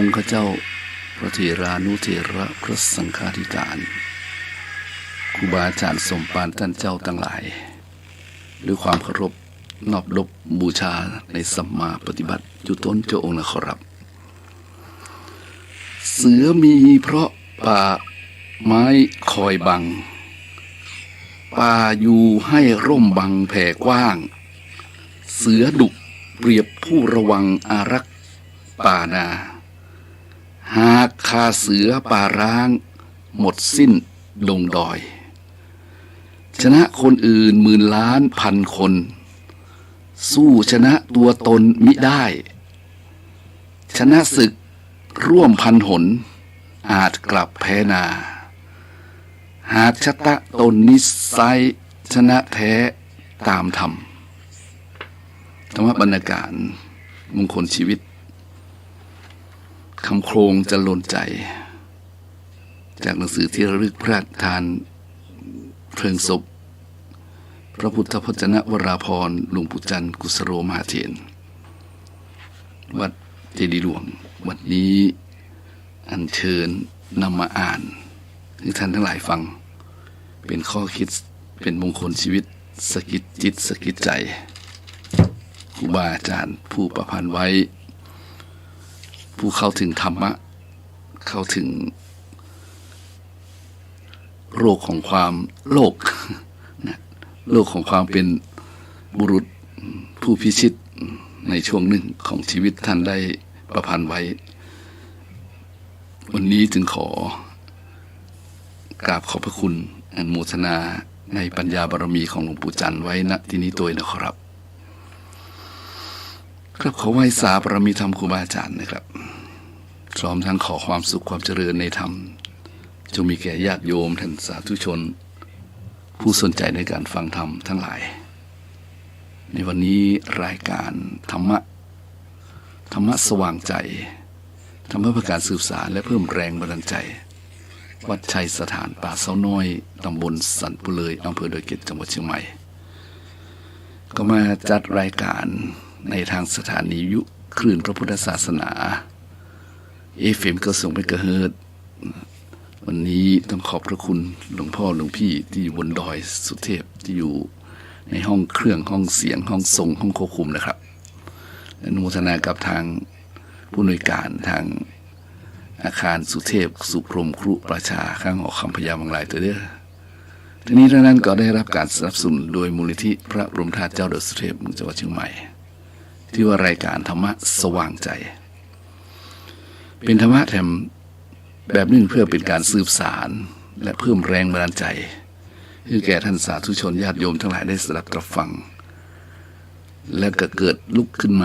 ค์ข้าเจ้าพระเถรานุเถระพระสังฆาธิการครูบาอาจารย์สมภารท่านเจ้าทั้งหลายด้วยความเคารพนอบนบบูชาในสัมมาปฏิบัติอยู่ต้นเจ้าองค์นะขอรับ เสือมีเพราะป่าไม้คอยบังป่าอยู่ให้ร่มบังแผ่กว้างเสือดุเปรียบผู้ระวังอารักษ์ป่านาหากคาเสือป่าร้างหมดสิ้นลงดอยชนะคนอื่นหมื่นล้านพันคนสู้ชนะตัวตนมิได้ชนะศึกร่วมพันหนอาจกลับแพ้นาหากชะตะตนนิสัยชนะแท้ตามธรรมธรรมบรรณาการมงคลชีวิตคำโครงจะลนใจจากหนังสือที่ระลึกพระราชทานเพลิงศพพระพุทธพจนวราภรณ์หลวงปู่จันทร์กุสโรมหาเถรวัดเจดีย์หลวงวันนี้อัญเชิญนำมาอ่านให้ท่านทั้งหลายฟังเป็นข้อคิดเป็นมงคลชีวิตสะกิดจิตสะกิดใจครูบาอาจารย์ผู้ประพันธ์ไว้ผู้เข้าถึงธรรมะเข้าถึงโลกของความโลกของความเป็นบุรุษผู้พิชิตในช่วงหนึ่งของชีวิตท่านได้ประพันธ์ไว้วันนี้จึงขอกราบขอบพระคุณอนุโมทนาในปัญญาบารมีของหลวงปู่จันทร์ไว้ณที่นี้ตัวนะครับครับขอไหว้สาบารมีธรรมครูบาอาจารย์นะครับพร้อมทั้งขอความสุขความเจริญในธรรมจงมีแก่ญาติโยมท่านสาธุชนผู้สนใจในการฟังธรรมทั้งหลายในวันนี้รายการธรรมะสว่างใจธรรมะเพื่อการสืบสารและเพิ่มแรงบันดาลใจวัดชัยสถานป่าเสาน้อยตำบลสันปุเลยอำเภอดอยเกตจังหวัดเชียงใหม่ก็มาจัดรายการในทางสถานียุคลื่นพระพุทธศาสนาFM ก็ส่งไปกระเฮิดวันนี้ต้องขอบพระคุณหลวงพ่อหลวงพี่ที่อยู่บนดอยสุเทพที่อยู่ในห้องเครื่องห้องเสียงห้องทรงห้องควบคุมนะครับอนุโมทนากับทางผู้อำนวยการทางอาคารสุเทพสุพรมครุประชาข้างหอคำพญามังลายตัวเด้อทีนี้ทั้งนั้นก็ได้รับการสนับสนุนโดยมูลนิธิพระบรมธาตุเจ้าดอยสุเทพจังหวัดเชียงใหม่ที่ว่ารายการธรรมะสว่างใจเป็นธรรมะแถมแบบนึงเพื่อเป็นการสืบสารและเพิ่มแรงบันดาลใจให้แก่ท่านสาธุชนญาติโยมทั้งหลายได้สดับรับฟังและก็เกิดลุกขึ้นม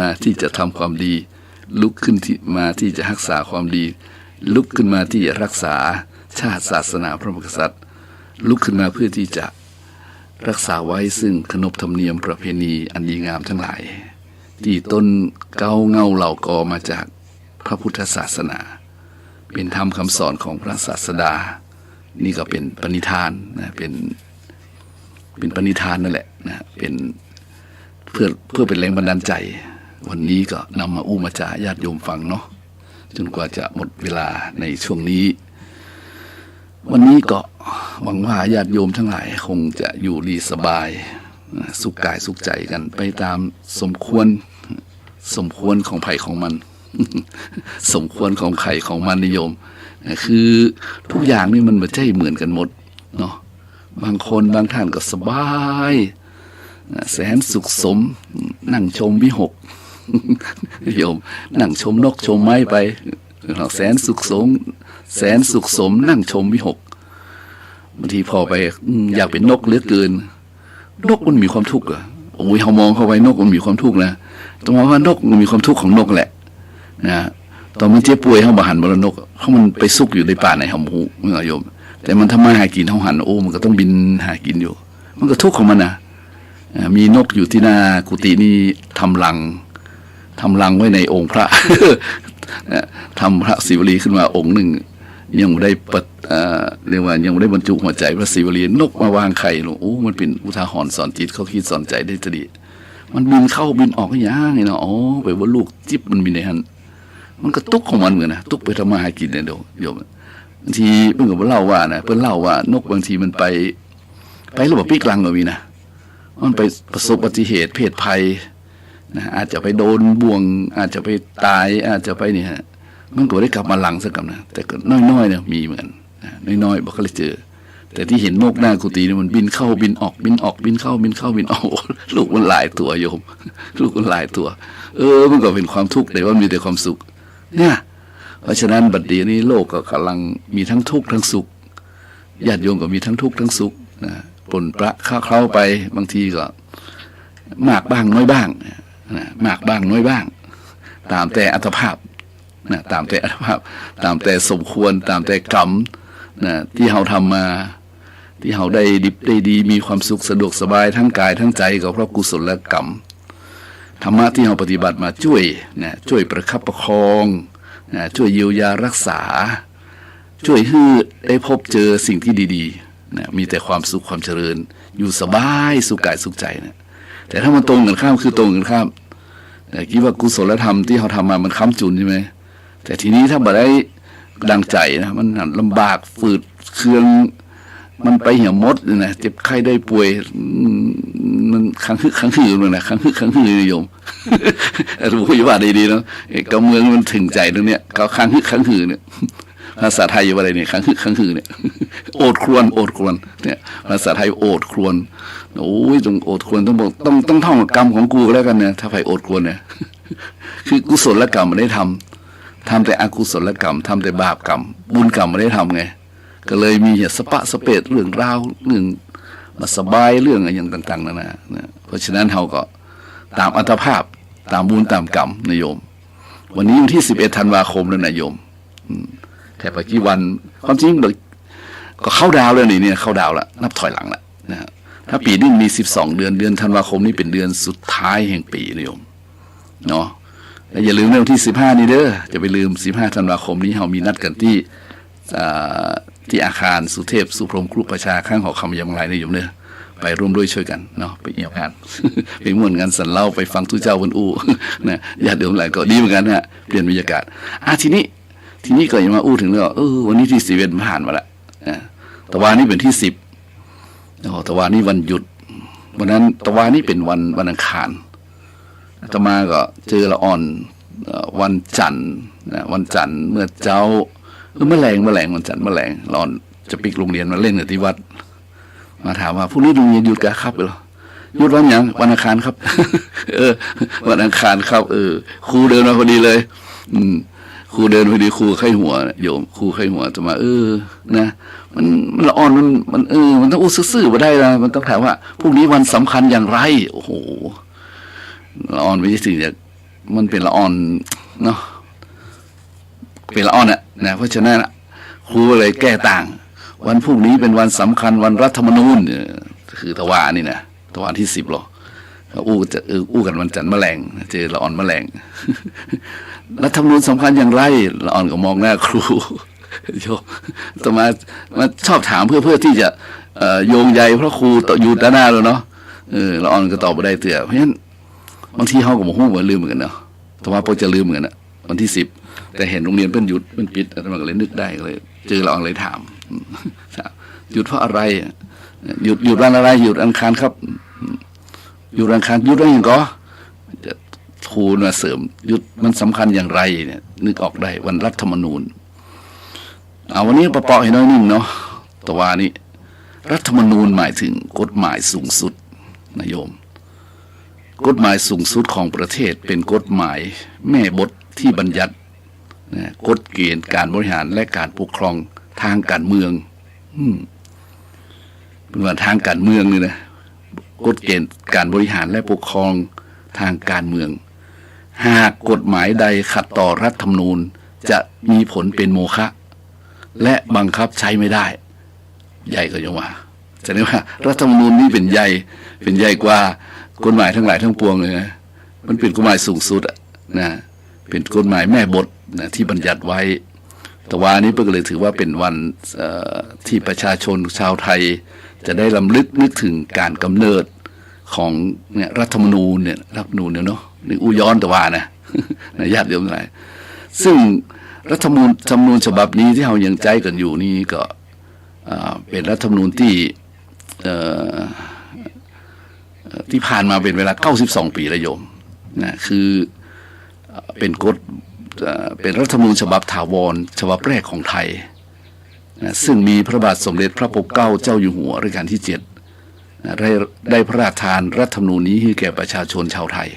าที่จะทำความดีลุกขึ้นมาที่จะรักษาความดีลุกขึ้นมาที่จะรักษาชาติศาสนาพระมหากษัตริย์ลุกขึ้นมาเพื่อที่จะรักษาไว้ซึ่งขนบธรรมเนียมประเพณีอันดีงามทั้งหลายที่ต้นเก้าเงาเหล่ากอมาจากพระพุทธศาสนาเป็นธรรมคำสอนของพระศาสดานี่ก็เป็นปณิธานนะเป็นปณิธานนั่นแหละนะเป็นเพื่อเป็นแรงบันดาลใจวันนี้ก็นำมาอู้มาจาญาติโยมฟังเนาะจนกว่าจะหมดเวลาในช่วงนี้วันนี้ก็หวังว่าญาติโยมทั้งหลายคงจะอยู่ดีสบายสุขกายสุขใจกันไปตามสมควรของไผ่ของมัน สมควรของไข่ของมันนิยมคือทุกอย่างนี่มันไม่ใช่เหมือนกันหมดเนาะบางคนบางท่านก็สบายแสนสุขสมนั่งชมวิหกโยมนั่งชมนกชมไม้ไปแสนสุขสมนั่งชมวิหกบางทีพอไปอยากเป็นนกเหลือเกินนกมันมีความทุกข์อ่ะโอ้ยเขามองเข้าไปนกมันมีความทุกข์นะตรงว่านกมันมีความทุกข์ของนกแหละนะตอนมันเจ็บป่วยเขาบาหันบรนกเขามันไปซุกอยู่ในป่าในหำหูเมื่อโยมแต่มันทำมาหากินเขาหันโอ้มันก็ต้องบินหากินอยู่มันก็ทุกข์ของมันนะมีนกอยู่ที่หน้ากุฏินี่ทำรังไว้ในองค์พระ ทำพระศิวลีขึ้นมาองค์หนึ่งยังไม่ได้เรียกว่ายังไม่ได้บรรจุหัวใจพระศิวลีนกมาวางไข่ลงโอ้มันเป็นอุทาหรณ์สอนจิตเขาคิดสอนใจได้ดี มันบินเข้าบินออกอย่างนี้เนาะอ๋อไปว่าลูกจิ๊บมันบินในหันมันก็ตุกของมันเหมือนนะตุกไปทำมาหากินเนี่ยเดี๋ยวโยมบางทีเพิ่งกับเล่าว่านะเพิ่นเล่าว่านกบางทีมันไประบบปีกลังก็มีนะมันไปประสบอุบัติเหตุเพศภัยนะอาจจะไปโดนบ่วงอาจจะไปตายอาจจะไปเนี่ยมันก็ได้กลับมาหลังสักกับนะแต่ก็น้อยๆเนี่ยมีเหมือนน้อยๆบอกก็เลยเจอแต่ที่เห็นนกหน้ากุฏิเนี่ยมันบินเข้าบินออกบินออกบินเข้าบินเข้าบินออกลูกมันหลายตัวโยมลูกมันหลายตัวมันก็เป็นความทุกข์แต่ว่ามีแต่ความสุขเนี่ยเพราะฉะนั้นบัดนี้นี้โลกก็กำลังมีทั้งทุกข์ทั้งสุขญาติโยมก็มีทั้งทุกข์ทั้งสุขนะปนประเข้าไปบางทีก็มากบ้างน้อยบ้างนะมากบ้างน้อยบ้างตามแต่อัตภาพนะตามแต่อัตภาพตามแต่สมควรตามแต่กรรมนะที่เราทำมาที่เราได้ดิบได้ดีมีความสุขสะดวกสบายทั้งกายทั้งใจก็เพราะกุศลและกรรมธรรมะที่เราปฏิบัติมาช่วยนะช่วยประคับประคองนะช่วยเยียวยารักษาช่วยให้ได้พบเจอสิ่งที่ดีๆนะมีแต่ความสุขความเจริญอยู่สบายสุขกายสุขใจนะแต่ถ้ามันตรงกันข้ามคือตรงกันข้ามแต่คิดว่ากุศลธรรมที่เราทำมามันค้ำจุนใช่ไหมแต่ทีนี้ถ้าบ่ได้ดังใจนะมันลำบากฝืดเคืองมันไปเหี่ยวมดนะเจ็บไข้ได้ป่วยมันครั้งหือเลยนะครั้งหือนิยมรู้ว่าดีๆเนาะกับเมืองมันถึงใจตรงเนี้ยเขาครั้งหือเนี่ยภาษาไทยอยู่อะไรเนี่ยครั้งหือเนี่ยโอดครวนเนี่ยภาษาไทยโอดครวนโอ้ยต้องโอดครวนต้องบอกต้องท่องกรรมของกูแล้วกันเนี่ยถ้าไปโอดครวนเนี่ยคือกุศลกรรมไม่ได้ทำแต่อกุศลกรรมทำแต่บาปกรรมบุญกรรมไม่ได้ทำไงก็เลยมีสปะสเปดเรื่องราวเรื่องมาสบายเรื่องอะไรอย่างต่างๆนะเพราะฉะนั้นเราก็ตามอัตภาพตามบุญตามกรรมนายโยมวันนี้วันที่11 ธันวาคมแล้วนายโยมแต่ไปกี่วันความจริงก็เข้าดาวแล้วนี่เนี่ยเข้าดาวแล้วนับถอยหลังแล้วนะถ้าปีนี้มี12 เดือนธันวาคมนี้เป็นเดือนสุดท้ายแห่งปีนายโยมเนาะและอย่าลืมวันที่15นี้เด้อจะไปลืม15 ธันวาคมนี้เรามีนัดกันที่อาคารสุเทพสุพรหมครุประชาข้างหอคำยังไรนายโยมเนี่ยไปร่วมด้วยช่วยกันเนาะไปเอี่ยวงานไปม่วนงานสันเล่าไปฟังทุเจ้าบนอูนะญาติโยมหลายก็ดีเหมือนกันนะเปลี่ยนบรรยากาศทีนี้ก็ยังมาอู้ถึงเรื่องวันนี้ที่11ผ่านมาแล้วตะวันนี้เป็นที่10ตะวันนี้วันหยุดวันนั้นตะวันนี้เป็นวันอังคารอาตมาก็เจอละอ่อนวันจันทร์วันจันทร์เมื่อเจ้าแมลงวันจันทร์แมลงละอ่อนจะปิกโรงเรียนมาเล่นกับที่วัดมาถามว่าพรุ่งนี้โรงเรียนหยุดกะครับเหรอหยุดวันหยังวันอังคารครับวันอังคารครับครูเดินมาพอดีเลยครูเดินพอดีครูไข้หัวโยมครูไข้หัวจะมานะมันละอ่อนมันต้องอู้ซื่อๆมาได้นะมันต้องถามว่าพรุ่งนี้วันสำคัญอย่างไรโอ้โหละอ่อนไม่ใช่สิ่งอย่างมันเป็นละอ่อนเนาะเป็นละอ่อนนะเพราะฉะนั้นครูเลยแก้ต่างวันพรุ่งนี้เป็นวันสำคัญวันรัฐธรรมนูญคือตะวันนี่นะตะวันที่10หรออู้กันวันจันทร์แมลงเจอละอ่อนแมลงรัฐธรรมนูญสำคัญอย่างไรละอ่อนก็มองหน้าครูโยมต่อมาชอบถามเพื่อที่จะโยงใยเพราะครูอยู่ด้านหน้าแล้วเนาะละอ่อนก็ตอบไม่ได้เตือเพราะฉะนั้นบางทีเขาก็บอกว่าลืมเหมือนกันเนาะแต่ว่าพอจะลืมเหมือนกันนะวันที่10แต่เห็นโรงเรียนเป็นหยุดเป็นปิดอาตมาก็เลยนึกได้ก็เลยเจอละอ่อนเลยถามหยุดเพราะอะไรหยุดวันอะไรหยุดอังคารครับหยุดอังคารหยุดได้ยังก็ครูมาเสริมหยุดมันสำคัญอย่างไรเนี่ยนึกออกได้วันรัฐธรรมนูญวันนี้ปอให้น้อยนิ่งเนาะแต่ว่านี้รัฐธรรมนูญหมายถึงกฎหมายสูงสุดนะโยมกฎหมายสูงสุดของประเทศเป็นกฎหมายแม่บทที่บัญญัติกฎเกณฑ์การบริหารและการปกครองทางการเมืองเป็นว่าทางการเมืองนี่นะกฎเกณฑ์การบริหารและปกครองทางการเมืองหากกฎหมายใดขัดต่อรัฐธรรมนูญจะมีผลเป็นโมฆะและบังคับใช้ไม่ได้ใหญ่ก็ยังว่าจะเรียกว่ารัฐธรรมนูญนี่เป็นใหญ่กว่ากฎหมายทั้งหลายทั้งปวงเลยนะมันเป็นกฎหมายสูงสุดนะเป็นกฎหมายแม่บทนะที่บัญญัติไว้แต่ว่านี้ก็เลยถือว่าเป็นวันที่ประชาชนชาวไทยจะได้รำลึกนึกถึงการกำเนิด ของเนี่ยรัฐธรรมนูญเนี่ยรัฐธรรมนูญเนี่ยเนาะนี่อู้ย้อนแต่ว่านะนะญาติโยมทั้งหลายซึ่งรัฐธรรมนูญฉบับนี้ที่เรายังใจกันอยู่นี่ก็เป็นรัฐธรรมนูญที่ผ่านมาเป็นเวลา92 ปีแล้วโยมนะคือเป็นกฎเป็นรัฐธรรมนูญฉบับถาวรฉบับแรกของไทยนะซึ่งมีพระบาทสมเด็จพระปกเกล้าเจ้าอยู่หัวรัชกาลที่7ได้พระราชทานรัฐธรรมนูญนี้ให้แก่ประชาชนชาวไทย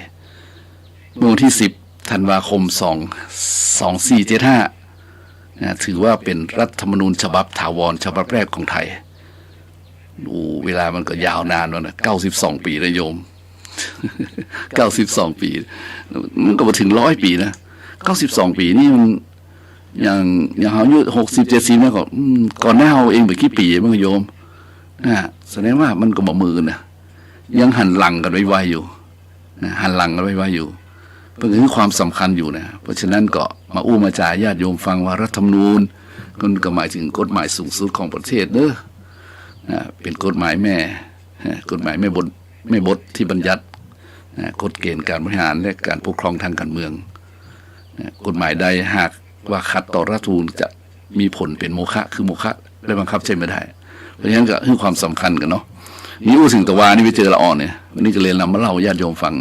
เมื่อวันที่10 ธันวาคม 2475นะถือว่าเป็นรัฐธรรมนูญฉบับถาวรฉบับแรกของไทยดูเวลามันก็ยาวนานแล้วนะ92 ปีนะโยม92 ปีมันก็มาถึง100 ปีนะ92 ปีนี่มันอย่างเขาอายุ60-70เนี่ยก่อนหน้าเราเองไปกี่ปีมั้งโยมนะแสดงว่ามันก็บ่มือนะยังหันหลังกันไวๆอยู่นะหันหลังกันไวๆอยู่เพื่อให้ความสำคัญอยู่นะเพราะฉะนั้นก็มาอู้มาจ่ายญาติโยมฟังว่ารัฐธรรมนูญก็หมายถึงกฎหมายสูงสุดของประเทศเด้อเป็นกฎหมายแม่กฎหมายแม่บทที่บัญญัติกฎเกณฑ์การบริหารและการปกครองทางการเมืองกฎหมายใดหากว่าขัดต่อรัฐธรรมนูญจะมีผลเป็นโมฆะคือโมฆะและบังคับใช้ไม่ได้เพราะฉะนั้นก็ให้ความสำคัญกันเนาะนี่อู้ถึงตะวานี่ไปเจอละอ่อนเนี่ยวันนี้ก็เลยนำมาเล่าญาติโยมฟัง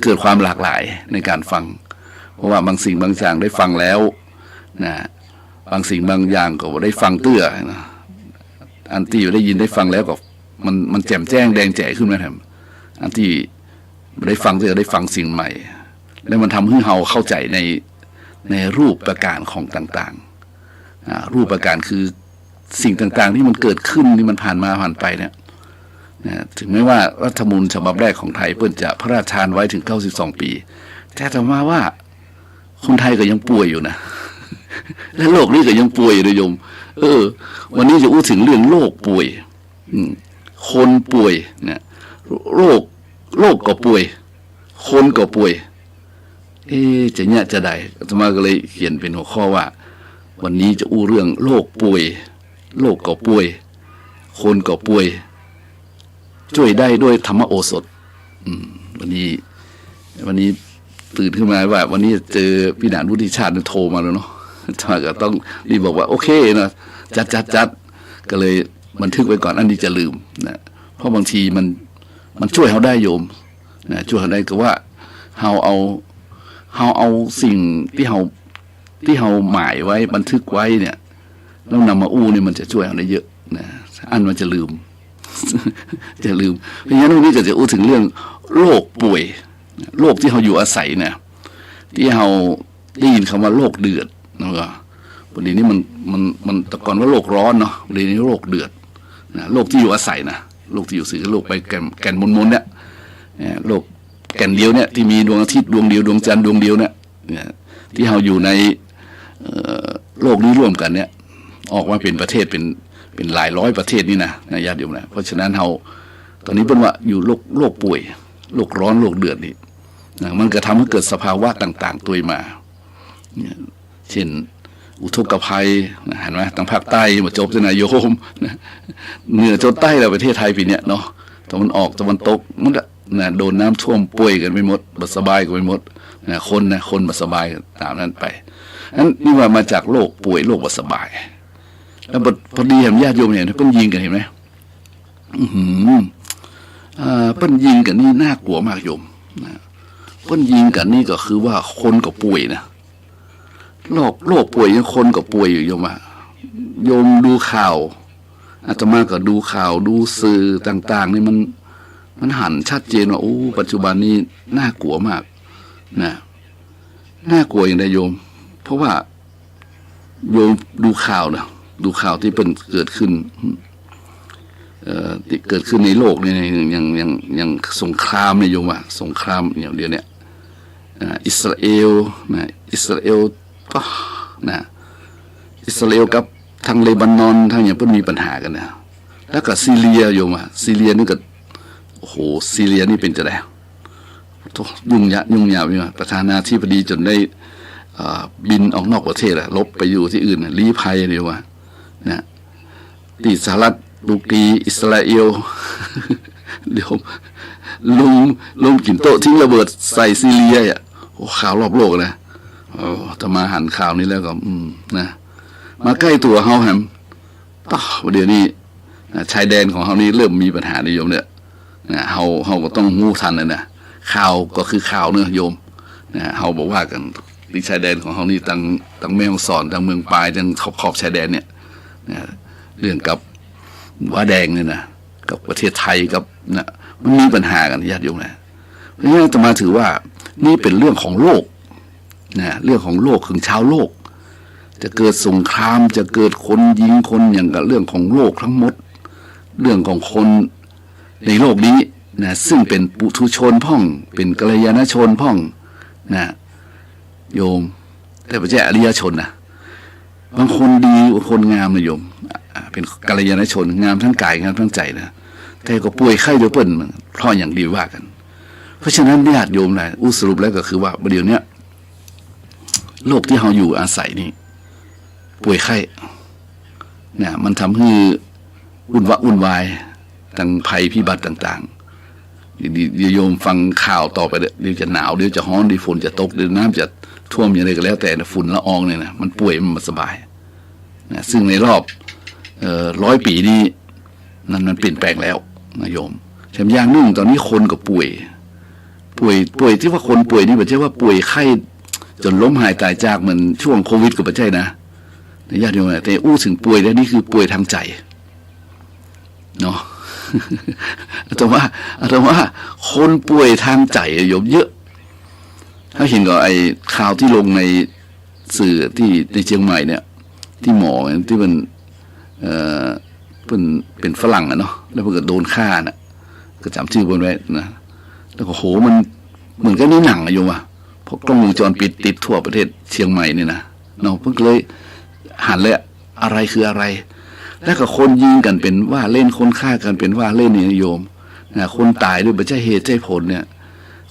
เกิดความหลากหลายในการฟังเพราะว่าบางสิ่งบางอย่างได้ฟังแล้วนะบางสิ่งบางอย่างก็ได้ฟังเตื้อนะอันที่ได้ยินได้ฟังแล้วก็มันแจ่มแจ้งแดงแจ๋ขึ้นมาแถมอันที่ได้ฟังเตื้อได้ฟังสิ่งใหม่แล้วมันทำให้เราเข้าใจในรูปประการของต่างๆรูปประการคือสิ่งต่างๆที่มันเกิดขึ้นที่มันผ่านมาผ่านไปเนี่ยถึงแม้ว่ารัฐธรรมนูญฉบับแรกของไทยเพิ่นจะพระราชทานไว้ถึง92 ปีแต่ต่อมาว่าคนไทยก็ยังป่วยอยู่นะและโลกนี้ก็ยังป่วยอยู่นะโยมวันนี้จะพูดถึงเรื่องโรคป่วยคนป่วยเนี่ยโรคก็ป่วยคนก็ป่วยจะเนี่ยจะได้อาตมาก็เลยเขียนเป็นหัวข้อว่าวันนี้จะอู้เรื่องโรคป่วยโรคก็ป่วยคนก็ป่วยช่วยได้ด้วยธรรมโอสถวันนี้ตื่นขึ้นมาว่าวันนี้เจอพี่นานวุฒิชาติโทรมาแล้วเนาะถ้าก็ต้องรีบบอกว่าโอเคนะจัดก็เลยบันทึกไว้ก่อนอันนี้จะลืมนะเพราะบางทีมันช่วยเขาได้โยมนะช่วยเขาได้ก็ว่าเราเอาสิ่งที่เราหมายไว้บันทึกไว้เนี่ยแล้วนำมาอู้เนี่ยมันจะช่วยเราได้เยอะนะอันมันจะลืม จะลืมเพราะฉะนั้นวันนี้ก็จะอู้ถึงเรื่องโรคป่วยโรคที่เราอยู่อาศัยเนี่ยที่เราได้ยินคำว่าโรคเดือดนะวันนี้มันแต่ก่อนว่าโรคร้อนเนาะวันนี้โรคเดือดนะโรคที่อยู่อาศัยนะโรคที่อยู่สื่อโรคไปแก่นมนเนี่ยโรคแก่นเดียวเนี่ยที่มีดวงอาทิตย์ดวงเดียวดวงจันทร์ดวงเดียวเนี่ยที่เราอยู่ในโลกนี้ร่วมกันเนี่ยออกมาเป็นประเทศเป็นหลายร้อยประเทศนี่นะญาติโยมนะเพราะฉะนั้นเราตอนนี้เป็นว่าอยู่โรคป่วยโรคร้อนโรคเดือดนี่นะมันก็ทำให้เกิดสภาวะต่างๆตัวมาเช่นอุทกภัยเห็นไหมทางภาคใต้มาจบจะนายโยมเหนือจนใต้เราประเทศไทยปีเนี้ยเนาะตะวันออกตะวันตกมันนะโดนน้ำท่วมป่วยกันไปหมดบ่สบายกันไปหมดนะคนบ่สบายตามนั้นไปนั้นนี่ว่ามาจากโรคป่วยโรคบ่สบายแล้วพอดีเห็นญาติโยมเนี่ยเพิ่นยิงกันเห็นไหมเพิ่นยิงกันนี่น่ากลัวมากโยมเพิ่นยิงกันนี่ก็คือว่าคนก็ป่วยนะโรคป่วยยังคนก็ป่วยอยู่โยมโยมดูข่าวอาตมาก็ดูข่าวดูสื่อต่างๆนี่มันหันชัดเจนว่าโอ้ปัจจุบันนี้น่ากลัวมากนะน่ากลัวอย่างไรโยมเพราะว่าโยมดูข่าวนะดูข่าวที่เป็นเกิดขึ้นที่เกิดขึ้นในโลกเนี่ยอย่างสงครามเนี่ยโยมว่าสงครามอย่างเดียวเนี่ยอิสราเอลก็นะอิสราเอลกับทางเลบานอนทางอย่างเพิ่นมีปัญหากันนะแล้วก็ซีเรียโยมซีเรียนี่ก็โอ้โหซีเรียนี่เป็นจะไดยุ่งยากอยู่ประธานาธิบดีจนได้บินออกนอกประเทศลบไปอยู่ที่อื่นลี้ภัยเลยว่านะที่สหรัฐตุรกีอิสราเอล เดี๋ยวลุงกินโต๊ะทิ้งระเบิดใส่ซีเรียอ่ะโอ้ข่าวรอบโลกนะจะมาหันข่าวนี้แล้วก็นะมาใกล้ตัวเฮาแฮมต่อเดี๋ยวนี้ชายแดนของเฮานี่เริ่มมีปัญหานิยมเนี่ยนะเฮาก็ต้องงูทันนะข่าวก็คือข่าวเนอะโยมนะเฮาบอกว่ากันที่ชายแดนของเฮานี่ตั้งแม่ฮ่องสอนตั้งเมืองปลายตั้งขอบชายแดนเนี่ยนะเรื่องกับว่าแดงเนี่ยนะกับประเทศไทยกับนะมันมีปัญหากันญาติโยมนะเพราะฉะนั้นจะมาถือว่านี่เป็นเรื่องของโลกนะเรื่องของโลกของชาวโลกจะเกิดสงครามจะเกิดคนยิงคนอย่างกับเรื่องของโลกทั้งหมดเรื่องของคนในโลกนี้นะซึ่งเป็นปุถุชนพ่องเป็นกัลยาณชนพ่องนะโยมแต่ไม่ใช่อริยชนนะบางคนดีคนงามนะโยมเป็นกัลยาณชนงามทั้งกายงามทั้งใจนะแต่ก็ป่วยไข้เดือเปิ้ลเพราะอย่างดีว่ากันเพราะฉะนั้นญาติโยมนะสรุปแล้วก็คือว่าเดี๋ยวนี้โลกที่เราอยู่อาศัยนี่ป่วยไข้เนี่ยมันทำให้วุ่นวายทั้งภัยพิบัติต่างๆเดี๋ยวโยมฟังข่าวต่อไปเดี๋ยวจะหนาวเดี๋ยวจะร้อนเดี๋ยวฝนจะตกเดี๋ยวน้ำจะท่วมอย่างไรก็แล้วแต่ฝุ่นละอองเนี่ยนะมันป่วยมันสบายนะซึ่งในรอบ100 ปีนี้มันเปลี่ยนแปลงแล้วนะโยมแถมอย่างหนึ่งตอนนี้คนก็ป่วยที่ว่าคนป่วยนี่ไม่ใช่ว่าป่วยไข้จนล้มหายตายจากเหมือนช่วงโควิดก็ไม่ใช่นะญาติโยมแต่ถึงป่วยแล้วนี่คือป่วยทางใจเนาะแต่ว่าคนป่วยทางใจโยมเยอะถ้าเห็นก็ไอ้ข่าวที่ลงในสื่อที่ในเชียงใหม่เนี่ยที่หมอที่เป็นฝรั่งอะเนาะแล้วเพิ่งโดนฆ่าน่ะก็จำชื่อไว้นะแล้วก็โหมันเหมือนกับในหนังอะโยมอะเพราะกล้องวงจรปิดติดทั่วประเทศเชียงใหม่นี่นะเนาะเพิ่งเลยหันเลยอะไรคืออะไรแล้วก็คนยิงกันเป็นว่าเล่นคนฆ่ากันเป็นว่าเล่นเนี่ยโยมนะคนตายด้วยไม่ใช่เหตุใช่ผลเนี่ย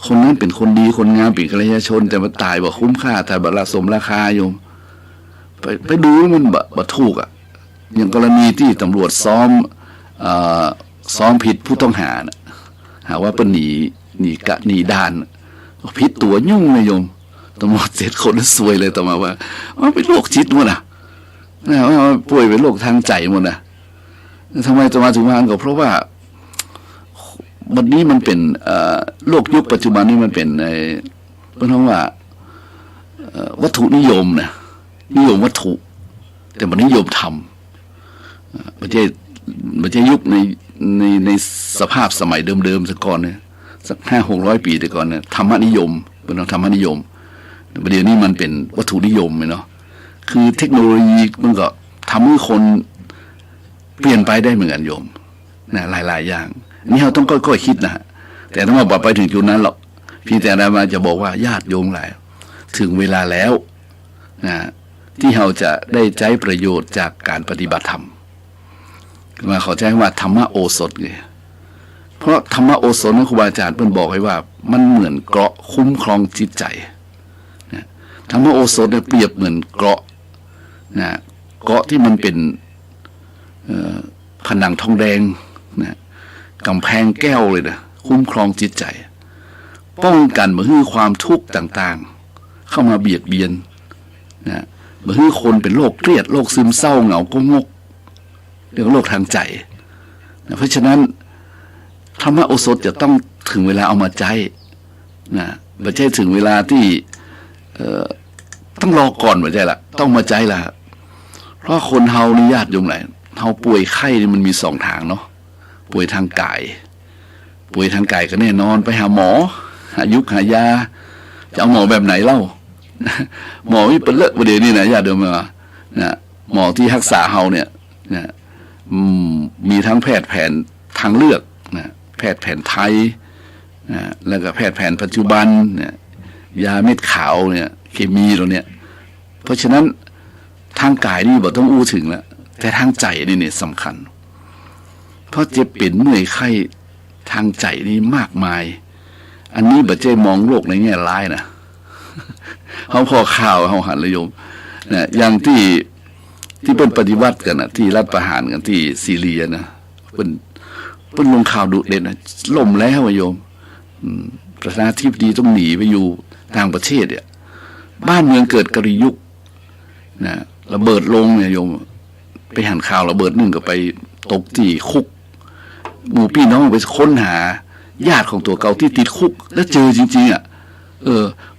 คนนั้นเป็นคนดีคนงามเป็นกัลยาณชนแต่มาตายบ่คุ้มค่าแต่บ่ละสมราคาโยมไปดูมันบ่ถูกอ่ะอย่างกรณีที่ตำรวจซ้อมผิดผู้ต้องหานะหาว่าเป็นหนีด่านผิดตัวยุ่งเลยโยมตำรวจ7 คนซวยเลยต่อมาว่ามันเป็นโรคจิตมั้งนะว่าป่วยเป็นโรคทางใจหมดนะทำไมจะมาถึงว่าก็เพราะว่าวันนี้มันเป็นโลกยุคปัจจุบันนี้มันเป็นเพราะว่าวัตถุนิยมนะนิยมวัตถุแต่มันนิยมธรรมไม่ใช่ยุคในสภาพสมัยเดิมๆสักก่อนเนี่ยสัก500-600 ปีแต่ก่อนเนี่ยธรรมนิยมเป็นธรรมนิยมประเดี๋ยวนี้มันเป็นวัตถุนิยมเนาะคือเทคโนโลยีมันก็ทำให้คนเปลี่ยนไปได้เหมือนกันโยมนะหลายอย่างนี่เราต้องค่อยๆคิดนะแต่ถ้ามาบอกไปถึงจุดนั้นหรอกเพียงแต่เรามาจะบอกว่าญาติโยมหลายถึงเวลาแล้วนะที่เราจะได้ใช้ประโยชน์จากการปฏิบัติธรรมมาขอใช้ว่าธรรมโอสถไงเพราะธรรมโอสถนั้นครูบาอาจารย์เพิ่นบอกไว้ว่ามันเหมือนเกราะคุ้มครองจิตใจนะธรรมโอสถเนี่ยเปรียบเหมือนเกราะนะเกราะที่มันเป็นผนังทองแดงนะกำแพงแก้วเลยนะคุ้มครองจิตใจป้องกันไม่ให้ความทุกข์ต่างๆเข้ามาเบียดเบียนนะไม่ให้คนเป็นโรคเครียดโรคซึมเศร้าเหงาโกงกเรื่องโรคทางใจนะเพราะฉะนั้นธรรมโอสถจะต้องถึงเวลาเอามาใจนะไม่ใช่ถึงเวลาที่ต้องรอก่อนไม่ใช่ละต้องมาใจละเพราะคนเฮานี่ญาติโยมหลายเฮาป่วยไข้นี่มันมี2 ทางเนาะป่วยทางกายก็แน่นอนไปหาหมอหายาจะเอาหมอแบบไหนเล่าหมอวิปเลอะประเดี๋ยวนี้นะญาติโยมนะหมอที่รักษาเฮาเนี่ยนะมีทั้งแพทย์แผนทางเลือกนะแพทย์แผนไทยนะแล้วก็แพทย์แผนปัจจุบันเนี่ยยาเม็ดขาวเนี่ยเคมีเราเนี่ยเพราะฉะนั้นทางกายนี่บ่ต้องอู้ถึงแล้วแต่ทางใจนี่เนี่ยสำคัญเพราะเจ็บเป็นเมื่อยไข้ทางใจนี่มากมายอันนี้บ่ใจมองโลกในแง่ร้ายนะเขาพอข่าวเขาหันเลยโยมนะอย่างที่เป็นปฏิวัติกันนะที่รัฐประหารกันที่ซีเรียนะ เป็นลงข่าวดุเด่นนะล่มแล้วโยมประธานาธิบดีต้องหนีไปอยู่ต่างประเทศเนี่ยบ้านเมืองเกิดกริยุกนะระเบิดลงเนี่ยโยมไปหันข่าวระเบิดนึงก็ไปตกที่คุกหมู่พี่น้องไปค้นหาญาติของตัวเก่าที่ติดคุกแล้วเจอจริงๆอ่ะ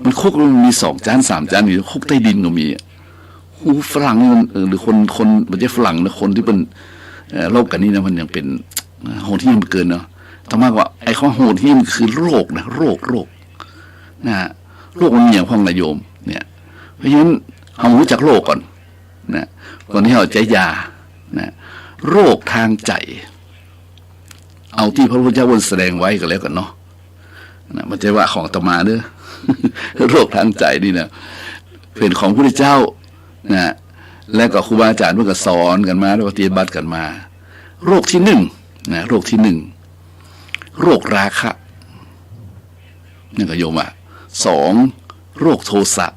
มันคุกมันมี2 ชั้น 3 ชั้นอยู่คุกใต้ดินก็มีฝรั่งหรือคนไม่ใช่ฝรั่งนะคนที่เป็นโรคกันนี่นะมันยังเป็นโหดที่มันเกินเนาะต่อมากว่าไอ้ข้อโหดที่มันคือโรคนะโรคนะโรคมันมีอย่างพ้องนายโยมเนี่ยเพราะฉะนั้นเอารู้จักโรคก่อนนะก่อนที่เราจะยานะโรคทางใจเอาที่พระพุทธเจ้าแสดงไว้ก็แล้วกันเนาะนะมันจะว่าของตมาเด้อ โรคทางใจนี่นะเป็นของพระพุทธเจ้านะและก็ครูบาอาจารย์เพื่อก็สอนกันมาแล้วก็ปฏิบัติกันมาโรคที่1นะโรคที่1โรคราคะนี่ก็โยมอ่ะ2โรคโทสะ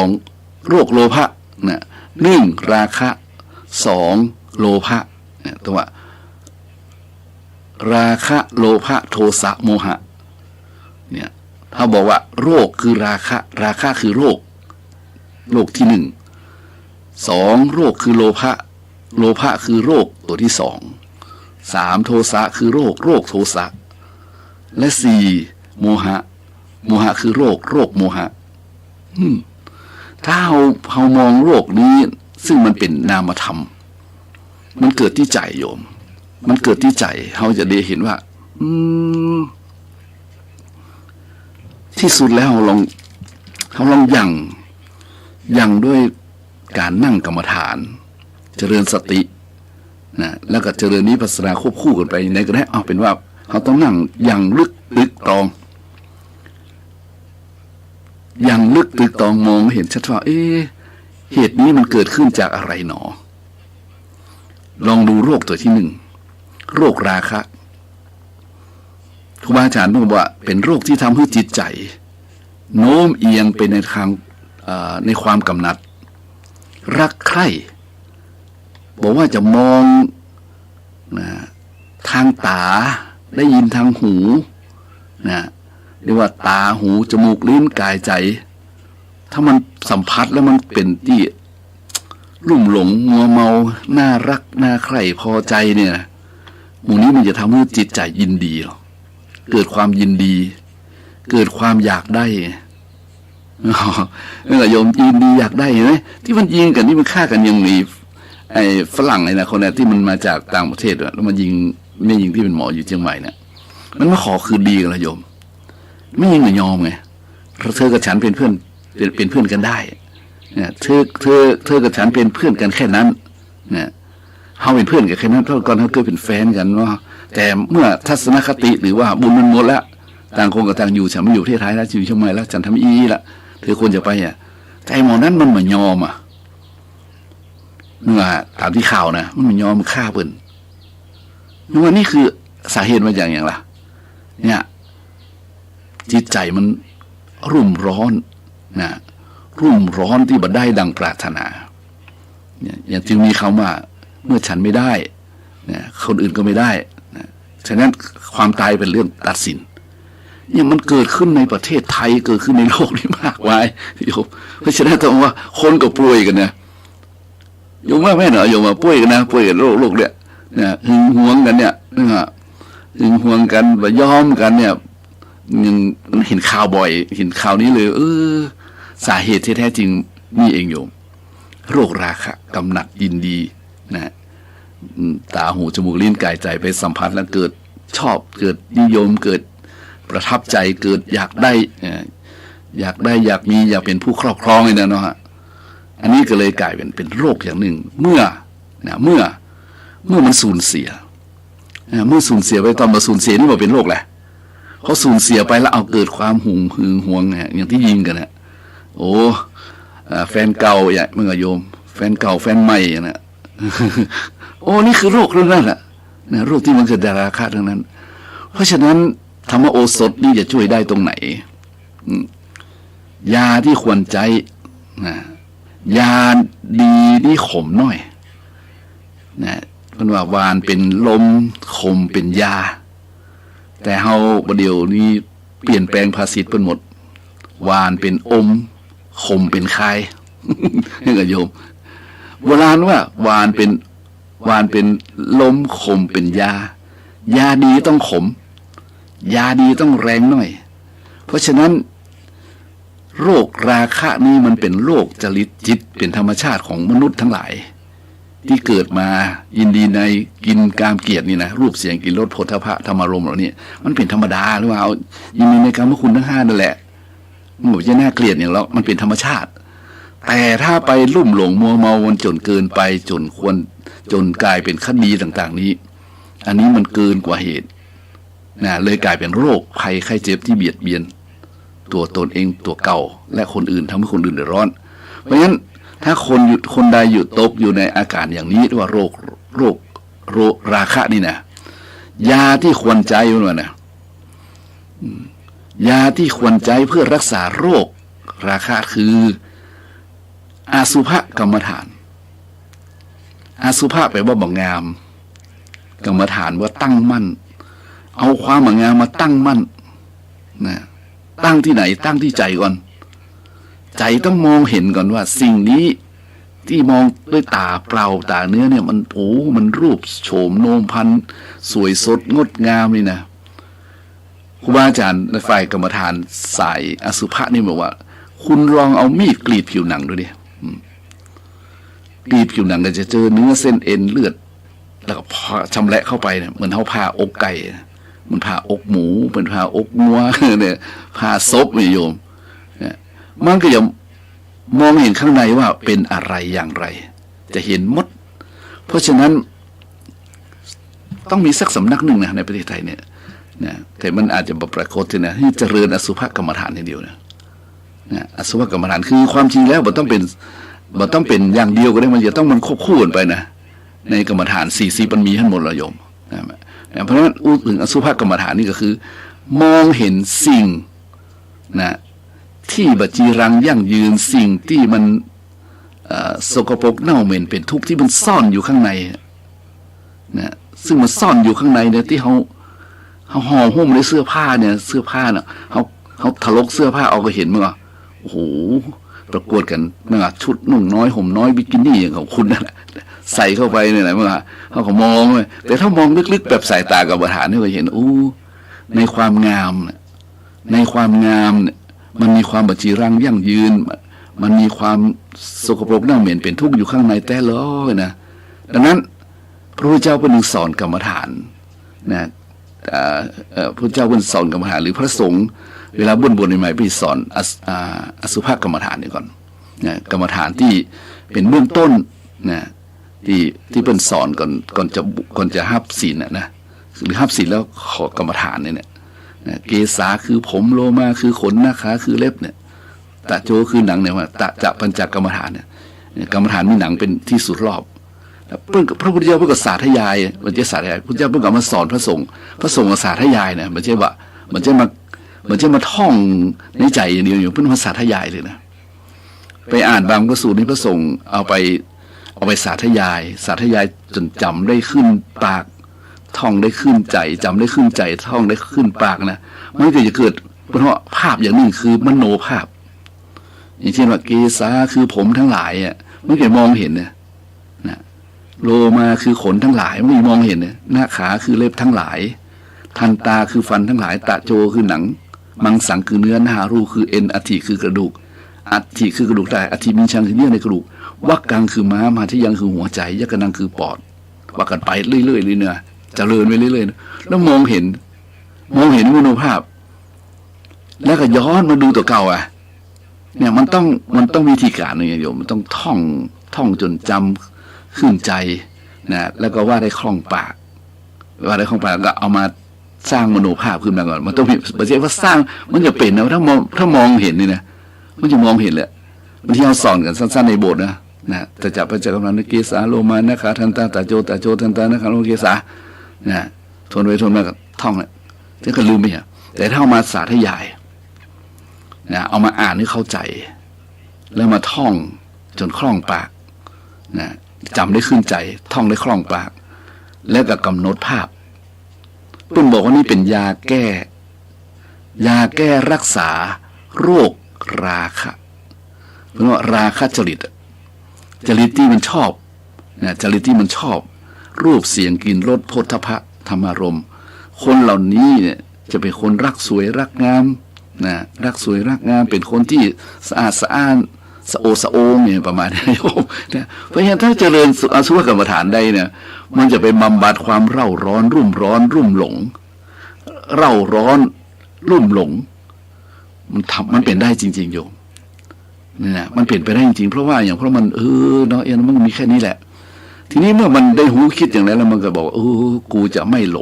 2โรคโลภะนะ1ราคะ2โลภะเนี่ยตัวว่าราคะโลภะโทสะโมหะเนี่ยถ้าบอกว่าโรคคือราคะคือโรคที่2โรคคือโลภะคือโรคตัวที่3โทสะคือโรคโทสะและ4โมหะคือโรคโมหะถ้าเรามองโรคนี้ซึ่งมันเป็นนามธรรมมันเกิดที่ใจโยมมันเกิดที่ใจเราจะได้เห็นว่าที่สุดแล้วเราลองยังด้วยการนั่งกรรมฐานเจริญสตินะแล้วก็เจริญวิปัสสนาควบคู่กันไปในก็ได้เอาเป็นว่าเราต้องนั่งอย่างลึกตึกตรองอย่างลึกตึกตรองมองเห็นชัดว่าเหตุนี้มันเกิดขึ้นจากอะไรหนอลองดูโรคตัวที่1โรคราคะครูบาอาจารย์บอกว่าเป็นโรคที่ทำให้จิตใจโน้มเอียงไปในทางในความกำหนัดรักใคร่บอกว่าจะมองนะทางตาได้ยินทางหูนะเรียกว่าตาหูจมูกลิ้นกายใจถ้ามันสัมผัสแล้วมันเป็นที่ลุ่มหลงมัวเมาน่ารักน่าใคร่พอใจเนี่ยหมู่นี้มันจะทำให้จิตใจยินดีเกิดความยินดีเกิดความอยากได้โยมยินดีอยากได้เห็นไหมที่มันยิงกันที่มันฆ่ากันยังมีไอ้ฝรั่งไอ้นะคนนั้นที่มันมาจากต่างประเทศแล้วมันยิงไม่ยิงที่เป็นหมออยู่เชียงใหม่เนี่ยมันมาขอคืนดีกันละโยมไม่ยิงแต่ยอมไงเธอกับฉันเป็นเพื่อนกันได้เนี่ยเธอกับฉันเป็นเพื่อนกันแค่นั้นเนี่ยเขาเป็นเพื่อนกันแค่นั้นเท่าก่อนเขาเคยเป็นแฟนกันว่าแต่เมื่อทัศนคติหรือว่าบุญมันหมดแล้วต่างคนกับต่างอยู่ฉันไม่อยู่ประเทศไทยแล้วอยู่เชียงใหม่แล้วฉันทำอีละเธอควรจะไปแต่หมอนั้นมันไม่ยอมเมื่อตามที่ข่าวนะมันไม่ยอมฆ่าเปิ้นนึกว่านี่คือสาเหตุมาจากอย่างไรเนี่ยจิตใจมันรุ่มร้อนนะรุ่มร้อนที่บัดได้ดังปรารถนาเนี่ยอย่างจึงมีคำว่าเมื่อฉันไม่ได้เนี่ยคนอื่นก็ไม่ได้นะฉะนั้นความตายเป็นเรื่องตัดสินเนี่ยมันเกิดขึ้นในประเทศไทยเกิดขึ้นในโลกนี้มากมายโยมเพราะฉะนั้นต้องว่าคนก็ป่วยกันนะโยมว่าแม่เหรอโยมว่าป่วยกันนะป่วยกันโรคเนี่ยหึงหวงกันเนี่ยหึงหวงกันว่าย้อมกันเนี่ยยังเห็นข่าวบ่อยเห็นข่าวนี้เลยสาเหตุที่แท้จริงนี่เองโยมโรคราคะกำหนัดยินดีนะตาหูจมูกลิ้นกายใจไปสัมผัสแล้วเกิดชอบเกิดนิยมเกิดประทับใจเกิดอยากได้อยากมีอยากเป็นผู้ครอบครองเลยนะเนาะอันนี้ก็เลยกลายเป็นโรคอย่างหนึ่งเมื่อมันสูญเสียเมื่อสูญเสียไปตอนมาสูญเสียนี่บอกเป็นโรคแหละเขาสูญเสียไปแล้วเอาเกิดความหึงหวงอย่างที่ยิงกันนะโอ้แฟนเก่าอย่างเมื่อโยมแฟนเก่าแฟนใหม่นะโอ้นี่คือโรคเรื่องนั้นแหละโรคที่มันเกิดจากราคะทั้งนั้นเพราะฉะนั้นธรรมโอสถนี่จะช่วยได้ตรงไหนยาที่ควรใจยาดีนี่ขมหน่อย นะเพิ่นว่าวานเป็นลมคมเป็นยาแต่เฮาประเดี๋ยวนี้เปลี่ยนแปลงภาษิตเพิ่นหมดวานเป็นอมคมเป็นคาย นี่ก็โยมโบราณว่าวานเป็นลมคมเป็นยายาดีต้องขมยาดีต้องแรงหน่อยเพราะฉะนั้นโรคราคะนี้มันเป็นโรคจริตจิตเป็นธรรมชาติของมนุษย์ทั้งหลายที่เกิดมายินดีในกินกามเกียรตินี่นะรูปเสียงกลิ่นรสโผฏฐัพพะธรรมารมณ์เหล่านี้มันเป็นธรรมดาหรือว่ายินดีในกามคุณทั้งห้านั่นแหละมันไม่ใช่น่าเกลียดอย่างเรามันเป็นธรรมชาติแต่ถ้าไปลุ่มหลงมัวเมาวนจนเกินไปจนกลายเป็นคดีต่างๆนี้อันนี้มันเกินกว่าเหตุนะเลยกลายเป็นโรคภัยไข้เจ็บที่เบียดเบียนตัวตนเองตัวเก่าและคนอื่นทำให้คนอื่นเดือดร้อนเพราะฉะนั้นถ้าคนใดอยู่ตกอยู่ในอาการอย่างนี้เรียกว่าโรคราคะนี่นะยาที่ควรใจมันว่านะยาที่ควรใจเพื่อรักษาโรคราคะคืออสุภกรรมฐานอสุภะแปลว่าบ่งามกรรมฐานว่าตั้งมั่นเอาความบ่งามมาตั้งมั่นนะตั้งที่ไหนตั้งที่ใจก่อนใจต้องมองเห็นก่อนว่าสิ่งนี้ที่มองด้วยตาเปล่าตาเนื้อเนี่ยมันรูปโฉมโนมพันสวยสดงดงามนี่นะครูบาอาจารย์ในฝ่ายกรรมฐานสายอสุภะนี่บอกว่าคุณลองเอามีดกรีดผิวหนังดูดิกรีดผิวหนังก็จะเจอเนื้อเส้นเอ็นเลือดแล้วก็ชำแหละเข้าไปเนี่ยเหมือนเขาผ่าอกไก่มันผ่าอกหมูเป็นผ่าอกงัวเนี่ยผ่าศพไม่โยมเนี่ยมันก็จะมองเห็นข้างในว่าเป็นอะไรอย่างไรจะเห็นหมดเพราะฉะนั้นต้องมีสักสำนักหนึ่งนะในประเทศไทยเนี่ยนะแต่มันอาจจะปรากฏนะที่เจริญอสุภกรรมฐานทีเดียวนะอสุภกรรมฐานคือความจริงแล้วมันต้องเป็นอย่างเดียวก็ได้มันจะต้องมันควบคู่กันไปนะในกรรมฐาน40มันมีทั้งหมดละโยมนะเพราะฉะนั้นพูดถึงอสุภกรรมฐานนี่ก็คือมองเห็นสิ่งนะที่บัจีรังยั่งยืนสิ่งที่มันสกปรกเน่าเหม็นเป็นทุกข์ที่มันซ่อนอยู่ข้างในนะซึ่งมันซ่อนอยู่ข้างในเนี่ยที่เขาห่อหุ้มในเสื้อผ้าเนี่ยเสื้อผ้าเนี่ยเขาถลกเสื้อผ้าเอาก็เห็นมั้งโอ้โหประกวดกันมั้งชุดนุ่งน้อยห่มน้อยบิกินี่ของคุณนั่นแหละใส่เข้าไปเนี่ยไหนมั้งเขาก็มองเลยแต่ถ้ามองลึกๆแบบสายตากรรมฐานเนี่ยก็เห็นในความงามเนี่ยมันมีความบัจีรังยั่งยืนมันมีความสกปรกเน่าเหม็นเป็นทุกข์อยู่ข้างในแต่ล้อนะดังนั้นพระพุทธเจ้าเป็นสอนกรรมฐานนะพระเจ้าเป็นสอนกรรมฐานหรือพระสงฆ์เวลาบนใหม่ๆไปสอนอสุภกรรมฐานนี่ก่อนนะกรรมฐานที่เป็นเบื้องต้นนะที่เป็นสอนก่อนจะหับศีลนะหรือหับศีลแล้วขอกรรมฐานเนี่ยเกษาคือผมโลมาคือขนนาขาคือเล็บเนี่ยตะโจคือหนังเนี่ยว่าตะจะปัญจกรรมฐานเนี่ยกรรมฐานมีหนังเป็นที่สุดรอบพระพุทธเจ้าเพิ่งก็สาธยายมันจะสาธยายพระพุทธเจ้าเพิ่งก็มาสอนพระสงฆ์สาธยายเนี่ยมันจะมาท่องในใจอย่างเดียวอยู่เพิ่งมาสาธยายเลยนะไปอ่านบางพระสูตรนี้พระสงฆ์เอาไปสาธยายจนจำได้ขึ้นปากท่องได้ขึ้นใจจำได้ขึ้นใจท่องได้ขึ้นปากนะมันก็จะเกิดเพราะภาพอย่างหนึ่งคือมโนภาพอย่างเช่นว่าเกษาคือผมทั้งหลายอ่ะมันก็มองเห็นนะโลมาคือขนทั้งหลายไม่มองเห็นเนี่ยหน้าขาคือเล็บทั้งหลายทันตาคือฟันทั้งหลายตะโจคือหนังมังสังคือเนื้อนารูคือเอ็นอัฐิคือกระดูกอัฐิคือกระดูกได้อัฐิมิชังคือเนื้อในกระดูกวักกังคือม้ามาที่ยังคือหัวใจยักกนังคือปอดว่ากันไปเรื่อยๆเลยเนี่ยเจริญไปเรื่อยๆแล้วมองเห็นมโนภาพแล้วก็ย้อนมาดูตัวเก่าเนี่ยมันต้องวิธีการเนี่ยโยมมันต้องท่องจนจำขึ้นใจนะแล้วก็ว่าได้คล่องปากก็เอามาสร้างมโนภาพขึ้นมาก่อนมันต้องไม่ใช่ว่าสร้างมันจะเป็นนะถ้ามองเห็นนี่นะมันจะมองเห็นแหละบางทีเราสอนกันสั้นๆในโบสถ์นะแต่จับปัญจกำลังเกษาโลมานะขาทันตาตะโจทันตานะขาโลเกษานะทนมากับท่องเนี่ยจะก็ลืมไปอ่ะแต่ถ้าเอามาสาธยายนะเอามาอ่านให้เข้าใจแล้วมาท่องจนคล่องปากนะ จำได้ขึ้นใจท่องได้คล่องปากแล้วก็กำหนดภาพเพิ่นบอกว่านี่เป็นยาแก้รักษาโรคราคะเพราะว่าราคะจริตที่มันชอบนะจริตที่มันชอบรูปเสียงกลิ่นรสโผฏฐัพพะธรรมารมณ์คนเหล่านี้เนี่ยจะเป็นคนรักสวยรักงามนะรักสวยรักงามเป็นคนที่สะอาดสะอ้านสะโอสะโอเนี่ยประมาณนี้โยมนะเพราะฉะนั้นถ้าเจริญอสุภกรรมฐานได้เนี่ยมันจะไปบำบัดความเร่าร้อนรุ่มหลงเร่าร้อนรุ่มหลงมันเป็นได้จริงๆโยมนี่นะมันเปลี่ยนไปได้จริงๆเพราะว่าอย่างเพราะมันเนาะมันมีแค่นี้แหละทีนี้เมื่อมันได้หูคิดอย่างนั้นแล้วมันก็บอกกูจะไม่หล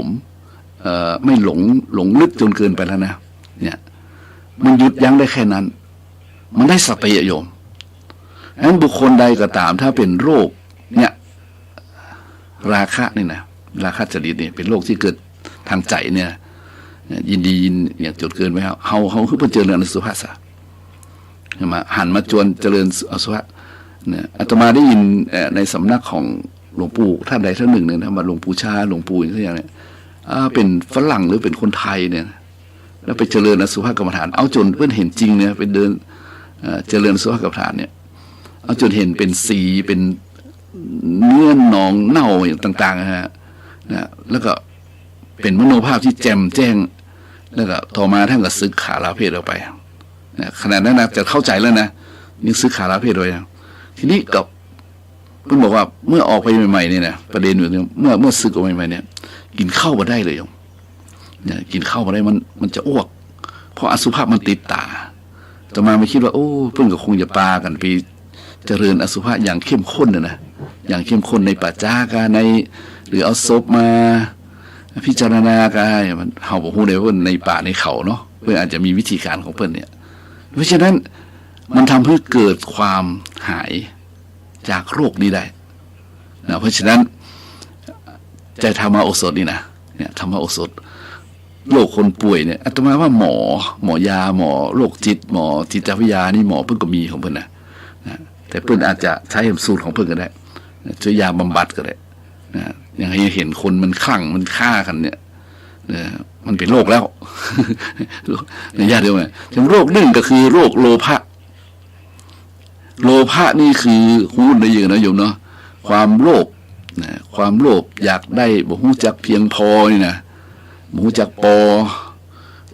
งลึกจนเกินไปแล้วนะเนี่ยมันหยุดยั้งได้แค่นั้นมันได้สติโยมงั้นบุคคลใดก็ตามถ้าเป็นโรคเนี่ยราคะนี่นะราคะจริตเนี่ยเป็นโรคที่เกิดทางใจเนี่ยยินดีอย่างจดเกินไปเฮาคือเพิ่นเจริญอสุภะซะมาหันมาจวนเจริญอสุภะเนี่ยอาตมาได้ยินในสำนักของหลวงปู่ท่านใดท่านหนึ่งเนี่ยนะมาหลวงปู่ชาหลวงปู่อย่างเนี่ยเป็นฝรั่งหรือเป็นคนไทยเนี่ยแล้วไปเจริญอสุภกรรมฐานเอาจนเพื่อนเห็นจริงเนี่ยไปเดินเจริญอสุภกรรมฐานเนี่ยเอาจนเห็นเป็นสีเป็นเนื้อหนองเน่าอย่างต่างๆนะแล้วก็เป็นมโนภาพที่แจ่มแจ้งแล้วก็ต่อมาท่านก็ซึกขาลาเพศออกไปนะขณะนั้นนะจะเข้าใจแล้วนะนี่ซึกขาลาเพศโดยทีนี้กับเพื่อนบอกว่าเมื่อออกไปใหม่ๆเนี่ยนะประเด็นอยู่เมื่อซึกออกใหม่ๆเนี่ยกินข้าวมาได้เลยโยมเนี่ยกินข้าวมาได้มันจะอ้วกเพราะอสุภะมันติดตาต่อมาไม่คิดว่าเพื่อนก็คงจะปากันไปเจริญอสุภะอย่างเข้มข้นนะอย่างเข้มข้นในปัจจากาในหรือเอาศพมาพิจารณากายมันเฮาบอกฮู้ได้ว่าในป่าในเขาเนาะเพื่อนอาจจะมีวิธีการของเพื่อนเนี่ยเพราะฉะนั้นมันทำให้เกิดความหายจากโรคนี้ได้นะเพราะฉะนั้นใจธรรมโอสถนี่นะเนี่ยธรรมโอสถโรคคนป่วยเนี่ยอาตมาว่าหมอยาหมอโรคจิตหมอจิตวิทยานี่หมอเพิ่งก็มีของเพิ่นนะแต่เพิ่นอาจจะใช้สูตรของเพิ่นก็ได้ช่วยยาบำบัดก็ได้นะอย่างให้เห็นคนมันคลั่งมันฆ่ากันเนี่ยมันเป็นโรคแล้วในญาติเดียวกันอย่างโรคหนึ่งก็คือโรคโลภะนี่คือหูได้ยินนะโยมเนาะความโลภความโลภอยากได้บ่ฮู้จักเพียงพอนี่นะบ่ฮู้จักพอ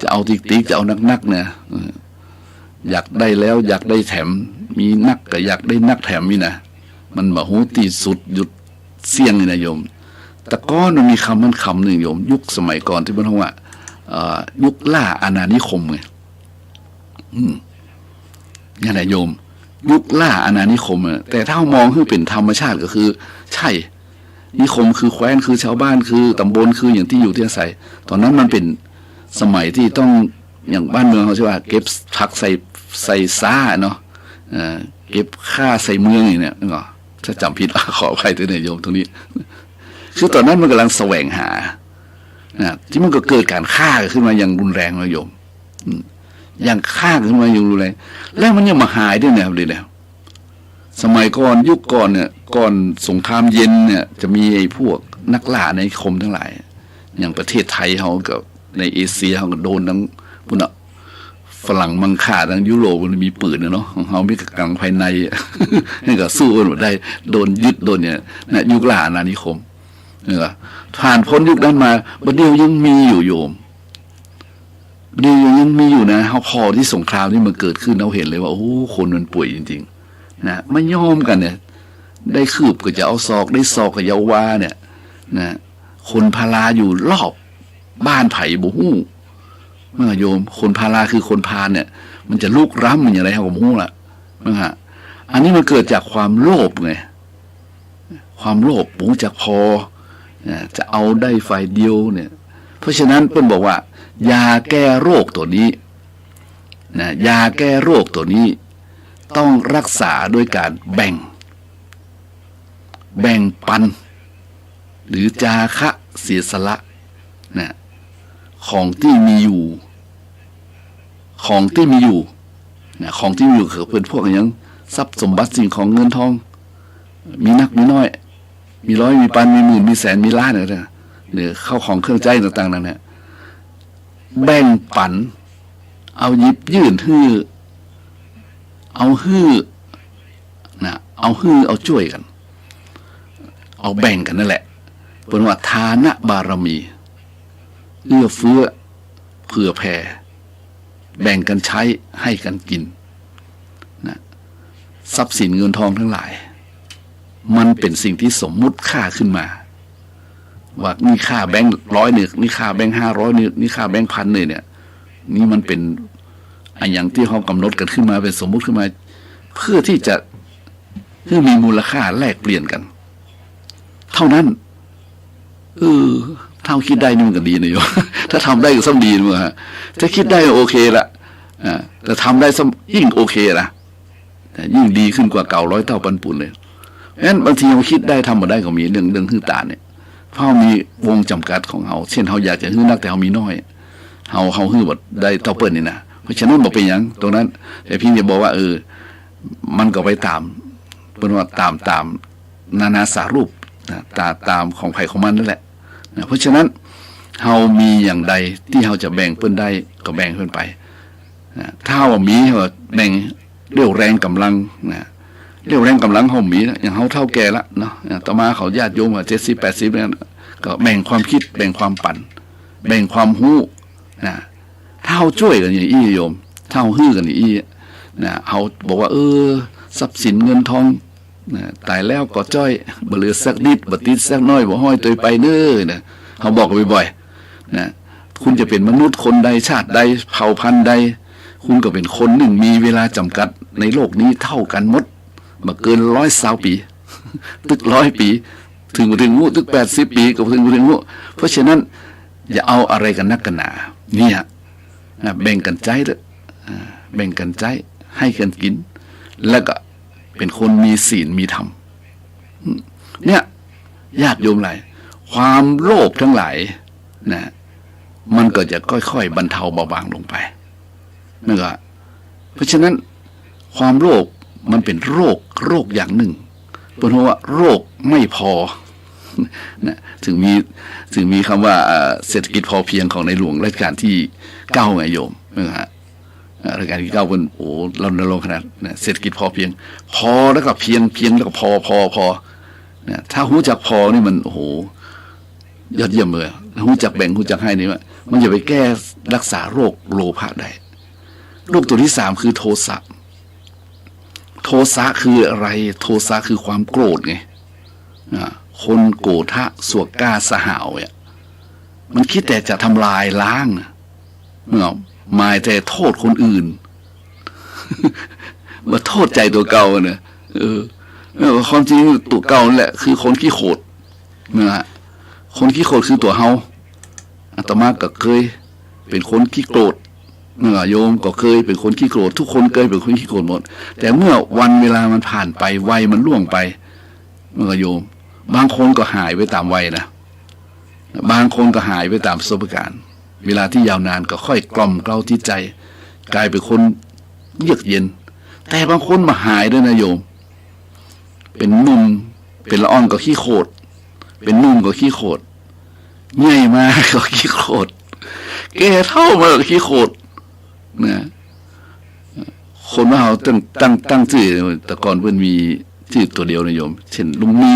จะเอาติ๊กจะเอานักๆเนี่ยอยากได้แล้วอยากได้แถมมีนักก็อยากได้นักแถมนี่นะมันบ่ฮู้ที่สุดหยุดเสี่ยงนี่นะโยมแต่ก่อนมันมีคำหนึ่งโยมยุคสมัยก่อนที่มันว่ายุคล่าอาณานิคมไงนี่แหละโยมยุคล่าอาณานิคมแต่ถ้ามองคือเป็นธรรมชาติก็คือใช่นิคมคือแคว้นคือชาวบ้านคือตำบลคืออย่างที่อยู่ที่อาศัยตอนนั้นมันเป็นสมัยที่ต้องอย่างบ้านเมืองเขาใช่ว่าเก็บผักใส่ซ่าเนาะเก็บข้าใส่เมืองอย่างเนี้ยนึกออกถ้าจำผิดขออภัยด้วยนะโยมตรงนี้คือตอนนั้นมันกำลังแสวงหาที่มันก็เกิดการฆ่าขึ้นมาอย่างรุนแรงนะโยมอย่างฆ่าขึ้นมาอย่างรุนแรงแล้วมันยังมาหายด้วยเนี่ยเลยเนี่ยสมัยก่อนยุคก่อนเนี่ยก่อนสงครามเย็นเนี่ยจะมีไอ้พวกนักล่าในคมทั้งหลายอย่างประเทศไทยเขากับในเอเชียเขาก็โดนทั้งพวกฝรั่งมังค่าทั้งยุโรปมันมีปืนเนาะของเขามีกำลังภายในนี่ก็สู้กันหมดได้โดนยึดโดนเนี่ยนะยุคล่าอาณานิคมเนี่ยผ่านพ้นยุคนั้นมาบัดเดียวยังมีอยู่โยมบัดเดียวยังมีอยู่นะเขาพอที่สงครามที่มันเกิดขึ้นเราเห็นเลยว่าคนมันป่วยจริงๆนะไม่ยอมกันเนี่ยได้คืบก็จะเอาศอกได้ศอกก็จะเอาวาเนี่ยนะคนพาราอยู่รอบบ้านไผ่บุหู้เมื่อโยมคนพาราคือคนพาลเนี่ยมันจะลุกร้ำมันอย่างไรครับบุหู้ล่ะนะฮะอันนี้มันเกิดจากความโลภไงความโลภบุจากพอจะเอาได้ฝ่ายเดียวเนี่ยเพราะฉะนั้นเพิ่นบอกว่ายาแก้โรคตัวนี้นะยาแก้โรคตัวนี้ต้องรักษาด้วยการแบ่งปันหรือจาคะเสียสละนะของที่มีอยู่นะของที่มีอยู่คือเป็นพวกอย่างทรัพย์สมบัติสิ่งของเงินทอง มีนักมีน้อยมีร้อยมีพันมีหมื่นมีแสนมีล้านเนี่ยเข้าของเครื่องใจต่างๆนั่นเนี่ยแบ่งปันเอายิบยื่นฮื้อเอาฮื้อนะเอาฮื้อเอาช่วยกันเอาแบ่งกันนั่นแหละเป็นว่าทานะบารมีเอื้อเฟื้อเผื่อแผ่แบ่งกันใช้ให้กันกินนะทรัพย์สินเงินทองทั้งหลายมันเป็นสิ่งที่สมมุติค่าขึ้นมาว่านี่ค่าแบงค์100เนี่ยนี่ค่าแบงค์500เนี่ยนี่ค่าแบงค์1,000เนี่ยนี่มันเป็นอันอย่างที่เขากำหนดกันขึ้นมาเป็นสมมุติขึ้นมาเพื่อที่จะให้มีมูลค่าแลกเปลี่ยนกันเท่านั้นถ้าคิดได้นี่มันก็ดีนะโยม ถ้าทำได้ก็ซ้ำดีมั้งฮะถ้าคิดได้โอเคละแต่ทำได้ซ้ำยิ่งโอเคละแต่ยิ่งดีขึ้นกว่าเก่า100 เท่าพันปุ่นเลยงั้นบางทีเราคิดได้ทำมาได้ก็มีเรื่องฮื้อตาเนี่ยเพราะมีวงจำกัดของเราเช่นเราอยากจะฮื้อนักแต่เรามีน้อยเราฮื้อแบบได้เท่าเปิ้ลนี่นะเพราะฉะนั้นบอกเป็นอย่างตรงนั้นแต่พี่จะบอกว่ามันก็ไปตามเป็นว่าตามนานาสารูปตามของไผ่ของมันนั่นแหละเพราะฉะนั้นเรามีอย่างใดที่เราจะแบ่งเพิ่นได้ก็แบ่งเพิ่นไปถ้าว่ามีเราแบ่งเรี่ยวแรงกำลังนะเรี่ยวแรงกำลังเขามีนะอย่างเขาเท่าแก่ละเนาะต่อมาเขาญาติโยม70-80เนี่ยก็แบ่งความคิดแบ่งความปั่นแบ่งความหู้นะถ้าเขาช่วยกันอย่างอี้โยมถ้าเขาฮื้อกันอย่างอี้นะเขาบอกว่าทรัพย์สินเงินทองตายแล้วก็จ้อยบ่เหลือสักนิดบ่ติดสักน้อยบ่ห้อยตัวไปเน้อนะเขาบอกกันบ่อยๆนะคุณจะเป็นมนุษย์คนใดชาติใดเผ่าพันธุ์ใดคุณก็เป็นคนหนึ่งมีเวลาจำกัดในโลกนี้เท่ากันหมดบ่เกิน120 ปีตึก100 ปีถึงงูตึก80 ปีก็ถึงงูเพราะฉะนั้นอย่าเอาอะไรกันนักกันหนาเนี่ยแบ่งกันใจเด้อแบ่งกันใจให้กันกินแล้วก็เป็นคนมีศีลมีธรรมเนี่ยญาติโยมหลายความโลภทั้งหลายนะมันก็จะค่อยๆบรรเทาเบาบางลงไปนั่นก็เพราะฉะนั้นความโลภมันเป็นโรคอย่างหนึ่งเพราะว่าโรคไม่พอนะถึงมีคำว่าเศรษฐกิจพอเพียงของในหลวงรัชกาลที่9ไงโยมนะฮะรายการที่9เป็นเราลงขนาดเศรษฐกิจพอเพียงพอแล้วก็เพียงแล้วก็พอเนี่ยถ้าหูจักพอนี่มันยอดเยี่ยมเลยหูจักแบ่งหูจักให้นี่มันจะไปแก้รักษาโรคโลภะได้โรคตัวที่3คือโทสะคืออะไรโทสะคือความโกรธไงคนโกรธะสวกกล้าสหาวเนี่ยมันคิดแต่จะทำลายล้างหมายแต่โทษคนอื่นมาโทษใจตัวเก่าเนี่ยความจริงตัวเก่านั่นแหละคือคนขี้โขดนะคนขี้โขดคือตัวเฮาอาตมาก็เคยเป็นคนขี้โกรธโยมก็เคยเป็นคนขี้โกรธทุกคนเคยเป็นคนขี้โกรธหมดแต่เมื่อวันเวลามันผ่านไปวัยมันล่วงไปโยมบางคนก็หายไปตามวัยนะบางคนก็หายไปตามประสบการณ์เวลาที่ยาวนานก็ค่อยกล่อมเกลาจิตใจกลายเป็นคนเยือกเย็นแต่บางคนมาหายด้วยนะโยมเป็นนุ่มเป็นละอ่อนก็ขี้โคตรเป็นนุ่มก็ขี้โคตรใหญ่มากก็ขี้โคตรแก่เท่ามาก็ขี้โคตรนะคนว่าเขาตั้งชื่อแต่ก่อนเพิ่นมีชื่อตัวเดียวนะโยมเช่นลุงมี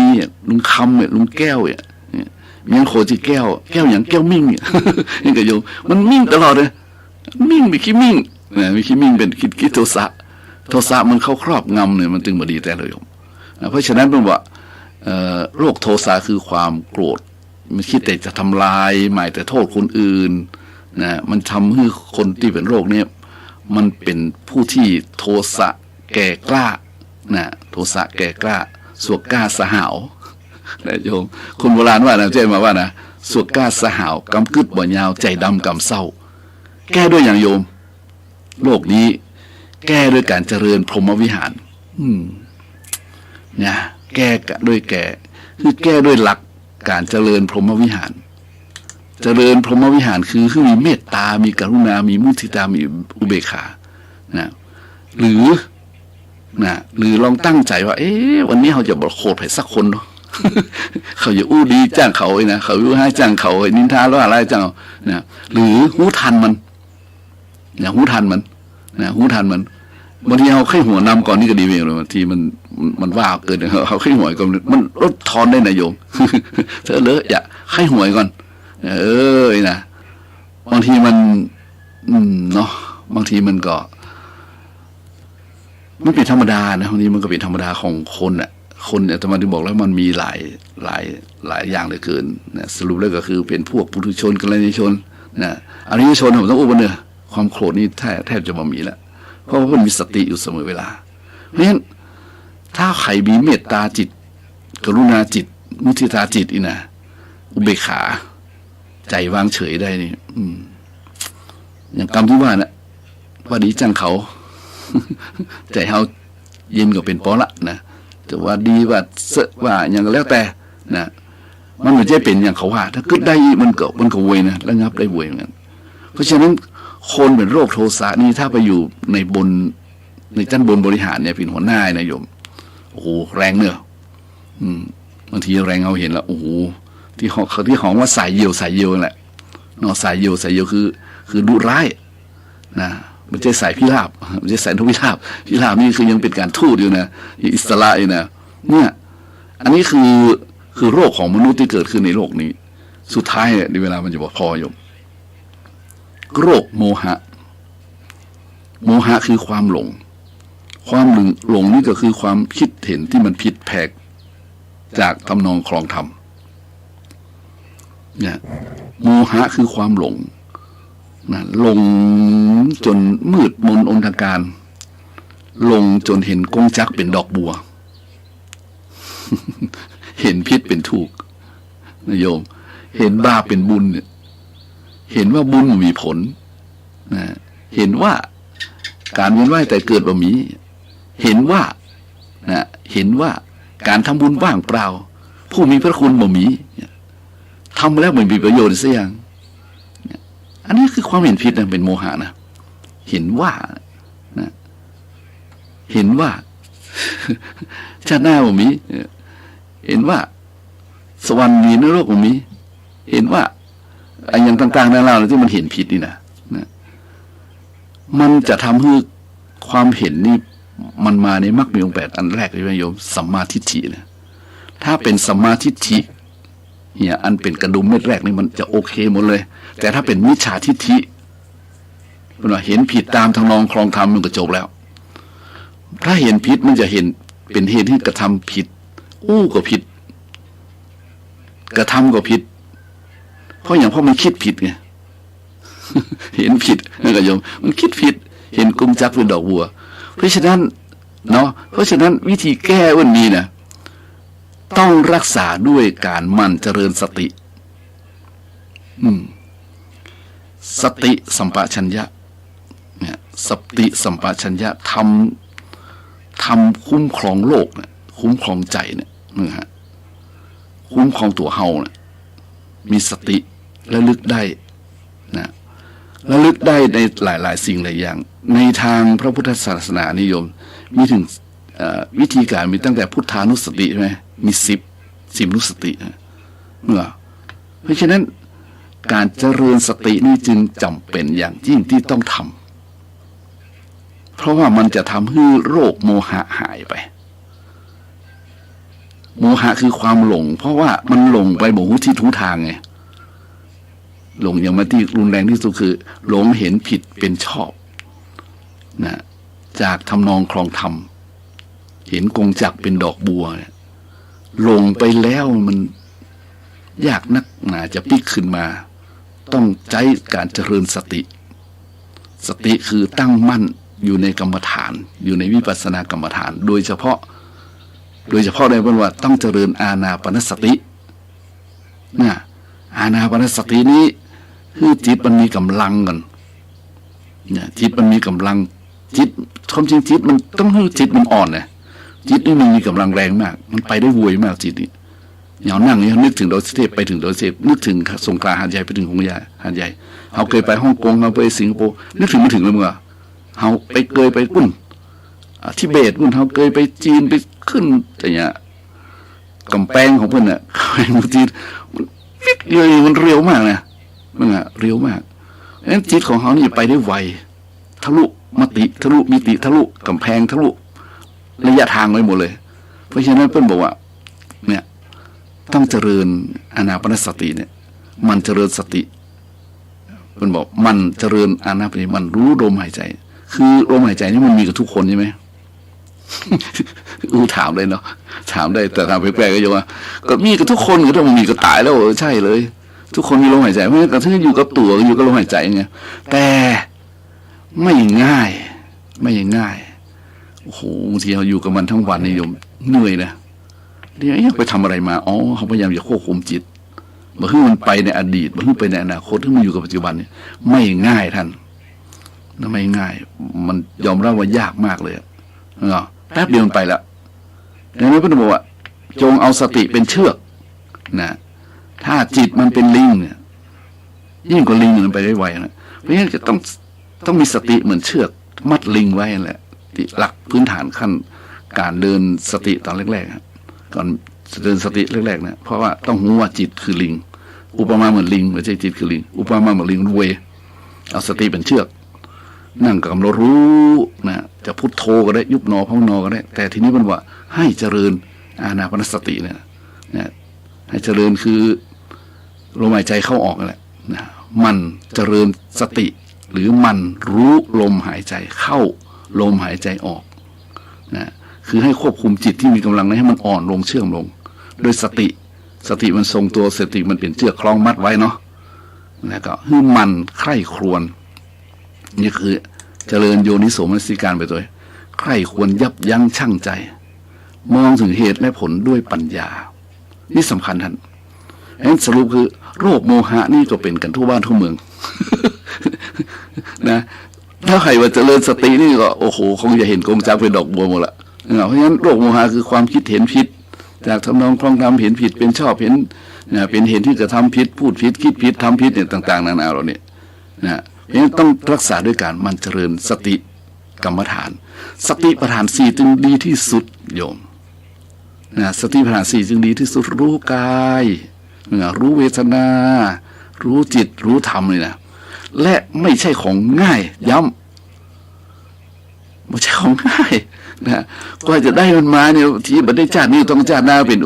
ลุงคำลุงแก้วมีโคชื่อแก้วอย่างแก้วมิ่งนี่ก็โยมมันมิ่งตลอดเลยมิ่งมีขี้มิ่งมีขี้มิ่งเป็นคิดโทสะมันเข้าครอบงำเนี่ยมันจึงบ่ดีแต่เลยโยมเพราะฉะนั้นเป็นว่าโรคโทสะคือความโกรธมันคิดแต่จะทำลายหมายแต่โทษคนอื่นนะมันทำให้คนที่เป็นโรคเนี่ยมันเป็นผู้ที่โทสะแก่กล้านะโทสะแก่กล้าสวกกล้าสหาวนะโยมคนโบราณว่านะเจ้มาว่านะสวกกล้าสหาวกำกึดบ่ยาวใจดำกำเศร้าแก้ด้วยอย่างโยมโรคนี้แก้ด้วยการเจริญพรหมวิหารนะแก้ด้วยคือแก้ด้วยหลักการเจริญพรหมวิหารเจริญพรหมวิหารคือมีเมตตามีกรุณามีมุทิตามีอุเบกขานะหรือ นะหรือลองตั้งใจว่าวันนี้เขาจะบอกโคตรไปสักคนเนาะ เขาจะอู้ดีจ้างเขาไอ้นะเขาอู้ให้จ้างเขาไอ้นินทาแล้วอะไรจ้างนะหรือหูทันมันนะหูทันมันนะหูทันมันบางทีเขาไข้หัวนำก่อนนี่ก็ดีเองเลยบางทีมันว่าเกินเขาไข้หัวก่อนมันลดทอนได้นะโยม เธอเลอะอย่าไข้หัวก่อนนะบางทีมันเนาะบางทีมันก็มันเป็นธรรมดานะบางทีมันก็เป็นธรรมดาของคนอ่ะคนเนี่ยธรรมะที่บอกแล้วมันมีหลายอย่างเหลือเกินนะสรุปแล้วก็คือเป็นพวกปุถุชนกัลยาณชนนะอริยชนผมต้องอุปเนอความโกรธนี่แทบจะไม่มีแล้วเพราะว่ามันมีสติอยู่เสมอเวลาเพราะฉะนั้นถ้าใครมีเมตตาจิตกรุณาจิตมุทิตาจิตอีนะอุเบกขาใจวางเฉยได้นี่อย่างกรรมที่ว่านะว่าดีจังเขา ใจเขาเย็นก็เป็นปอละนะแต่ว่าดีว่าเสว่าอย่างแล้วแต่นะมันไม่ใช่เป็นอย่างเขาว่าถ้าขึ้นได้มันก็เวยนะระงับได้เวยเหมือนกันเพราะฉะนั้นคนเป็นโรคโทสะนี่ถ้าไปอยู่ในชั้นบนบริหารเนี่ยเป็นหัวหน้านะโยมโอ้โหแรงเนอะบางทีแรงเอาเห็นแล้วโอ้โหที่ของว่าสายเยียวแหละเนาะสายเยียวคือดุร้ายนะมันจะใส่พิราบมันจะใส่ทุกพิราบนี่คือยังเป็นการทูตอยู่นะอิสระอยู่นะเนี่ยอันนี้คือโรคของมนุษย์ที่เกิดขึ้นในโลกนี้สุดท้ายในเวลามันจะบอกพอโยมโรคโมหะคือความหลงนี่ก็คือความคิดเห็นที่มันผิดแผกจากทำนองครองธรรมเนี่ยโมหะคือความหลงนะหลงจนมืดมนอนทการหลงจนเห็นกงจักเป็นดอกบัว เห็นพิษเป็นถูกนะโยมเห็นบาปเป็นบุญเนี่ยเห็นว่าบุญมีผลนะเห็นว่าการเวียนว่ายแต่เกิดบ่มีเห็นว่าการทำบุญว่างเปล่าผู้มีพระคุณบ่มีทำแล้วไม่มีประโยชน์สักอย่างอันนี้คือความเห็นผิดนะเป็นโมหะนะเห็นว่าชาติหน้าบ่มีเห็นว่าสวรรค์มีนรกบ่มีเห็นว่าไอ้อย่างต่างๆนั่นเราที่มันเห็นผิดนี่นะมันจะทำให้ความเห็นนี่มันมาในมรรคมีองค์ 8อันแรกเลยโยมสัมมาทิฏฐินะถ้าเป็นสัมมาทิฏฐิเนี่ยอันเป็นกระดุมเม็ดแรกนี่มันจะโอเคหมดเลยแต่ถ้าเป็นมิจฉาทิฏฐิเป็นว่าเห็นผิดตามทำนองครองธรรมมันก็จบแล้วถ้าเห็นผิดมันจะเห็นเป็นเหตุที่กระทำผิดก็ผิดกระทำก็ผิดเพราะมันคิดผิดไง เห็นผิดนั่นก็โยมมันคิดผิดเห็นกุมจักเป็นดอกบัวเพราะฉะนั้นวิธีแก้วันนี้นะต้องรักษาด้วยการหมั่นเจริญสติสติสัมปชัญญะเนี่ยสติสัมปชัญญะทำคุ้มครองโลกเนี่ยคุ้มครองใจเนี่ยนะฮะคุ้มครองตัวเฮาเนี่ยมีสติระลึกได้นะระลึกได้ในหลายสิ่งหลายอย่างในทางพระพุทธศาสนานิยมมีถึงวิธีการมีตั้งแต่พุทธานุสติใช่ไหมมี10นุสติเพราะฉะนั้นการเจริญสตินี่จึงจำเป็นอย่างยิ่งที่ต้องทำเพราะว่ามันจะทำให้โรคโมหะหายไปโมหะคือความหลงเพราะว่ามันหลงไปหมดที่ทุกทางไงหลงอย่างมาที่รุนแรงที่สุดคือหลงเห็นผิดเป็นชอบนะจากทำนองครองธรรมเห็นกงจักเป็นดอกบัวเนี่ยลงไปแล้วมันยากนักหนาจะพลิกขึ้นมาต้องใช้การเจริญสติคือตั้งมั่นอยู่ในกรรมฐานอยู่ในวิปัสสนากรรมฐานโดยเฉพาะในบรรว่าต้องเจริญอานาปานสตินะอานาปานสตินี้คือจิตมันมีกำลังกันเนี่ยจิตมันมีกำลังจิตความจริงจิตมันต้องให้จิตมันอ่อนนะจิตนี่มันมีกำลังแรงมากมันไปได้วุ่ยมากจิตนี่อย่างนั่งนี่นึกถึงดอยสุเทพไปถึงดอยสุเทพนึกถึงสงขลาหาดใหญ่ไปถึงหาดใหญ่เขาเคยไปฮ่องกงเราไปสิงคโปร์นึกถึงไม่ถึงเลยมึงเขาไปเคยไปปุ้น ทิเบตมันเขาเคยไปจีนไปขึ้นอย่างเงี้ยกำแพงของเพื่อนเนี่ยบางทีมันฟิกเลยมันเร็วมากนะมันเร็วมากเพราะฉะนั้นจิตของเขานี่ไปได้ไวทะลุมติทะลุมิติทะลุกำแพงทะลุระยะทางไปหมดเลยเพราะฉะนั้นเพื่อนบอกว่าเนี่ยต้องเจริญอานาปานสติเนี่ยมันเจริญสติเพื่อนบอกมันเจริญอานาปานสติมันรู้ลมหายใจคือลมหายใจนี่มันมีกับทุกคนใช่ไหมถามเลยเนาะถามได้แต่ถามแปลกๆก็ยังว่าก็มีกับทุกคนก็ต้องมีก็ตายแล้วใช่เลยทุกคนมีลมหายใจเพราะฉะนั้นถ้าอยู่กับตัวอยู่กับลมหายใจไงแต่ไม่ง่ายโอ้โหบางทีเราอยู่กับมันทั้งวันนี่โยมเหนื่อยนะเดี๋ยวไปทำอะไรมาอ๋อเขาพยายามจะควบคุมจิตมาขึ้นมันไปในอดีตมาขึ้นไปในอนาคตที่มันอยู่กับปัจจุบันเนี่ยไม่ง่ายท่านไม่ง่ายมันยอมรับว่ายากมากเลยเนาะแป๊บเดียวมันไปแล้วดังนั้นพระองค์บอกว่าจงเอาสติเป็นเชือกนะถ้าจิตมันเป็นลิงเนี่ยยิ่งกว่าลิงมันไปได้ไวนะเพราะฉะนั้นจะต้องมีสติเหมือนเชือกมัดลิงไว้แหละที่หลักพื้นฐานขั้นการเดินสติตอนแรกๆก่อนเดินสติแรกๆนะเพราะว่าต้องรู้ว่าจิตคือลิงอุปมาเหมือนลิงไม่ใช่จิตคือลิงอุปมาเหมือนลิงเวเอาสติเป็นเชือกนั่งกำลังรู้นะจะพุทโธก็ได้ยุบหนอพองหนอก็ได้แต่ทีนี้มันว่าให้เจริญอานาปานสติเนี่ยนะให้เจริญคือลมหายใจเข้าออกนั่นแหละนะมันเจริญสติหรือมันรู้ลมหายใจเข้าลมหายใจออกนะคือให้ควบคุมจิตที่มีกำลังให้มันอ่อนลงเชื่อมลงโดยสติมันทรงตัวสติมันเป็นเชือกคล้องมัดไว้เนาะแล้วก็ให้มันใคร่ครวญนี่คือเจริญโยนิโสมนสิการไปตัวใคร่ควรยับยั้งชั่งใจมองถึงเหตุและผลด้วยปัญญานี่สำคัญท่านสรุปคือโรคโมหะนี่ก็เป็นกันทั่วบ้านทั่วเมือง นะถ้าใครว่าเจริญสตินี่ก็โอ้โหคงจะเห็นกงจักเป็นดอกบัวหมดละเพราะฉะนั้นโรคโมหะคือความคิดเห็นผิดจากทำนองคลองทำเห็นผิดเป็นชอบเห็นเป็นเห็นที่จะทำผิดพูดผิดคิดผิดทำผิดเนี่ยต่างๆนานาเราเนี่ยนะเพราะฉะนั้นต้องรักษาด้วยการมันเจริญสติกรรมฐานสติปัฏฐานสี่จึงดีที่สุดโยมนะสติปัฏฐานสี่จึงดีที่สุดรู้กายรู้เวทนารู้จิตรู้ธรรมเลยนะและไม่ใช่ของง่ายย้ำไม่ใช่ของง่ายนะก็จะได้มันมาเนี่ยที่บัดได้ชาตินี้ต้องชาติหน้าเป็น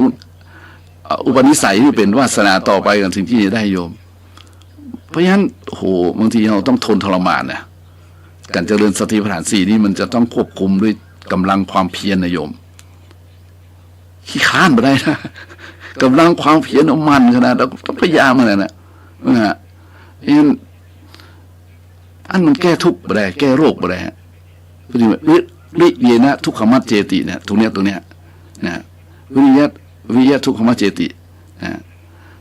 อุปนิสัยที่เป็นวาสนาต่อไปกันสิ่งที่จะได้โยมเพราะฉะนั้นโหบางทีเราต้องทนทรมานนะการเจริญสติปัฏฐานสี่นี่มันจะต้องควบคุมด้วยกำลังความเพียรนะโยมขี้ข้านไปได้นะกำลังความเพียรมันขนาดเราต้องพยายามอะไรนะเพราะฉะนั้นอันมันแก้ทุกข์ไปได้แก้โรคไปได้พอดีว่าวิเยนะทุกขมัจเจติเนี่ยตรงเนี้ยนะวิยะทุกขมัจเจตินะ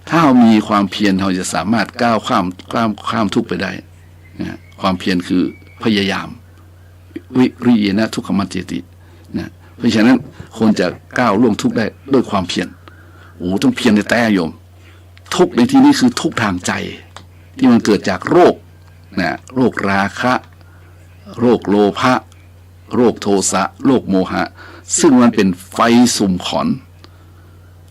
ถ้าเรามีความเพียรเราจะสามารถก้าวข้ามทุกข์ไปได้นะความเพียรคือพยายามวิริยนะทุกขมัจเจตินะเพราะฉะนั้นคนจะก้าวล่วงทุกข์ได้ด้วยความเพียรโอ้ต้องเพียรในแต่โยมทุกข์ในที่นี้คือทุกข์ทางใจที่มันเกิดจากโรคนะโรคราคะโรคโลภะโรคโทสะโรคโมหะซึ่งมันเป็นไฟสุ่มขอน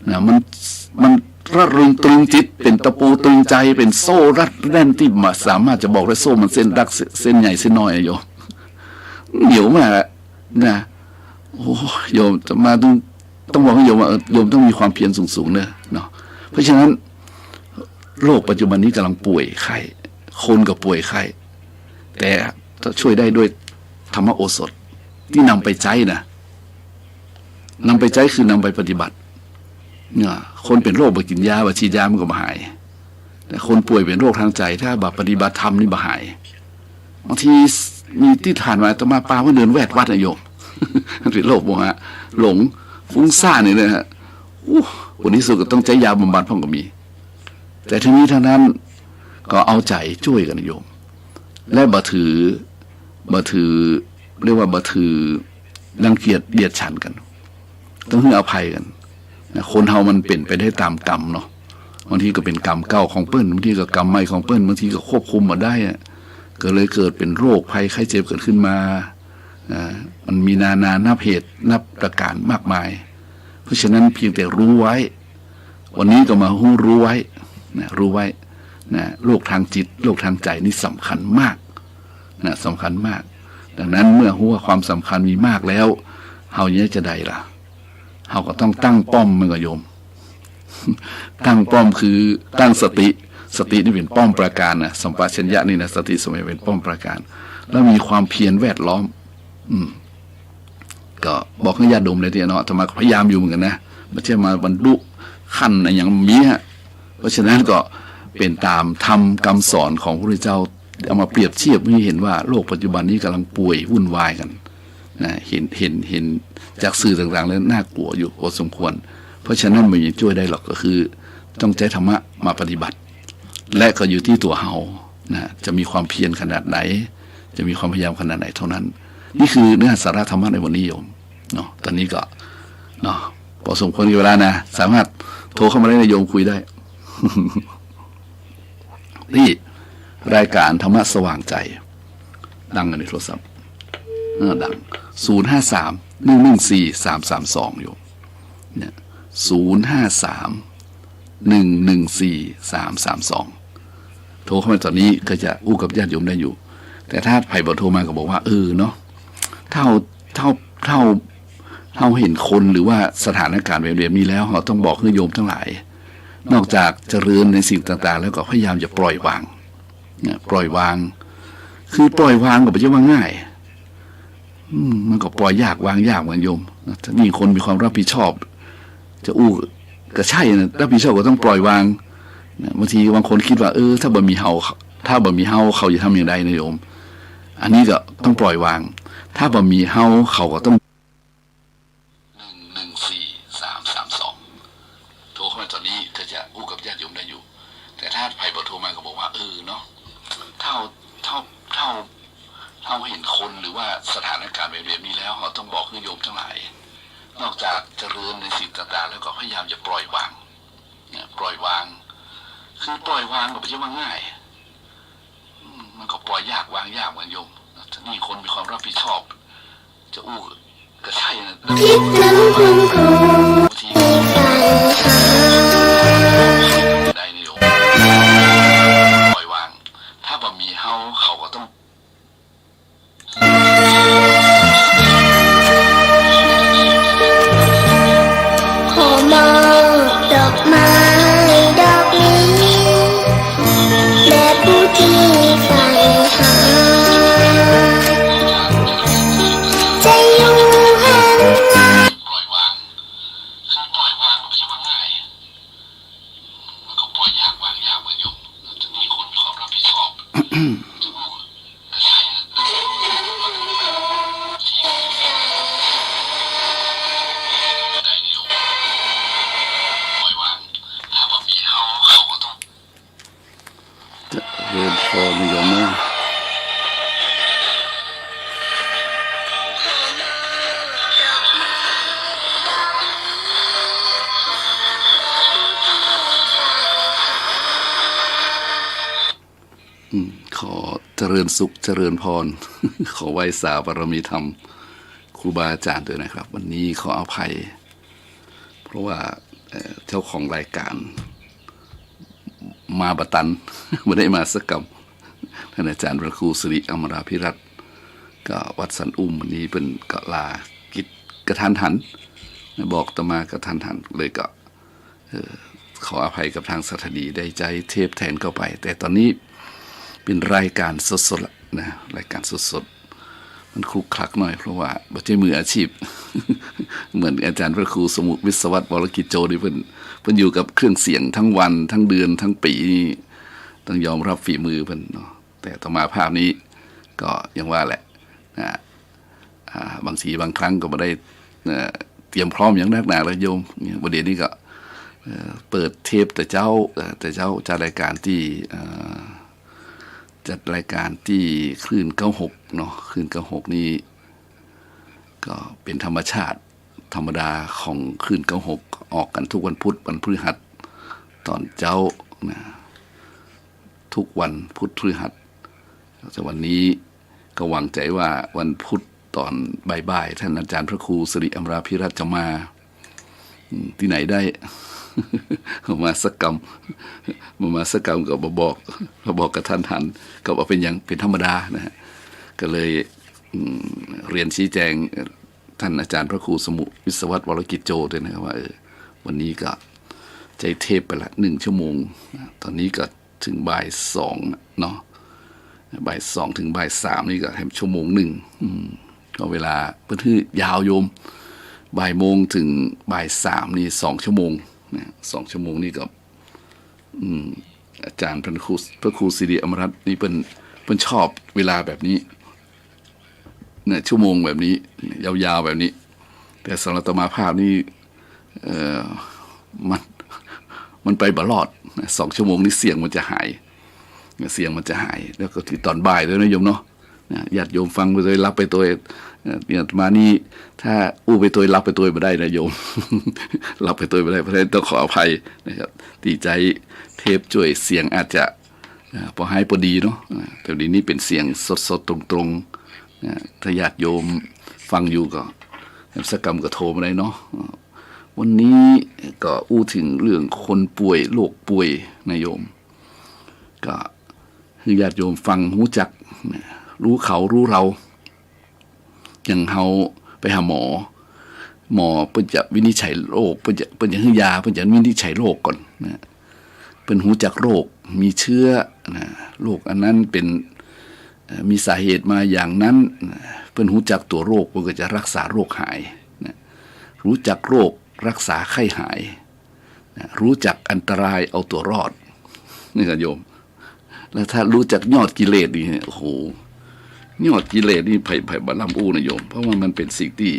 นะมันระรึงตรึงจิตเป็นตะปูตรึงใจเป็นโซ่รัดแน่นที่มาสามารถจะบอกได้โซ่มันเส้นรักเส้นใหญ่เส้นน้อยโยมเหนียวมากนะโอ้โยมจะมาต้องบอกให้โยมว่าโยมต้องมีความเพียรสูงๆเนาะเพราะฉะนั้นโรคปัจจุบันนี้กำลังป่วยไข้คนก็ป่วยไข้แต่ช่วยได้ด้วยธรรมโอสถที่นำไปใช้นะนำไปใช้คือนำไปปฏิบัติเนี่ยคนเป็นโรคบ่กินยาบ่ฉีดยามันก็บ่หายแต่คนป่วยเป็นโรคทางใจถ้าบ่ปฏิบัติธรรมนี่บ่หายบางทีมีที่ฐานมาต่อมาปาว่าเดินแวดวัดนะโยม เป็นโรคโมหะหลงฟุ้งซ่านนี่นะฮะวันนี้สุดก็ต้องใช้ยาบำบัดพ่อก็มีแต่ทั้งนี้ทั้งนั้นก็เอาใจช่วยกันโยมและบ่ถือเรียกว่าบ่ถือรังเกียจเดียดฉันกันต้องให้อภัยกันนะคนเฮามันเป็นไปได้ตามกรรมเนาะบางทีก็เป็นกรรมเก่าของเปิ้ลบางทีก็กรรมใหม่ของเปิ้ลบางทีก็ควบคุมมาได้ก็เลยเกิดเป็นโรคภัยไข้เจ็บเกิดขึ้นมา มันมีนานับเหตุนับประการมากมายเพราะฉะนั้นเพียงแต่รู้ไว้วันนี้ก็มารู้ไว้นะรู้ไว้นะโรคทางจิตโรคทางใจนี่สำคัญมากนะสำคัญมากดังนั้นเมื่อรู้ว่าความสำคัญมีมากแล้วเฮาเนี้ยจะได้ล่ะเฮาก็ต้องตั้งป้อมมันก็โยมตั้งป้อมคือตั้งสตินี่เป็นป้อมประการนะสัมปชัญญะนี่นะสติสมัยเป็นป้อมประการแล้วมีความเพียรแวดล้อมก็บอกให้ญาติโยมเลยทีเนาะธรรมะพยายามอยู่เหมือนกันนะไม่ใช่มาบรรลุขั้นอย่างมีฮะเพราะฉะนั้นก็เป็นตามธรรมคำสอนของพระพุทธเจ้าเอามาเปรียบเทียบให้เห็นว่าโลกปัจจุบันนี้กำลังป่วยวุ่นวายกันนะเห็นจากสื่อต่างๆแล้วน่ากลัวอยู่พอสมควรเพราะฉะนั้นมันยังช่วยได้หรอกก็คือต้องใช้ธรรมะมาปฏิบัติและก็อยู่ที่ตัวเฮานะจะมีความเพียรขนาดไหนจะมีความพยายามขนาดไหนเท่านั้นนี่คือเนื้อสาระธรรมะในวันนี้โยมเนาะตอนนี้ก็เนาะพอสมควรเวลานะสามารถโทรเข้ามาได้ในโยมคุยได้ นี่รายการธรรมะสว่างใจดังกันในโทรศัพท์ดัง053-114-332อยู่เนี่ย053-114-332โทรเข้ามาตอนนี้ก็จะอู้กับญาติโยมได้อยู่แต่ถ้าไผ่บอโทรมาก็บอกว่าเนาะเท่าเห็นคนหรือว่าสถานการณ์แบบนี้แล้วเราต้องบอกให้โยมทั้งหลายนอกจากเจริญในสิ่งต่างๆแล้วก็พยายามจะปล่อยวางปล่อยวางคือปล่อยวางก็ไม่ใช่ว่าง่ายมันก็ปล่อยยากวางยากเหมือนโยมถ้ามีคนมีความรับผิดชอบจะอู้ก็ใช่นะรับผิดชอบก็ต้องปล่อยวางบางทีบางคนคิดว่าถ้าบ่มีเฮาเขาจะทำอย่างไรนะโยมอันนี้ก็ต้องปล่อยวางถ้าบ่มีเฮาเขาก็ต้อง114-332โทรเข้ามาตอนนี้ก็จะอู้กับญาติโยมได้อยู่แต่ถ้าไผ่บอโทรมาก็บอกว่าเนาะเท่าเห็นคนหรือว่าสถานการณ์แบบนี้แล้วเราต้องบอกให้โยมทั้งหลายนอกจากเจริญในสิ่งต่างๆแล้วก็พยายามจะปล่อยวางปล่อยวางคือปล่อยวางก็ไม่ใช่ว่าง่ายมันก็ปล่อยยากวางยากเหมือนโยมถ้ามีคนมีความรับผิดชอบจะอู้ก็ใช่นะคิดถึงคุณครูได้นิยมปล่อยวางถ้าบ่มีเฮาเขาก็ต้องขอมอบดอกไม้ดอกนี้แด่ผู้ที่ใฝ่หาจะอยู่แห่งไหนปล่อยวางคือปล่อยวางไม่ใช่ว่าง่ายมันก็ปล่อยยากวางยากเหมือนโยมจะมีคนมีความรับผิดชอบจะพูดก็ใช่ได้นิยมปล่อยวางถ้าบ่มีเฮาเขาก็ต้องเริ่มพอนิยมนะขอเจริญสุขเจริญพร ขอไหว้สาบารมีธรรมครูบาอาจารย์ด้วยนะครับวันนี้ขออภัยเพราะว่าเจ้าของรายการมาบัตัน ไม่ได้มาสักกับท่านอาจารย์พระครูสิริอมราภิรัตน์ก็วัดสันอุ้มวันนี้เป็นก็ลากิจกระทันหันบอกตมากระทันหันเลยก็ขออภัยกับทางสถานีได้ใจเทปแทนเข้าไป แต่ตอนนี้เป็นรายการสดๆนะรายการสดๆมันคลุกคลักหน่อยเพราะว่าไม่ใช่มืออาชีพ เหมือนอาจารย์พระครูสมุวิศวัตรวรกิจโจนี่เพิ่นอยู่กับเครื่องเสียงทั้งวันทั้งเดือนทั้งปีนี่ต้องยอมรับฝีมือเพิ่นเนาะแต่ต่อมาภาพนี้ก็ยังว่าแหละนะบางทีบางครั้งก็ไม่ได้เตรียมพร้อมอย่างนักหนาเลยโยมประเดี๋ยวนี้ก็เปิดเทปแต่เจ้าจัดรายการที่คลื่น96เนาะคลื่น96นี่ก็เป็นธรรมชาติธรรมดาของคลื่น96ออกกันทุกวันพุธวันพฤหัสตอนเจ้านะทุกวันพุธพฤหัสแต่วันนี้ก็หวังใจว่าวันพุธ ตอนบ่ายๆท่านอาจารย์พระครูสิริอมราภิรัตน์จะมาที่ไหนได้ มาสักกรรมก็มาบอกกับท่านทันก็บอกเป็นอย่างเป็นธรรมดานะฮะก็เลยเรียนชี้แจงท่านอาจารย์พระครูสมุวิศวัตรวรกิจโจด้วยนะครับว่าวันนี้ก็ใจเทพไปละ1 ชั่วโมงตอนนี้ก็ถึงบ่าย 2เนาะบ่าย 2ถึงบ่าย 3นี่ก็แค่1 ชั่วโมงก็เวลาเพื่อยาวโยมบ่ายโมงถึงบ่าย 3นี่2 ชั่วโมงนะ2 ชั่วโมงนี่ก็อาจารย์พระครูสิริอมรัตน์นี่เป็นชอบเวลาแบบนี้เนี่ยชั่วโมงแบบนี้ยาวๆแบบนี้แต่สำหรับอาตมาภาพนี่มันไปบลอด2 ชั่วโมงนี่เสียงมันจะหายแล้วก็ที่ตอนบ่ายด้วยนะโยมเนาะญาติโยมฟังไปตัวรับไปตัวเนี่ยมานี่ถ้าอู้ไปตัวรับไปตัวไม่ได้นะโยม รับไปตัวไม่ได้เพราะฉะนั้นต้องขออภัยนะครับตีใจเทปช่วยเสียงอาจจะพอให้พอดีเนาะแต่ดีนี้เป็นเสียงสดๆตรงๆถ้าญาติโยมฟังอยู่ก็สักกรรมก็โทรมาได้เนาะวันนี้ก็อู้ถึงเรื่องคนป่วยโรคป่วยนะโยมก็คือญาติโยมฟังรู้จักรู้เขารู้เราอย่างเฮาไปหาหมอเพิ่นจะวินิจฉัยโรคเพิ่นจะให้ยาเพิ่นจะวินิจฉัยโรคก่อนนะเพิ่นรู้จักโรคมีเชื้อนะโรคอันนั้นเป็นมีสาเหตุมาอย่างนั้นเพิ่นรู้จักตัวโรคเพิ่นก็จะรักษาโรคหายนะรู้จักโรครักษาไข้หายนะรู้จักอันตรายเอาตัวรอดนี่ก็โยมแล้วถ้ารู้จักยอดกิเลสนี่โอ้โหยอดกิเลสนี่ไผ่บาลัมอูนะโยมเพราะว่ามันเป็นสิ่งที่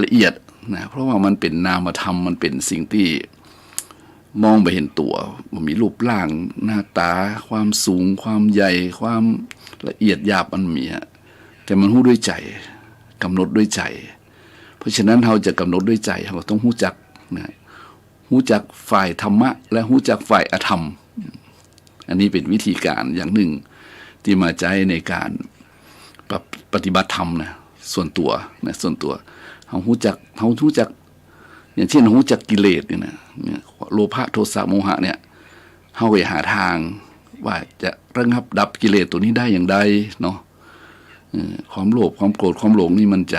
ละเอียดนะเพราะว่ามันเป็นนามธรรมมันเป็นสิ่งที่มองไปเห็นตัวมันมีรูปร่างหน้าตาความสูงความใหญ่ความละเอียดหยาบมันมีแต่มันรู้ด้วยใจกำหนดด้วยใจเพราะฉะนั้นเราจะกำหนดด้วยใจเราต้องรู้จักนะรู้จักฝ่ายธรรมะและรู้จักฝ่ายอธรรมอันนี้เป็นวิธีการอย่างหนึ่งที่มาใช้ในการปฏิบัติธรรมนะส่วนตัวเรารู้จักอย่างเช่นเรารู้จักกิเลสเนี่ยนะโลภะโทสะโมหะเนี่ยเราไปหาทางว่าจะระงับดับกิเลสตัวนี้ได้อย่างใดเนาะความโลภความโกรธความหลงนี่มันจ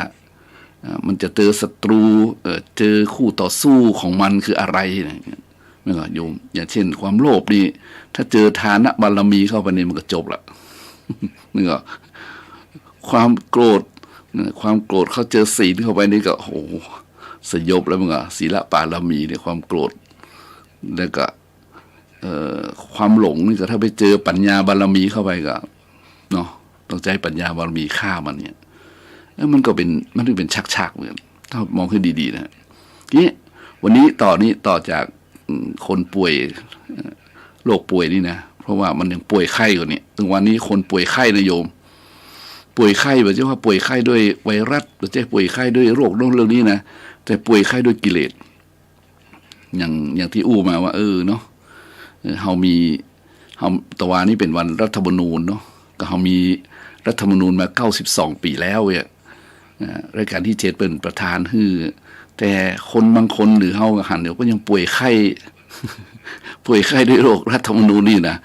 ะเจอศัตรูเจอคู่ต่อสู้ของมันคืออะไรนี่ก็โยมอย่างเช่นความโลภนี่ถ้าเจอทานบารมีเข้าไปนี่มันก็จบละนี่ก็ความโกรธเขาเจอศีลเข้าไปนี่ก็โอ้โหสยบแล้วมันก็ศีลปารมีเนี่ยความโกรธแล้วก็ความหลงนี่ก็ถ้าไปเจอปัญญาบารมีเข้าไปก็เนาะต้องใช้ปัญญาบารมีฆ่ามันเนี่ยแล้วมันก็เป็นชักๆเหมือนถ้ามองให้ดีๆนะนี่วันนี้ต่อจากคนป่วยโรคป่วยนี่นะเพราะว่ามันยังป่วยไข้กว่านี้ถึงวันนี้คนป่วยไข้นะโยมป่วยไข้แบบว่าป่วยไข้ด้วยไวรัสหรือจะป่วยไข้ด้วยโรคเรื่องนี้นะแต่ป่วยไข้ด้วยกิเลสอย่างที่อู้มาว่าเนาะเฮาตะวันนี้เป็นวันรัฐธรรมนูญเนาะก็เฮามีรัฐธรรมนูญมา92 ปีแล้วเนี่ยรายการที่7เป็นประธานแต่คนบางคนหรือเฮาหันเดี๋ยวก็ยังป่วยไข้ด้วยโรครัฐธรรมนูญนี่นะ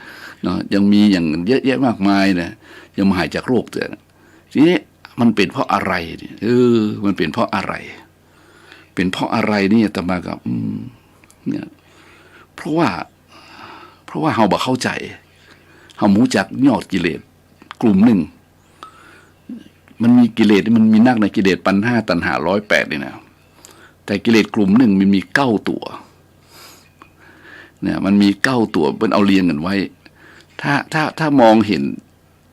เนาะยังมีอย่างเยอะแยะมากมายนะยังมาหายจากโรคแต่ทีนี้มันเป็นเพราะอะไรมันเป็นเพราะอะไรนี่อาตมากับเนี่ยเพราะว่าเฮาบ่เข้าใจเฮารู้จักยอดกิเลสกลุ่มหนึ่งมันมีกิเลสมันมีนักในกิเลสปัญหาตัณหา108นี่นะแต่กิเลสกลุ่มหนึ่งมันมี9 ตัวเนี่ยมันมี9 ตัวเป็นเอาเรียงกันไว้ถ้ามองเห็น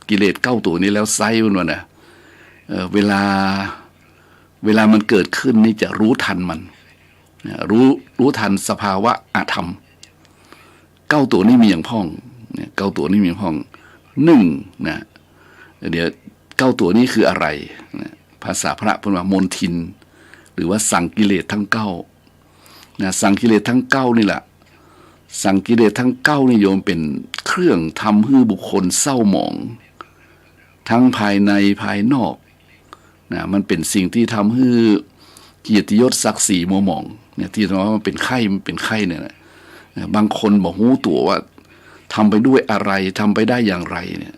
กิเลส9 ตัวนี้แล้วไซส์มันว่านะเวลามันเกิดขึ้นนี่จะรู้ทันมันรู้ทันสภาวะอาธรรม9 ตัวนี้มีอย่างพ้องเนี่ย9 ตัวนี้มีอย่างพ้อง1นะเดี๋ยว9 ตัวนี้คืออะไรภาษาพระพูดว่ามนทินหรือว่าสั่งกิเลสทั้ง9นะสั่งกิเลสทั้ง9นี่แหละสั่งกิเลสทั้ง9นี่โยมเป็นเครื่องทำให้บุคคลเศร้าหมอง ทั้งภายในภายนอกนะมันเป็นสิ่งที่ทำให้เกียรติยศศักดิ์ศรีมัวหมองเนี่ยที่ว่ามันเป็นไข้เนี่ยนะบางคนบอกหูตัวว่าทำไปด้วยอะไรทำไปได้อย่างไรเนี่ย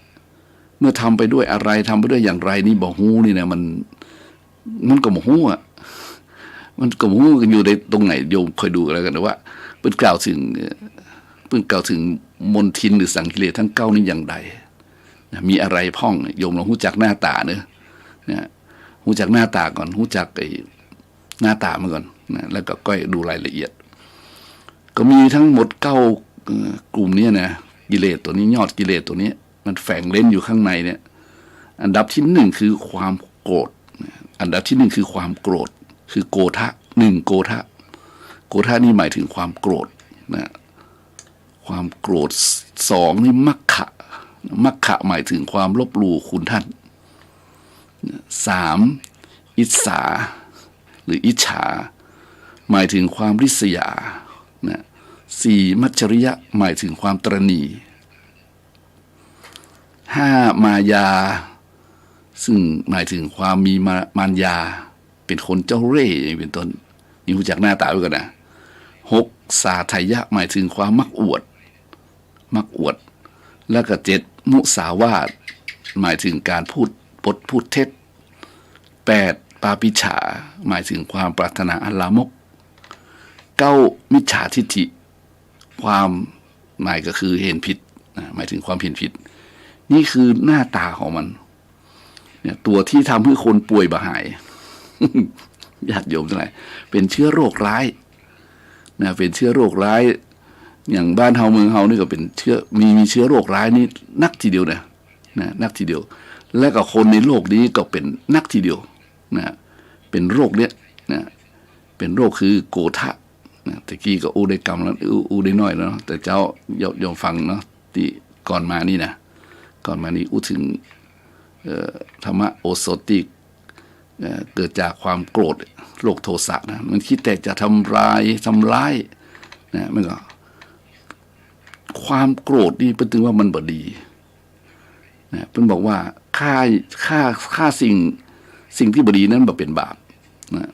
เมื่อทำไปด้วยอะไรทำไปด้วยอย่างไรนี่บอกหูนี่เนี่ยมันก็บอกหูอ่ะมันก็บอกหูกันอยู่ในตรงไหนโยมคอยดูแล้วกันนะว่าเพิ่งกล่าวถึงมนทินหรือสังกิเลสทั้ง9นี้อย่างใดมีอะไรพ่องโยมลองรู้จักหน้าตาเนอะเนี่ยรู้จักหน้าตาก่อนรู้จักหน้าตามาก่อนนะแล้วก็ค่อยดูรายละเอียดก็มีทั้งหมด9กลุ่มนี้นะกิเลสตัวนี้ยอดกิเลสตัวนี้มันแฝงเล่นอยู่ข้างในเนี่ยอันดับที่1คือความโกรธอันดับที่1คือความโกรธคือโกทะ1โกทะนี่หมายถึงความโกรธนะความโกรธ2นี่มัคคะหมายถึงความลบหลู่คุณท่าน3อิจฉาหรืออิจฉาหมายถึงความริษยานะ4มัจฉริยะหมายถึงความตระหนี่5มายาซึ่งหมายถึงความมีมารยาเป็นคนเจ้าเร่ห์เป็นต้นนี่รู้จักหน้าตาไว้ก่อนนะ6สาทายะหมายถึงความมักอวดแล้วก็7มุสาวาทหมายถึงการพูดเท็จ8ปาปิฉาหมายถึงความปรารถนาอันลามก9มิจฉาทิฏฐิความหมายก็คือเห็นผิดหมายถึงความเห็นผิดนี่คือหน้าตาของมันเนี่ยตัวที่ทำให้คนป่วยบาหาย ญาติโยมทั้งหลายเป็นเชื้อโรคร้ายนะเป็นเชื้อโรคร้ายอย่างบ้านเฮาเมืองเฮานี่ก็เป็นเชื้อมีเชื้อโรคร้ายนี่นักทีเดียวนะนักทีเดียวและก็คนในโลกนี้ก็เป็นนักทีเดียวนะเป็นโรคเนี้ยนะเป็นโรคคือโกทะนะตะกี้ก็อูได้กรรมแล้วอูได้น้อยแล้วแต่เจ้ายอมฟังเนาะที่ก่อนมานี่อูถึงธรรมะโอโซติกเกิดจากความโกรธโรคโทสะนะมันคิดแต่จะทำร้ายนะมันก็ความโกรธนี่เป็นถึงว่ามันบ่ดีนะเพิ่นบอกว่าฆ่าสิ่งที่บ่ดีนั้นบ่เป็นบาปนะ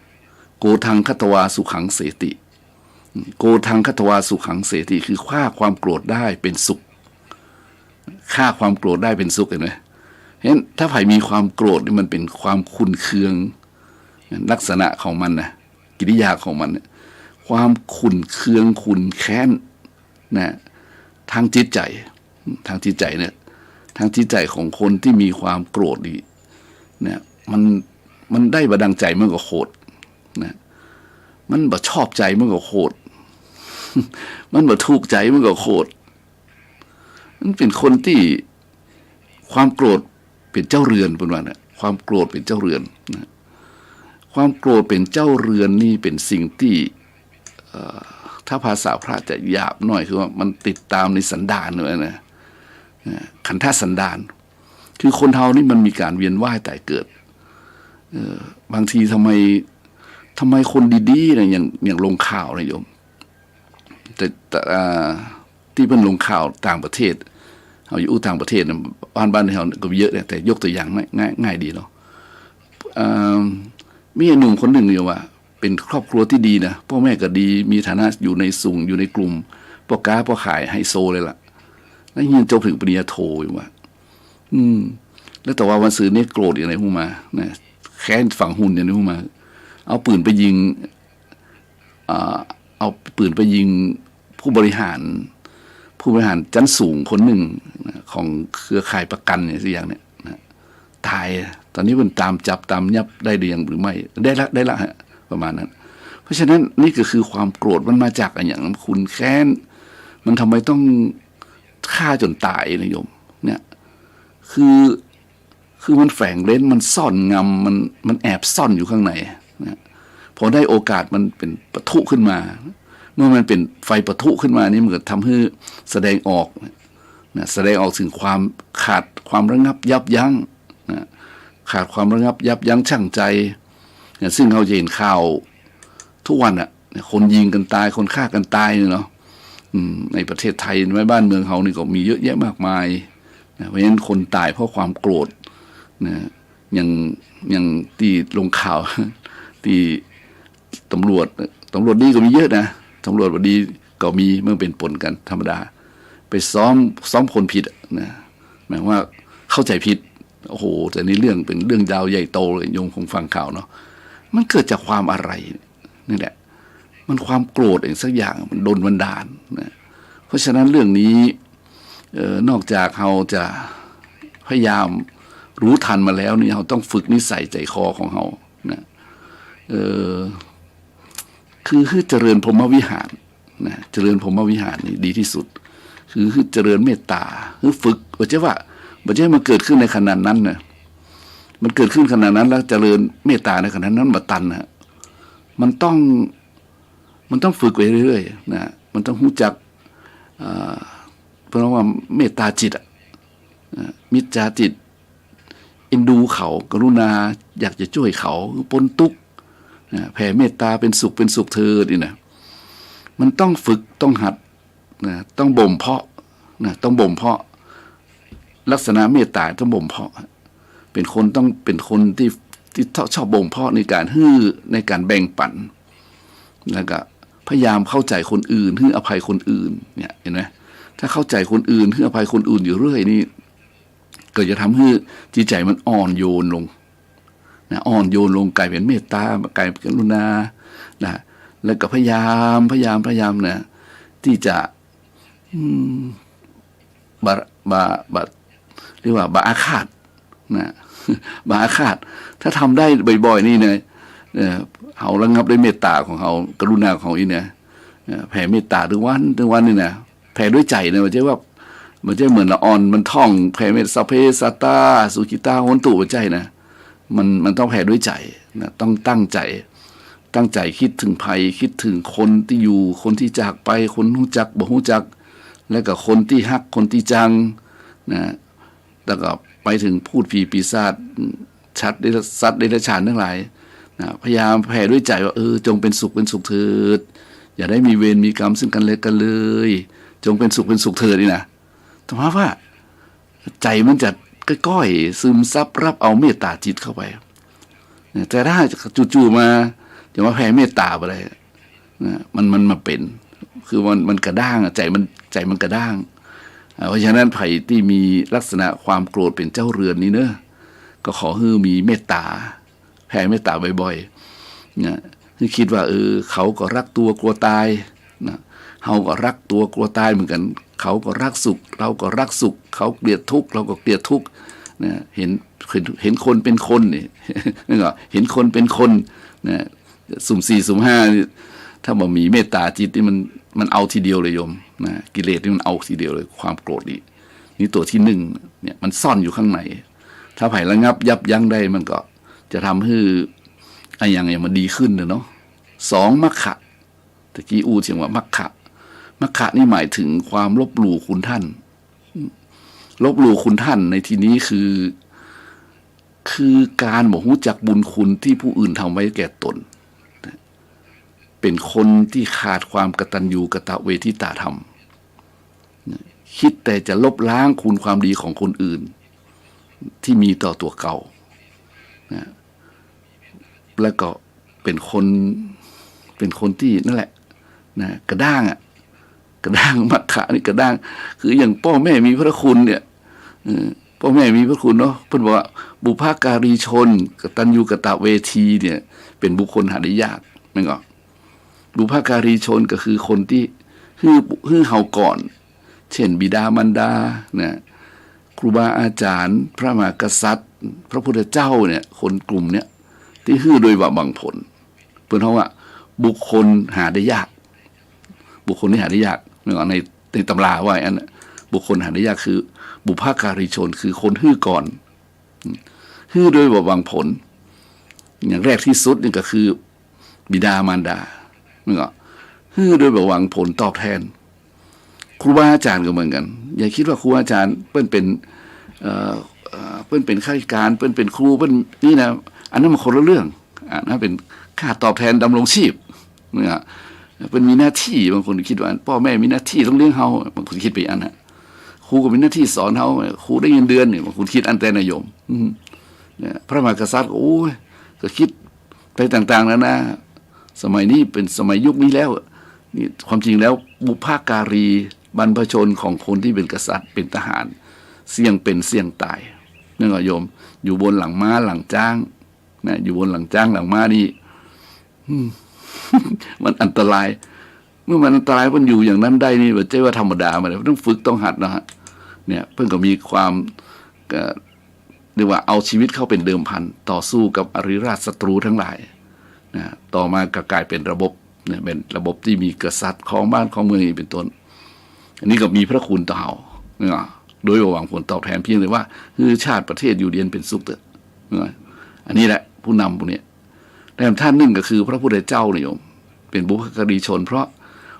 โกทังคัตวาสุขังเสติโกทังคัตวาสุขังเสติคือฆ่าความโกรธได้เป็นสุขฆ่าความโกรธได้เป็นสุขเห็นไหมเห็นถ้าใครมีความโกรธนี่มันเป็นความขุ่นเคืองลักษณะของมันนะกิริยาของมันความขุ่นเคืองขุ่นแค้นนะทางจิตใจเนี่ยทางจิตใจของคนที่มีความโกรธนี่เนี่ยมันได้บดังใจมันก็โหดนะมันบ่ชอบใจมันก็โหด มันบ่ถูกใจมันก็โหดมันเป็นคนที่ความโกรธเป็นเจ้าเรือนเป็นว่านะความโกรธเป็นเจ้าเรือนนะความโกรธเป็นเจ้าเรือนนี่เป็นสิ่งที่ถ้าภาษาพระจะหยาบหน่อยคือว่ามันติดตามในสันดานเลยนะขันธสันดานคือคนเฮานี่มันมีการเวียนว่ายตายเกิดบางทีทำไมคนดีๆนะอย่างลงข่าวนะโยมแต่ที่เป็นลงข่าวต่างประเทศเอาอยู่ต่างประเทศนะบ้านเราก็เยอะแต่ยกตัวอย่างง่ายดีเนาะมีหนุ่มคนหนึ่งเนี่ยว่าเป็นครอบครัวที่ดีนะพ่อแม่ก็ดีมีฐานะอยู่ในสูงอยู่ในกลุ่มพ่อค้าพ่อขายไฮโซเลยล่ะแล้วยังจบถึงปริญญาโทอยู่ว่าแล้วแต่ว่าวันศุกร์นี่โกรธอย่างไรพวกมานะแค้นฝังหุ่นอย่างไรพวกมาเอาปืนไปยิงผู้บริหารชั้นสูงคนหนึ่งของเครือข่ายประกันเนี่ยสิอย่างเนี้ยนะตายตอนนี้มันตามยับได้หรือยังหรือไม่ได้ละฮะประมาณนั้นเพราะฉะนั้นนี่ก็คือความโกรธมันมาจากอย่างคุณแค้นมันทำไมต้องฆ่าจนตายนะโยมเนี่ยคือมันแฝงเร้นมันซ่อนงำมันแอบซ่อนอยู่ข้างในนะพอได้โอกาสมันเป็นปะทุขึ้นมาเมื่อมันเป็นไฟปะทุขึ้นมานี่มันก็ทำให้แสดงออกนะแสดงออกถึงความขาดความระงับยับยั้งนะขาดความระงับยับยั้งชั่งใจนะซึ่งเราจะเห็นข่าวทุกวันอ่ะคนยิงกันตายคนฆ่ากันตายเนาะในประเทศไทยในบ้านเมืองเรานี่ก็มีเยอะแยะมากมายนะเพราะฉะนั้นคนตายเพราะความโกรธ นะอย่างที่ลงข่าว ที่ตำรวจดีก็มีเยอะนะตำรวจดีก็มีเมื่อเป็นปนกันธรรมดาไปซ้อมคนผิดนะหมายว่าเข้าใจผิดโอ้โหแต่นี่เรื่องเป็นเรื่องยาวใหญ่โตเลยโยมคงฟังข่าวเนาะมันเกิดจากความอะไรนี่แหละมันความโกรธเองสักอย่างมันโดนบันดาลนะเพราะฉะนั้นเรื่องนี้นอกจากเราจะพยายามรู้ทันมาแล้วนี่เราต้องฝึกนิสัยใจคอของเรานะคือเจริญพรหมวิหารนะเจริญพรหมวิหารนี่ดีที่สุดคือเจริญเมตตาคือฝึกว่าจะมันเกิดขึ้นในขณะนั้นนะมันเกิดขึ้นขณะนั้นแล้วเจริญเมตตาในขณะนั้นมาตันนะมันต้องฝึกไปเรื่อยๆนะมันต้องรู้จักเพราะว่าเมตตาจิตมิจฉาจิตเอ็นดูเขากรุณาอยากจะช่วยเขาปนทุกข์แผ่เมตตาเป็นสุขเธอนี่นะมันต้องฝึกต้องหัดนะต้องบ่มเพาะนะต้องบ่มเพาะลักษณะเมตตาต้องบ่มเพาะเป็นคนที่ชอบบ่มเพาะในการในการแบ่งปันแล้วก็พยายามเข้าใจคนอื่นให้อภัยคนอื่นเนี่ยเห็นไหมถ้าเข้าใจคนอื่นให้อภัยคนอื่นอยู่เรื่อยนี่ก็จะทำให้จิตใจมันอ่อนโยนลงนะอ่อนโยนลงกลายเป็นเมตตากลายเป็นกรุณานะแล้วก็พยายามนะที่จะเรียกว่าบาอาฆาตนะบาอาฆาตถ้าทำได้บ่อยๆนี่เนี่ยเขาระงับด้วยเมตตาของเขากรุณาของเขาอีเนี่ยแผ่เมตตาทุกวันนี่นะแผ่ด้วยใจเนี่ยมันจะว่ามันจะเหมือนละอ่อนมันท่องแผ่เมตสัพเพสัตตาสุขิตาโหนตุใจนะมันต้องแผ่ด้วยใจนะต้องตั้งใจคิดถึงภัยคิดถึงคนที่อยู่คนที่จากไปคนรู้จักบ่รู้จักแล้วก็คนที่ฮักคนที่จังนะแล้วก็ไปถึงพูดผีปีศาจสัตว์เดรัจฉานทั้งหลายนะพยายามแผ่ด้วยใจว่าจงเป็นสุขเถิดอย่าได้มีเวรมีกรรมซึ่งกันและกันเลยจงเป็นสุขเถิดนี่นะแต่ว่าใจมันจะก้อยๆซึมซับรับเอาเมตตาจิตเข้าไปแต่ถ้าจู่ๆมาจะมาแผ่เมตตาอะไรนะมันมาเป็นคือมันกระด้างใจมันกระด้างเพราะฉะนั้นไผ่ที่มีลักษณะความโกรธเป็นเจ้าเรือนนี้เนอะก็ขอให้มีเมตตาแผ่เมตตาบ่อยๆนะที่คิดว่าเขาก็รักตัวกลัวตายนะเราก็รักตัวกลัวตายเหมือนกันเขาก็รักสุขเราก็รักสุขเขาเกลียดทุกข์เราก็เกลียดทุกข์นะเห็นคนเป็นคนนี่นั่นก็เห็นคนเป็นคนนะสุ่ม4สุ่ม5ถ้าบ่มีเมตตาจิตนี่มันเอาทีเดียวเลยโยมนะกิเลสนี่มันเอาทีเดียวเลยความโกรธนี่ตัวที่1เนี่ยมันซ่อนอยู่ข้างในถ้าไผ่ระงับยับยั้งได้มันก็จะทำให้อย่างมันดีขึ้นเนาะ2มัคคะตะกี้เสียงว่ามัคคะนี่หมายถึงความลบหลู่คุณท่านลบหลู่คุณท่านในที่นี้คือการบ่รู้จักบุญคุณที่ผู้อื่นทำไว้แก่ตนเป็นคนที่ขาดความกตัญญูกตเวทิตาธรรมคิดแต่จะลบล้างคุณความดีของคนอื่นที่มีต่อตัวเก่านะแล้วก็เป็นคนที่นั่นแหละนะกระด้างมัคคะนี่กระด้างคืออย่างพ่อแม่มีพระคุณเนี่ยพ่อแม่มีพระคุณเนาะเพิ่นบอกว่าบุพการีชนกตัญญูกตเวทีเนี่ยเป็นบุคคลหาได้ยากนั่นก็บุพการีชนก็คือคนที่ฮือเฮาก่อนเช่นบิดามารดานะครูบาอาจารย์พระมหากษัตริย์พระพุทธเจ้าเนี่ยคนกลุ่มเนี่ยที่ฮือโดยว่าบางผลเพิ่นเฮาว่าบุคคลหาได้ยากบุคคลที่หาได้ยากในตำราว่าอันบุคคลหาได้ยากคือบุพการีชนคือคนฮือก่อนฮือโดยว่าบางผลอย่างแรกที่สุดนี่ก็คือบิดามารดานี่ก็ฮือโดยว่าหวังผลตอบแทนครูบาอาจารย์ก็เหมือนกันอย่าคิดว่าครูอาจารย์เปิ้นเป็นข้าราชการเปิ้นเป็นครูเปิ้นนี่นะอันนั้นมันคนละเรื่องนะเป็นค่าตอบแทนดำรงชีพเนี่ยเป็นมีหน้าที่บางคนคิดว่าพ่อแม่มีหน้าที่ต้องเลี้ยงเฮาบางคนคิดไปอันน่ะครูก็มีหน้าที่สอนเฮาครูได้เงินเดือนเนี่ยบางคนคิดอันแต่นายม เนี่ยพระมหากษัตริย์โอ้ยก็คิดไปต่างๆแล้วนะสมัยนี้เป็นสมัยยุคนี้แล้วนี่ความจริงแล้วบุพการีบรรพชนของคนที่เป็นกษัตริย์เป็นทหารเสี่ยงเป็นเสี่ยงตายนั่นก็โยมอยู่บนหลังม้าหลังจ้างนะอยู่บนหลังจ้างหลังม้านี่ มันอันตรายเมื่อมันอันตรายมันอยู่อย่างนั้นได้นี่แบบเจ๊ว่าธรรมดามาเลยต้องฝึกต้องหัดนะฮะเนี่ยเพิ่งก็มีความเรียกว่าเอาชีวิตเข้าเป็นเดิมพันต่อสู้กับอริราชศัตรูทั้งหลายนะต่อมาก็กลายเป็นระบบเนี่ยเป็นระบบที่มีกษัตริย์ของบ้านของเมืองเป็นต้นอันนี้ก็มีพระคุณต่อเราเนี่ยโดยหวังผลตอบแทนเพียงแต่ว่าคือชาติประเทศอยู่เดียนเป็นสุขเถอะอันนี้แหละผู้นำพวกนี้แต่ท่านหนึ่งก็คือพระพุทธเจ้าเนี่ยโยมเป็นบุพการีชนเพราะ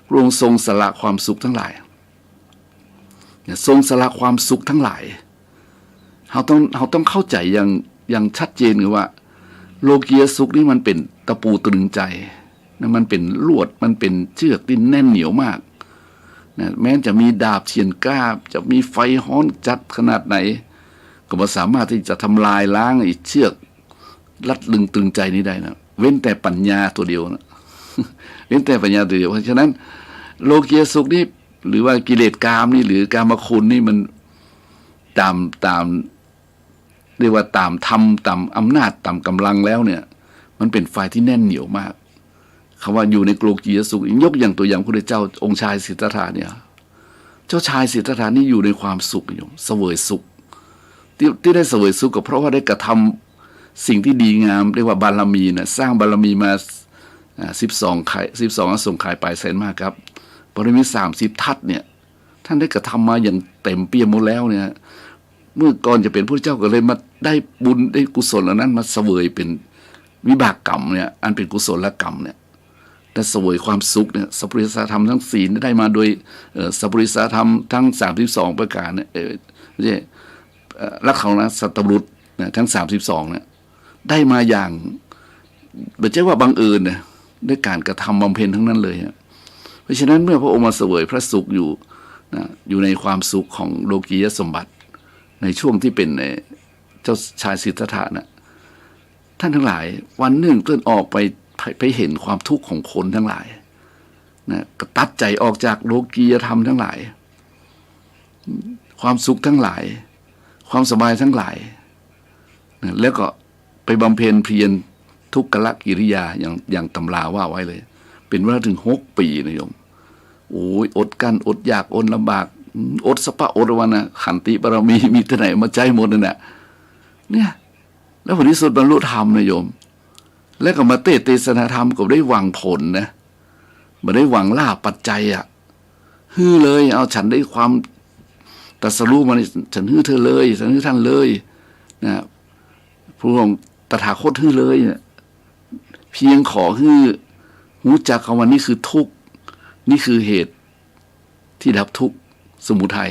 พระองค์ทรงสละความสุขทั้งหลายทรงสละความสุขทั้งหลายเราต้องเข้าใจอย่างชัดเจนคือว่าโลกียสุขนี่มันเป็นตะปูตรึงใจนะมันเป็นลวดมันเป็นเชือกที่แน่นเหนียวมากนะแม้จะมีดาบเฉียนก้าจะมีไฟฮ้อนจัดขนาดไหนก็ไม่สามารถที่จะทำลายล้างไอ้เชือกรัดลึงตรึงใจนี้ได้นะเว้นแต่ปัญญาตัวเดียวนะ เว้นแต่ปัญญาตัวเดียวเพราะฉะนั้นโลกียสุขนี่หรือว่ากิเลสกามนี่หรือกามคุณนี่มันตามเรียกว่าตามธรรมตามอำนาจตามกำลังแล้วเนี่ยมันเป็นไฟที่แน่นเหนียวมากคำว่าอยู่ในโลกียสุขยกอย่างตัวอย่างพระพุทธเจ้าองค์ชายสิทธัตถะเนี่ยเจ้าชายสิทธัตถะนี่อยู่ในความสุขอยู่เสวยสุขที่ได้เสวยสุขก็เพราะว่าได้กระทำสิ่งที่ดีงามเรียกว่าบารมีนะสร้างบารมีมา12อสงไขยปลายแสนมากครับปริมิต30 ทัศเนี่ยท่านได้กระทำมาอย่างเต็มเปี่ยมหมดแล้วเนี่ยเมื่อก่อนจะเป็นพระเจ้าก็เลยมาได้บุญได้กุศลเหล่านั้นมาเสวยเป็นวิบากกรรมเนี่ยอันเป็นกุศลกรรมเนี่ยแต่เสวยความสุขเนี่ยสัพพุริสธรรมทั้งศีลได้มาโดยสัพพุริสธรรมทั้ง32ประการเนี่ยไม่ใช่ลักษณะสัตบุรุษเนี่ยทั้ง32เนี่ยได้มาอย่างไม่ใช่ว่าบังเอิญนะด้วยการกระทำบำเพ็ญทั้งนั้นเลยเพราะฉะนั้นเมื่อพระองค์มาเสวยพระสุขอยู่นะอยู่ในความสุขของโลกียสมบัติในช่วงที่เป็นเจ้าชายสิทธัตถะนะท่านทั้งหลายวันหนึ่งเพื่อนออกไปเห็นความทุกข์ของคนทั้งหลายนะก็ตัดใจออกจากโลกียธรรมทั้งหลายความสุขทั้งหลายความสบายทั้งหลายนะแล้วก็ไปบำเพ็ญเพียรทุกขละกิริยาอย่างตำราว่าไว้เลยเป็นเวลาถึง6 ปีนะโยมโอ้ยอดกันอดอยากอดลำบากอดสปะอดวันนะขันติบารมีมีที่ไหนมาใจหมดนั่นแหละเนี่ยแล้วผลที่สุดบรรลุธรรมนะโยมแล้วก็มาเทศนาธรรมก็ได้หวังผลนะมาได้หวังลาภปัจจัยอ่ะฮือเลยเอาฉันได้ความตรัสรู้มาฉันฮือเธอเลยฉันฮือท่านเลยนะพระองค์ตถาคตฮือเลยเนี่ยเพียงขอฮือรู้จักคำว่านี่คือทุกข์นี่คือเหตุที่ดับทุกข์สมุทัย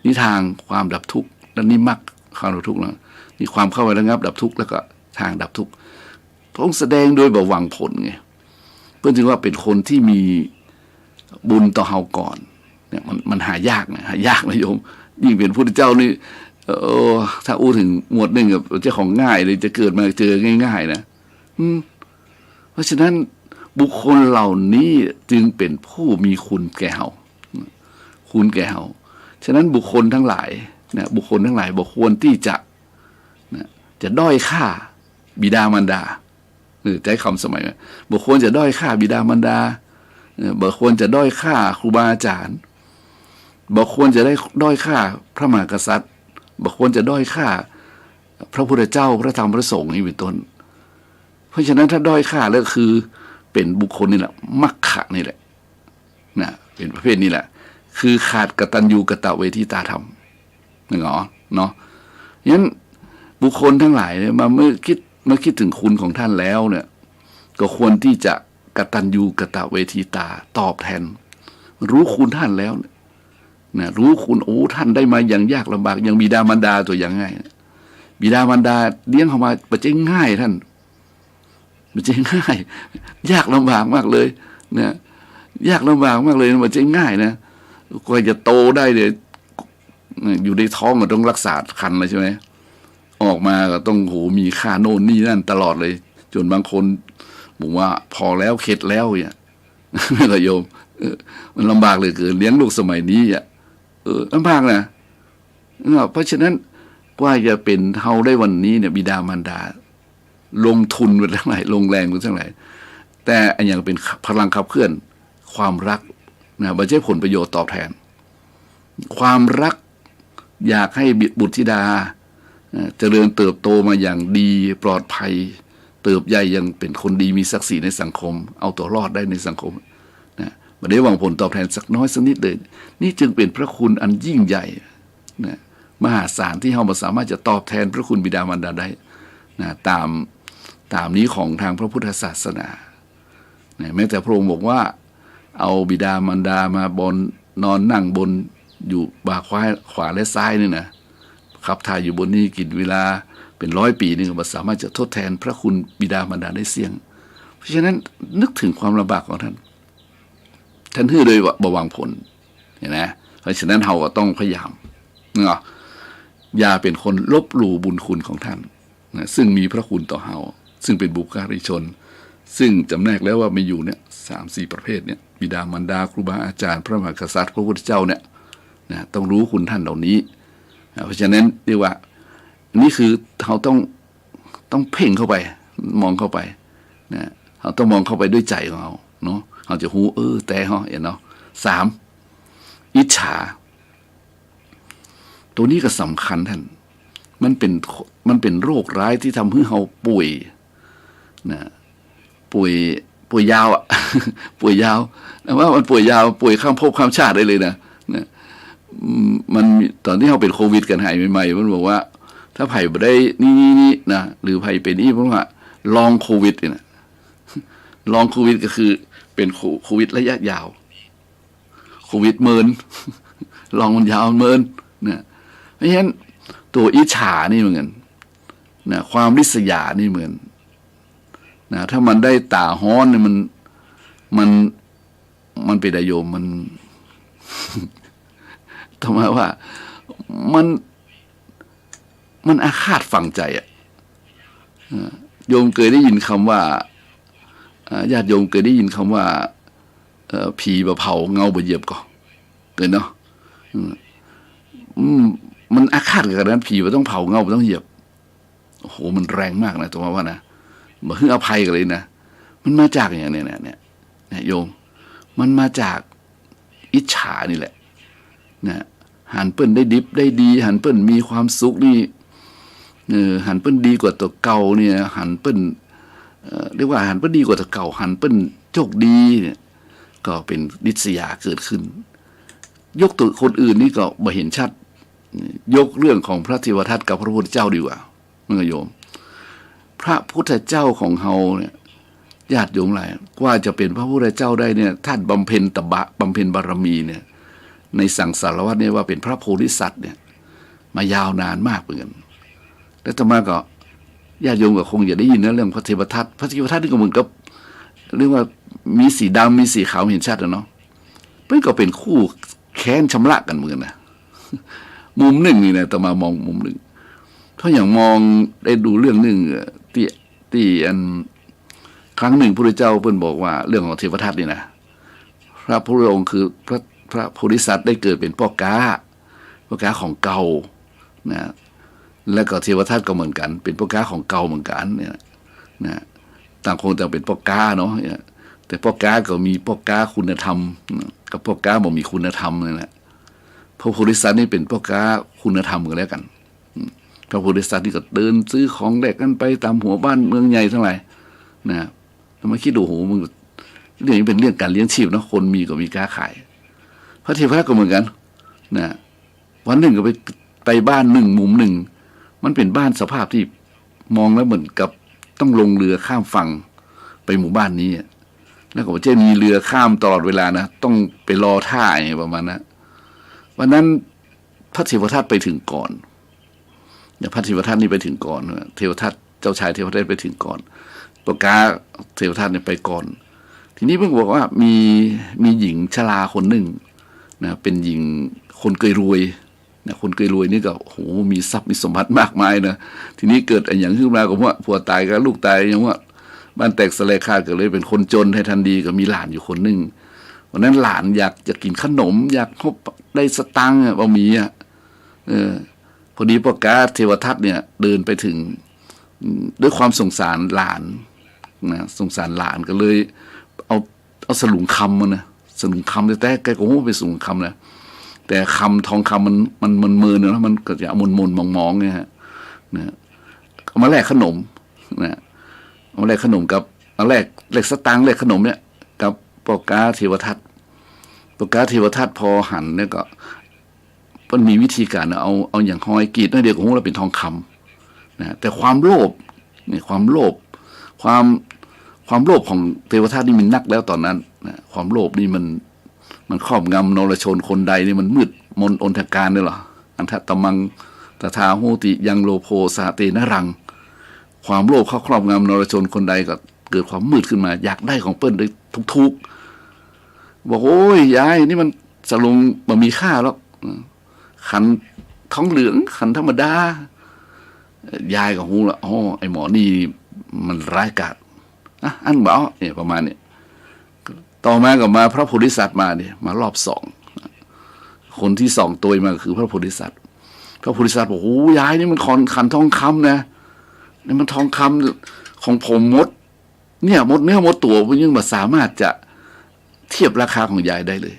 นี่ทางความดับทุกข์และนี่มรรคความดับทุกข์แล้วนี่ความเข้าไประงับดับทุกข์แล้วก็ทางดับทุกข์พระองค์แสดงโดยแบบหวังผลไงเพื่อที่ว่าเป็นคนที่มีบุญต่อเฮาก่อนเนี่ยมันหายากนะหายากนะโยมยิ่งเป็นพระพุทธเจ้านี่ถ้าอู้ถึงหมวดหนึ่งกับเจ้าของง่ายเลยจะเกิดมาเจอง่ายๆนะเพราะฉะนั้นบุคคลเหล่านี้จึงเป็นผู้มีคุณแก่เฮาคุณแก่เฮาฉะนั้นบุคคลทั้งหลายนะบุคคลทั้งหลายบุคคลที่จะด้อยค่าบิดามารดาใจคำสมัยนะบุคคลจะด้อยค่าบิดามารดาบุคคลจะด้อยค่าครูบาอาจารย์บุคคลจะได้ด้อยค่าพระมหากษัตริย์บุคคลจะด้อยค่าพระพุทธเจ้าพระธรรมพระสงฆ์นี่เป็นต้นเพราะฉะนั้นถ้าด้อยค่าแล้วคือเป็นบุคคลนี่แหละมัคคะนี่แหละนะเป็นประเภทนี้แหละคือขาดกตัญญูกตเวทิตาธรรมนึกออกเนาะงั้นบุคคลทั้งหลายเนี่ยมาเมื่อคิดถึงคุณของท่านแล้วเนี่ยก็ควรที่จะกตัญญูกตเวทิตาตอบแทนรู้คุณท่านแล้วนะรู้คุณโอ้ท่านได้มาอย่างยากลำบากอย่างบิดามารดาตัวอย่างง่ายบิดามารดาเลี้ยงเขามาปัจจัยง่ายท่านปัจจัยง่ายยากลำบากมากเลยเนี่ยยากลำบากมากเลยปัจจัยง่ายนะกว่าจะโตได้เนี่ยอยู่ในท้องก็ต้องรักษาคันเลยใช่ไหม ออกมาก็ต้องโหมีค่าโน่นนี่นั่นตลอดเลย จนบางคนบอกว่าพอแล้วเข็ดแล้วเนี่ยไม่ละโยมมันลำบากเลยเกินเลี้ยงลูกสมัยนี้ลำบากนะเพราะฉะนั้นกว่าจะเป็นเฮาได้วันนี้เนี่ยบิดามารดาลงทุนไปเท่าไหร่ลงแรงไปเท่าไหร่แต่อันอย่างเป็นพลังขับเคลื่อนความรักนะไม่ใช่ผลประโยชน์ตอบแทนความรักอยากให้บุตรธิดาเจริญเติบโตมาอย่างดีปลอดภัยเติบใหญ่ยังเป็นคนดีมีศักดิ์ศรีในสังคมเอาตัวรอดได้ในสังคมนะไม่ได้หวังผลตอบแทนสักน้อยสักนิดเลยนี่จึงเป็นพระคุณอันยิ่งใหญ่นะมหาศาลที่เราสามารถจะตอบแทนพระคุณบิดามารดาได้นะตามนี้ของทางพระพุทธศาสนานะแม้แต่พระองค์บอกว่าเอาบิดามารดามาบนนอนนั่งบนอยู่บ่าขวาและซ้ายนี่นะขับถ่ายอยู่บนนี้กินเวลาเป็น100 ปีนี่ก็สามารถจะทดแทนพระคุณบิดามารดาได้เสี่ยงเพราะฉะนั้นนึกถึงความลำบากของท่านฮือโดยบ่หวังผลเห็นไหมเพราะฉะนั้นเราก็ต้องพยายามอย่าเป็นคนลบหลู่บุญคุณของท่านนะซึ่งมีพระคุณต่อเราซึ่งเป็นบุคคลชนซึ่งจำแนกแล้วว่าไม่อยู่เนี่ย3-4 ประเภทเนี่ยบิดามารดาครูบาอาจารย์พระมหากษัตริย์พระพุทธเจ้าเนี่ยนะต้องรู้คุณท่านเหล่านี้เพราะฉะนั้นเรียกว่านี่คือเราต้องเพ่งเข้าไปมองเข้าไปนะเราต้องมองเข้าไปด้วยใจของเราเนาะเราจะหูแต่เขาเห็นเนาะ3อิจฉาตัวนี้ก็สำคัญท่านมันเป็นโรคร้ายที่ทำให้เราป่วยนะป่วยยาวอ่ะ ป่วยยาวแต่ว่ามันป่วยยาวป่วยข้ามภพข้ามชาติได้เลยนะมันตอนที่เราเป็นโควิดกันหายใหม่ๆมันบอกว่าถ้าไผ่ไปได้นี่นะหรือไผ่เป็นนี่เพราะว่าลองโควิดเนี่ยลองโควิดก็คือเป็นโควิดระยะยาวโควิดเมินลองมันยาวเมินนะเพราะฉะนั้นตัวอิจฉานี่เหมือนกันนะความริษยานี่เหมือนนะถ้ามันได้ตาฮ้อนเนี่ยมันเป็นโยมทำไมว่ามันอาฆาตฝังใจอ่ะโยมเคยได้ยินคำว่าญาติโยมเคยได้ยินคำว่าผีบะเผาเงาบะเหยียบก็เกิดเนาะมันอาฆาตกับนั้นผีมันต้องเผาเงามันต้องเหยียบโอ้โหมันแรงมากนะตัวว่านะมาให้อภัยกันเลยนะมันมาจากอย่างนี้เนี่ยโยมมันมาจากอิจฉานี่แหละนะหันเปิ้นได้ดิบได้ดีหันเปิ้นมีความสุขนี่หันเปิ้นดีกว่าตัวเก่าเนี่ยหันเปิ้นเรียกว่าหันเปิ้นดีกว่าตัวเก่าหันเปิ้นโชคดีเนี่ยก็เป็นริษยาเกิดขึ้นยกตัวคนอื่นนี่ก็บ่เห็นชัดยกเรื่องของพระเทวทัตกับพระพุทธเจ้าดีกว่าโยมพระพุทธเจ้าของเฮาเนี่ยญาติโยมหลายกว่าจะเป็นพระพุทธเจ้าได้เนี่ยท่านบำเพ็ญบำเพ็ญบารมีเนี่ยในสังสารวัฏเนี่ยว่าเป็นพระโพธิสัตว์เนี่ยมายาวนานมากเหมือนกันแล้วต่อมาก็ญาติโยมก็คงจะได้ยินนะเรื่องพระเทวทัตนี่ก็เหมือนกับเรื่องว่ามีสีดำมีสีขาวเห็นชัดเนาะเพื่อนก็เป็นคู่แค้นชำระกันเหมือนกันนะมุมหนึ่งนี่นะต่อมามองมุมหนึ่งถ้าอย่างมองได้ดูเรื่องหนึ่งที่อันครั้งหนึ่งพระพุทธเจ้าเพิ่นบอกว่าเรื่องของเทวทัตนี่นะพระพุทธองค์คือพระโพธิสัตว์ได้เกิดเป็นพ่อกาของเก่านะและก็เทวทัตก็เหมือนกันเป็นพ่อกาของเก่าเหมือนกันเนี่ยนะต่างคนต่างเป็นพ่อกาเนาะแต่พ่อกาก็มีพ่อกาคุณธรรมกับพ่อกาบ่มีคุณธรรมเลยนะพระโพธิสัตว์นี่เป็นพ่อกาคุณธรรมกันแล้วกันพระโพธิสัตว์นี่ก็เดินซื้อของแดกกันไปตามหัวบ้านเมืองใหญ่ทั้งหลายนะแล้วมาคิดดูโหมึงเรื่องนี้เป็นเรื่องการเลี้ยงชีพนะคนมีก็มีค้าขายพระเทวทัตก็เหมือนกันนะวันหนึ่งก็ไปบ้านหนึ่งมุมหนึ่งมันเป็นบ้านสภาพที่มองแล้วเหมือนกับต้องลงเรือข้ามฝั่งไปหมู่บ้านนี้แล้วก็จะมีเรือข้ามตลอดเวลานะต้องไปรอท่าอย่างประมาณนั้นวันนั้นพระเทวทัตไปถึงก่อนพระเทวทัตนี่ไปถึงก่อนเทวทัตเจ้าชายเทวทัตไปถึงก่อนปกาเทวทัตเนี่ยไปก่อนทีนี้เพิ่งบอกว่ามีหญิงชราคนหนึ่งนะเป็นหญิงคนเคยรวย เนี่ยคนเคยรวยนี่ก็โหมีทรัพย์มีสมบัติมากมายนะทีนี้เกิดอย่างขึ้นมาก็ว่าผัวตายกับลูกตายอย่างว่าบ้านแตกสลายขาดก็เลยเป็นคนจนให้ทันดีก็มีหลานอยู่คนหนึ่งวันนั้นหลานอยากจะกินขนมอยากพบได้สตังค์บะหมี่พอดีพ่อกาเทวทัตเนี่ยเดินไปถึงด้วยความสงสารหลานนะสงสารหลานก็เลยเอาสลุงคำมานะสลุงคำแต่แกก็โอ้เป็นสลุงคำนะแต่คำทองคำมันมือเนอะมันก็จะมนมองเนี่ยฮะนะเอามาแลกขนมนะเอามาแลกขนมกับเอาแลกสตังค์แลกขนมเนี่ยกับปอกาเทวทัตปอกาเทวทัตพอหันเนี่ยก็มันมีวิธีการเอาอย่างห้อยกรีดนั่นเดียวกับเราเป็นทองคำนะแต่ความโลภนี่ความโลภของเทวทัตนี่มันนักแล้วตอนนั้นนะความโลภนี่มันครอบงำนรชนคนใดนี่มันมืดมนอนทการเนี่ยหรออันทะตมังตถาโหติยังโลโภสาเตนะรังความโลภเข้าครอบงำนรชนคนใดก็เกิดความมืดขึ้นมาอยากได้ของเปิ้ลได้ทุกบอกโอ้ยยายนี่มันสลุงมันมีค่าแล้วขันทองเหลืองขันธรรมดายายก็หูละอ๋อไอหมอนี่มันร้ายกาจอันบอกเนี่ยประมาณนี้ต่อมาก็มาพระโพธิสัตว์มาเนี่ยมารอบสองคนที่สองตัวมาคือพระโพธิสัตว์พระโพธิสัตว์บอกโอ้ยายนี่มันขันทองคำนะนี่มันทองคำของผมมดเนี่ยมดเนื้อมดตัวมันยังมาสามารถจะเทียบราคาของยายได้เลย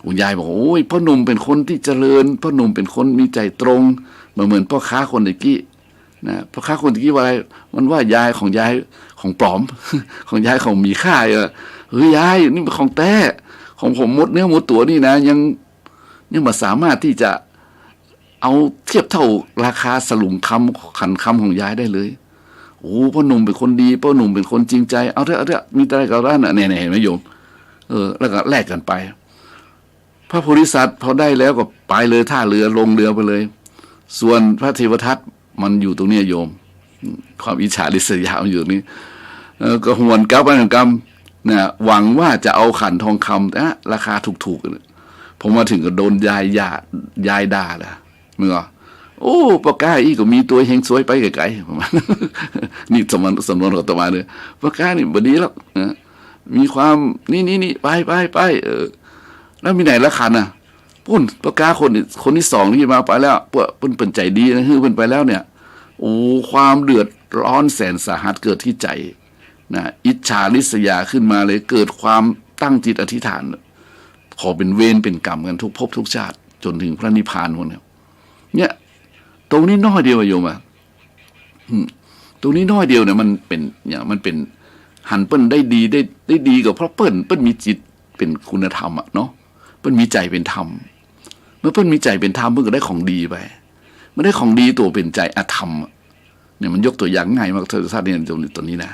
คุณยายบอกโอ้ยพ่อหนุ่มเป็นคนที่เจริญพ่อหนุ่มเป็นคนมีใจตรงเหมือนพ่อค้าคนตะกี้นะพ่อค้าคนตะกี้ว่าอะไรมันว่ายายของยายของปลอม ของยายของมีค่าเฮ้ยยายนี่เป็นของแท้ของผมมดเนื้อมดตัวนี่นะยังมาสามารถที่จะเอาเทียบเท่าราคาสลุงคำขันคำของยายได้เลยโอ้พ่อหนุ่มเป็นคนดีพ่อหนุ่มเป็นคนจริงใจเอาเถอะมีอะไรกับร้านเนี่ยเห็นไหมโยมแล้วก็แลกกันไปพระโพธิสัตว์พอได้แล้วก็ไปเลยท่าเรือลงเรือไปเลยส่วนพระเทวทัตมันอยู่ตรงนี้โยมความอิจฉาริษยามันอยู่นี้ก็หวนกลับไปกรรมนะหวังว่าจะเอาขันทองคำแต่ราคาถูกๆผมมาถึงก็โดนยายด่าแหละมึงอ่ะโอ้ปากกาอีก็มีตัวเฮงสวยไปไกลๆประมาณนี่สำนวนของต่อมาเลยปากกานี่บดีแล้วมีความนี่ไปแล้วมีไหนละคันอ่ะปุ้นปากกาคนที่สองที่มาไปแล้วปุ้นเป็นใจดีนะฮือเพิ่นไปแล้วเนี่ยโอ้ความเดือดร้อนแสนสาหัสเกิดที่ใจนะอิจฉาริษยาขึ้นมาเลยเกิดความตั้งจิตอธิษฐานขอเป็นเวรเป็นกรรมกันทุกภพทุกชาติจนถึงพระนิพพานคนเนี่ยตรงนี้น้อยเดียวโยมตรงนี้น้อยเดียวเนี่ยมันเป็นหันเปิ้นได้ดีกับเพราะเปิ้นมีจิตเป็นคุณธรรมเนาะเปิ้นมีใจเป็นธรรมเมื่อเปิ้นมีใจเป็นธรรมเปิ้นก็ได้ของดีไปเมื่อได้ของดีตัวเป็นใจอธรรมเนี่ยมันยกตัวอย่างง่ายมากท่านเนี่ยตัวนี้นะ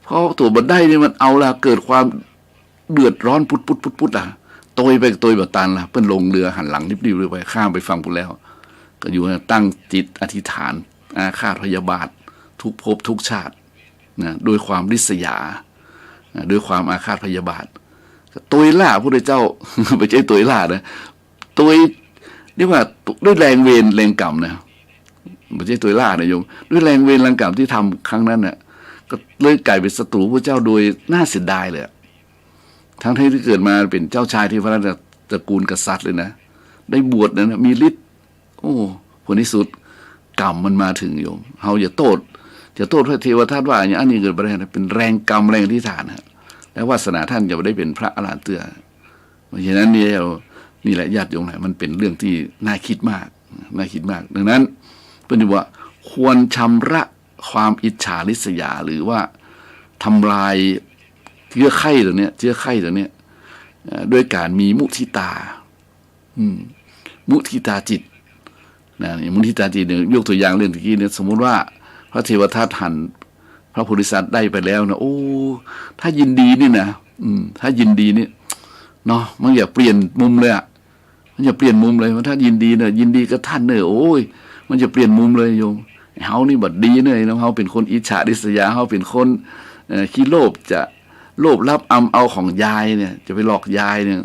พอตัวบัดได้เนี่ยมันเอาละเกิดความเดือดร้อนพุดโตยแบบตันละเปิ้นลงเรือหันหลังรีบๆเลยไปข้ามไปฟังพุ่นแล้วก็อยู่ตั้งจิตอธิษฐานอาฆาตพยาบาททุกภพทุกชาตินะด้วยความริษยาด้วยความอาฆาตพยาบาทตัวล่าพระพุทธเจ้า ไม่ใช่ตัวล่านะตัวเรียกว่าด้วยแรงเวรแรงกรรมนะไม่ใช่ตัวล่านะโยมด้วยแรงเวรแรงกรรมที่ทำครั้งนั้นเนี่ยก็เลยกลายเป็นศัตรูพระเจ้าโดยน่าเสียดายเลยทั้งที่เกิดมาเป็นเจ้าชายที่พระราชตระกูลกษัตริย์เลยนะได้บวชนะมีฤทธิ์โอ้ผลที่สุดกรรมมันมาถึงโยมเฮาอย่าโทษพระเทวทัตว่าอย่างนี้เกิดอะไรเป็นแรงกรรมแรงอธิษฐานฮะแล้ววาสนาท่านจะได้เป็นพระอรหันต์เตื้อเพราะฉะนั้นนี่แหละญาติโยมมันเป็นเรื่องที่น่าคิดมากดังนั้นเป็นว่าควรชำระความอิจฉาริษยาหรือว่าทำลายเชื้อไข้ตัวเนี้ยด้วยการมีมุทิตามุทิตาจิตนะมุทิตาจิตเนี่ยยกตัวอย่างเรื่องตะกี้เนี่ยสมมุติว่าพระเทวทัตหันพระโพธิสัตว์ได้ไปแล้วนะโอ้ถ้ายินดีนี่นะถ้ายินดีนี่เนาะมันอย่าเปลี่ยนมุมเลยมันอย่าเปลี่ยนมุมเลยถ้ายินดีเนี่ยยินดีกับท่านเนี่ยโอ้ยมันจะเปลี่ยนมุมเลยโยมเฮานี่บัดดีเนี่ยเฮาเป็นคนอิจฉาริษยาเฮาเป็นคนขี้โลภจะโลภรับเอาของยายเนี่ยจะไปหลอกยายเนี่ย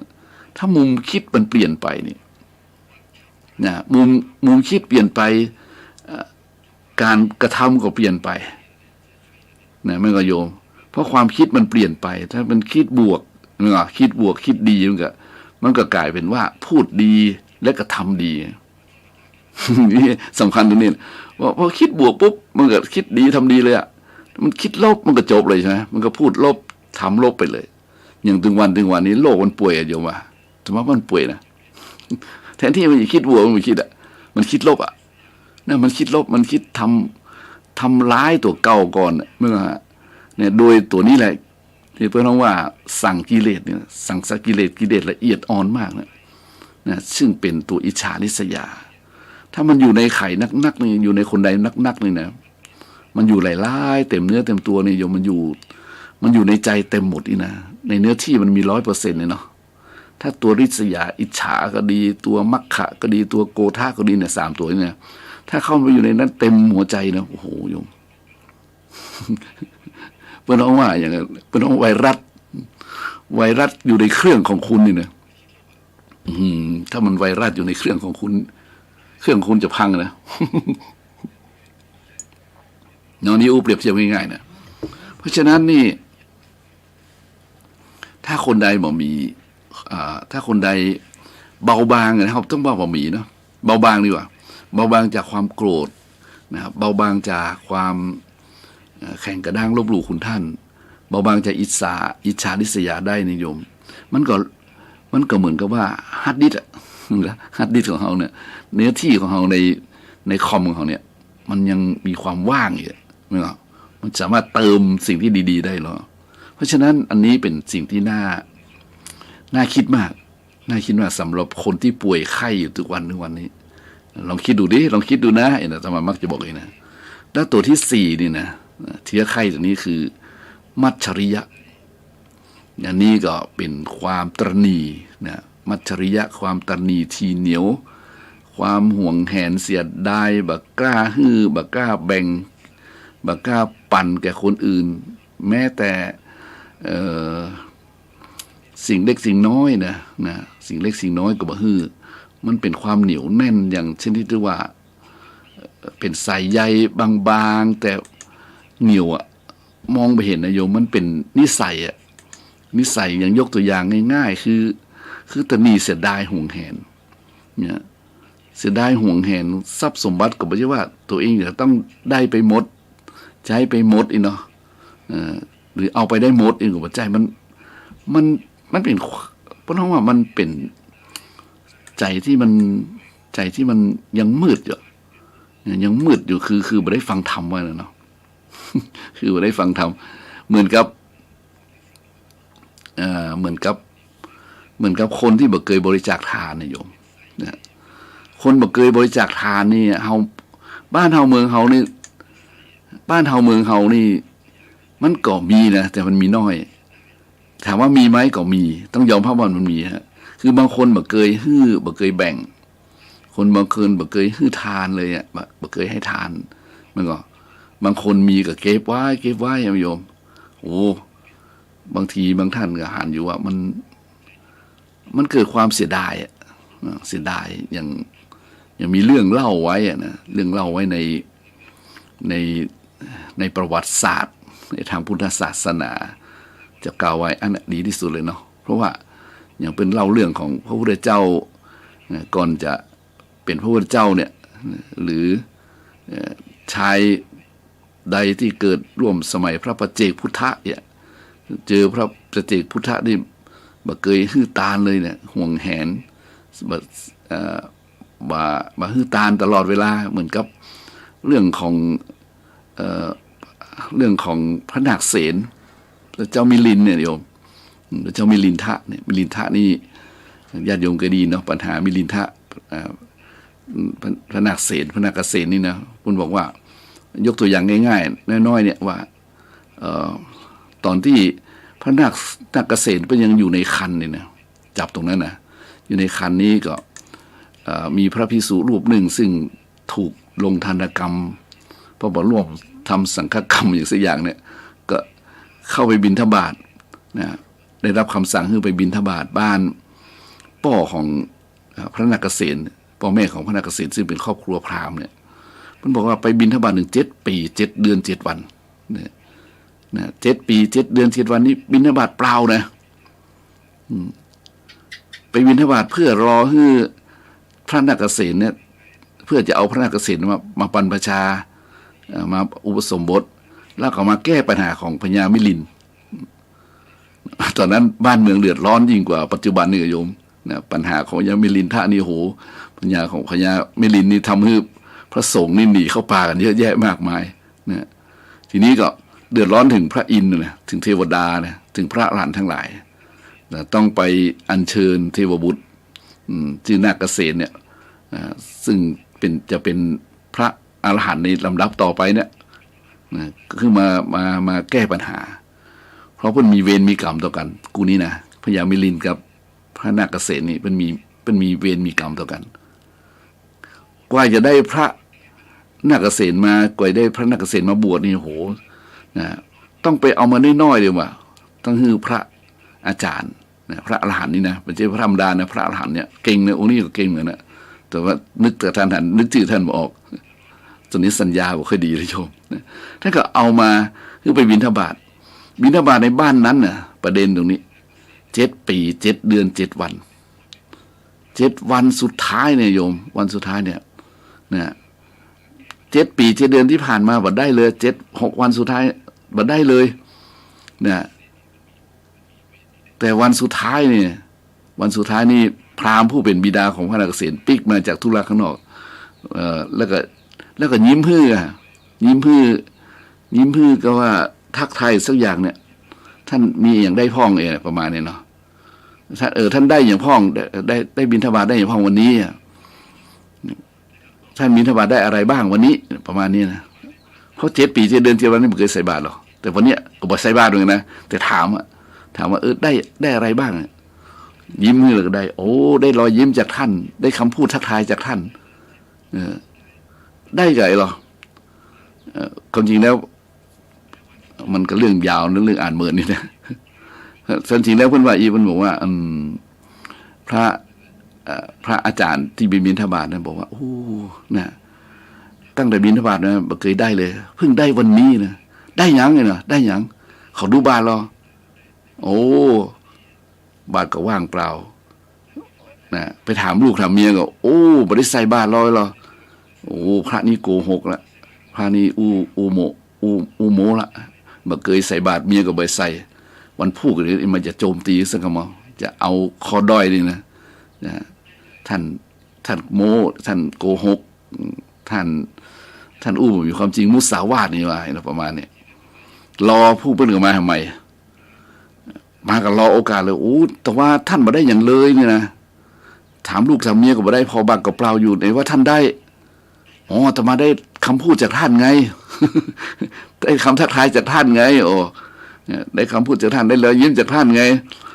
ถ้ามุมคิดมันเปลี่ยนไปนี่นะมุมคิดเปลี่ยนไปการกระทำก็เปลี่ยนไปนะไม่ก็โยมเพราะความคิดมันเปลี่ยนไปถ้ามันคิดบวกนะคิดบวกคิดดีมันก็กลายเป็นว่าพูดดีและกระทำดี นี่สำคัญตรงนี้ว่าพอคิดบวกปุ๊บมันก็คิดดีทำดีเลยอ่ะมันคิดลบมันก็จบเลยใช่ไหมมันก็พูดลบทำลบไปเลยอย่างถึงวันนี้โลกมันป่วยอะโยมว่าสมมติมันป่วยนะ แทนที่มันจะคิดบวกมันคิดอ่ะมันคิดลบอ่ะนั่นมันคิดลบมันคิดทำร้ายตัวเก่าก่อนเมื่อเนี่ยโดยตัวนี้แหละที่เพื่อนว่าสั่งกิเลสเนี่ยสั่งสกิเลสละเอียดอ่อนมากนะซึ่งเป็นตัวอิจฉาริษยาถ้ามันอยู่ในไข่นักๆนี่อยู่ในคนใดนักๆนี่นะมันอยู่หลายๆเต็มเนื้อเต็มตัวนี่โยมมันอยู่ในใจเต็มหมดนี่นะในเนื้อที่มันมี 100% เลยเนาะถ้าตัวริษยาอิจฉาก็ดีตัวมัคคะก็ดีตัวโกธาก็ดีเนี่ย3ตัวเนี่ยถ้าเข้าไปอยู่ในนั้นเต็มหัวใจนะโอ้โหโยม เพื่อนว่าอย่างนั้นเพื่อนไวรัสอยู่ในเครื่องของคุณนี่นะถ้ามันไวรัสอยู่ในเครื่องของคุณเครื่องคุณจะพังนะ น้องนี้เปรียบเทียบง่ายๆนะเพราะฉะนั้นนี่ถ้าคนใดบ่มีถ้าคนใดเบาบางนะครับต้องบ่มีเนาะเบาบางดีกว่าเบาบางจากความโกรธนะครับเบาบางจากความแข่งกระด้างลบหลู่คุณท่านเบาบางจากอิจฉาริษยาได้นิยมมันก็เหมือนกับว่าฮาร์ดดิสก์ฮาร์ดดิสก์ของเขาเนี่ยเนื้อที่ของเขาในคอมของเขาเนี่ยมันยังมีความว่างอยู่นะครับมันสามารถเติมสิ่งที่ดีๆได้หรอเพราะฉะนั้นอันนี้เป็นสิ่งที่น่าคิดมากสำหรับคนที่ป่วยไข้อยู่ทุกวันนี้ลองคิดดูดิลองคิดดูนะไอ้นะธรรมะมักจะบอกเลยนะแล้วตัวที่4นี่นะเทียไข้ตัวนี้คือมัจฉริยะอันนี้ก็เป็นความตระหนี่นะมัจฉริยะความตระหนี่ทีเหนียวความห่วงแหนเสียดายบักกล้าฮื้อบักกล้าแบ่งบักกล้าปั่นแก่คนอื่นแม้แต่สิ่งเล็กสิ่งน้อยนะสิ่งเล็กสิ่งน้อยก็บ่ฮื้อมันเป็นความเหนียวแน่นอย่างเช่นที่เรียกว่าเป็นสายใยบางๆแต่เหนียวอะมองไปเห็นนะโยมมันเป็นนิสัยอะนิสัยอย่างยกตัวอย่างง่ายๆคือตระหนี่เสียดายห่วงแหนเนี่ยเสียดายห่วงแหนทรัพย์สมบัติก็ไม่ใช่ว่าตัวเองจะต้องได้ไปหมดใช้ไปหมดอีกเนาะหรือเอาไปได้หมดอีกกับใจมันเป็นเพราะว่ามันเป็นใจที่มันยังมืดอยู่คือไม่ได้ฟังธรรมไว้เนาะ คือไม่ได้ฟังธรรมเหมือนกับคนที่บ่เคยบริจาคทานนะโยมนะคนบ่เคยบริจาคทานนี่บ้านเฮาเมืองเฮานี่มันก็มีนะแต่มันมีน้อยถามว่ามีไหมก็มีต้องยอมรับว่ามันมีฮะคือบางคนบ่เคยฮื้อบ่เคยแบ่งคนบางคนบ่เคยฮื้อทานเลยอ่ะบ่เคยให้ทานมันก็บางคนมีก็เก็บไว้โยมโอ้บางทีบางท่านก็หันอยู่ว่ามันเกิดความเสียดายอย่างมีเรื่องเล่าไว้อะนะเรื่องเล่าไว้ในประวัติศาสตร์ในทางพุทธศาสนาจะกล่าวไว้อันดีที่สุดเลยเนาะเพราะว่าอย่างเป็นเล่าเรื่องของพระพุทธเจ้าก่อนจะเป็นพระพุทธเจ้าเนี่ยหรือชายใดที่เกิดร่วมสมัยพระปัจเจกพุทธะเนี่ยเจอพระปัจเจกพุทธะนี่บ่เคยฮื้อตาลเลยเนี่ยห่วงแหนบ่ฮื้อตาลตลอดเวลาเหมือนกับเรื่องของพระนาคเษนพระเจ้ามิลินเนี่ยโยมพระเจ้ามิลินทะเนี่ยมิลินทะนี่ญาติโยมก็ดีเนาะปัญหามิลินทะพระนาคเษนพระนาคเษนนี่นะคุณบอกว่ายกตัวอย่างง่ายๆน้อยๆเนี่ยว่าตอนที่พระนาคเษนเป็นยังอยู่ในคันเนี่ยนะจับตรงนั้นนะอยู่ในคันนี้ก็มีพระภิกษุรูปหนึ่งซึ่งถูกลงทานกรรมเพราะร่วมทำสังฆกรรมอย่างสักอย่างเนี่ยก็เข้าไปบิณฑบาตนะได้รับคำสั่งให้ไปบิณฑบาตบ้าน พ่อของพระนาคเษนพ่อแม่ของพระนาคเษนซึ่งเป็นครอบครัวพราหมณ์เนี่ยมันบอกว่าไปบิณฑบาตถึง7 ปี7 เดือน 7 วันเนี่ยนะ7 ปี 7 เดือน 7 วันนี้บิณฑบาตเปล่านะไปบิณฑบาตเพื่อรอให้พระนาคเษนเนี่ยเพื่อจะเอาพระนาคเษนมาบรรพชามาอุปสมบทแล้วก็มาแก้ปัญหาของพญามิลินตอนนั้นบ้านเมืองเดือดร้อนยิ่งกว่าปัจจุบันนี่โยมนะปัญหาของพญามิลินท่านี่โหปัญญาของพญามิลินนี่ทำให้พระสงฆ์นี่หนีเข้าป่ากันเยอะแยะมากมายนะทีนี้ก็เดือดร้อนถึงพระอินทร์นะถึงเทวดานะถึงพระอรหันต์ทั้งหลายนะต้องไปอัญเชิญเทวบุตรชื่อนาคเษนเนี่ยซึ่งจะเป็นพระอรหันต์ในลำดับต่อไปเนี่ยนะก็คือมาแก้ปัญหาเพราะเพิ่นมีเวรมีกรรมต่อกันกูนี่นะพญามิลินกับพระนาคเษนนี่เป็นมีเวรมีกรรมต่อกันกว่าจะได้พระนาคเษนมากว่าได้พระนาคเษนมาบวชนี่โหนะต้องไปเอามาน้อยๆเดียวว่าต้องคือพระอาจารย์นะพระอรหันต์นี่นะไม่ใช่พระธรรมดานะพระอรหันต์เนี่ยเก่งนะองค์นี้ก็เก่งเหมือนนะแต่ว่านึกแต่ท่านนึกชื่อท่านบอกตอนนี้สัญญาบอกค่อยดีเลยโยมท่านก็เอามาคือไปบิณฑบาตในบ้านนั้นน่ะประเด็นตรงนี้7 ปี7 เดือน 7 วัน7 วันสุดท้ายเนี่ยโยมวันสุดท้ายเนี่ยนะ7 ปี7 เดือนที่ผ่านมาบัดได้เลย6 วันสุดท้ายบัดได้เลยนะแต่วันสุดท้ายเนี่ยวันสุดท้ายนี่พราหมณ์ผู้เป็นบิดาของพระนาคเษนปิกมาจากธุระข้างนอกแล้วก็ยิ้มพื้อก็ว่าทักทายสักอย่างเนี่ยท่านมีอย่างได้พ่องประมาณนี้เนาะท่านได้อย่างพ่องได้บิณฑบาตได้อย่างพ่องวันนี้ท่านบิณฑบาตได้อะไรบ้างวันนี้ประมาณนี้นะเพราะ7 ปี7 เดือน 7 วันไม่เคยใส่บาตรหรอกแต่วันนี้ก็บอกใส่บาตรด้วยนะแต่ถามว่าได้อะไรบ้างยิ้มนี่เลยก็ได้โอ้ได้รอยยิ้มจากท่านได้คำพูดทักทายจากท่านได้ไงหรอความจริงแล้วมันก็เรื่องยาวเรื่องอ่านเมินนี่นะจริงแล้วเพื่อนว่ามันบอกว่าพระอาจารย์ที่บิณฑบาตนั้นบอกว่าโอ้นะตั้งแต่บิณฑบาตนะไม่เคยได้เลยเพิ่งได้วันนี้นะได้ยังไงนะได้ยังเขาดูบาตรหรอโอ้บาตรก็ว่างเปล่านะไปถามลูกถามเมียก็โอ้ไม่ได้ใส่บาตรลอยหรอโอ้พระนี่โกหกละพระนี่อูโมละบ่เคยใส่บาตรเมียก็บ่ใส่วันพูดกันนี่มันจะโจมตีซะก็มาจะเอาคอด้อยนี่นะท่านโมท่านโกหกท่านอู้มีความจริงมุสาวาทนี่ว่าประมาณนี้รอผู้เปิ้นก็มาทำไมมาก็รอโอกาสเลยโอ้แต่ว่าท่านบ่ได้อย่างเลยนี่นะถามลูกถามเมียก็บ่ได้พอบางก็เปล่าอยู่ในว่าท่านได้อ๋อแต่มาได้คำพูดจากท่านไง ได้คำทักทายจากท่านไงโอ้ได้คำพูดจากท่านได้เลยยิ้มจากท่านไง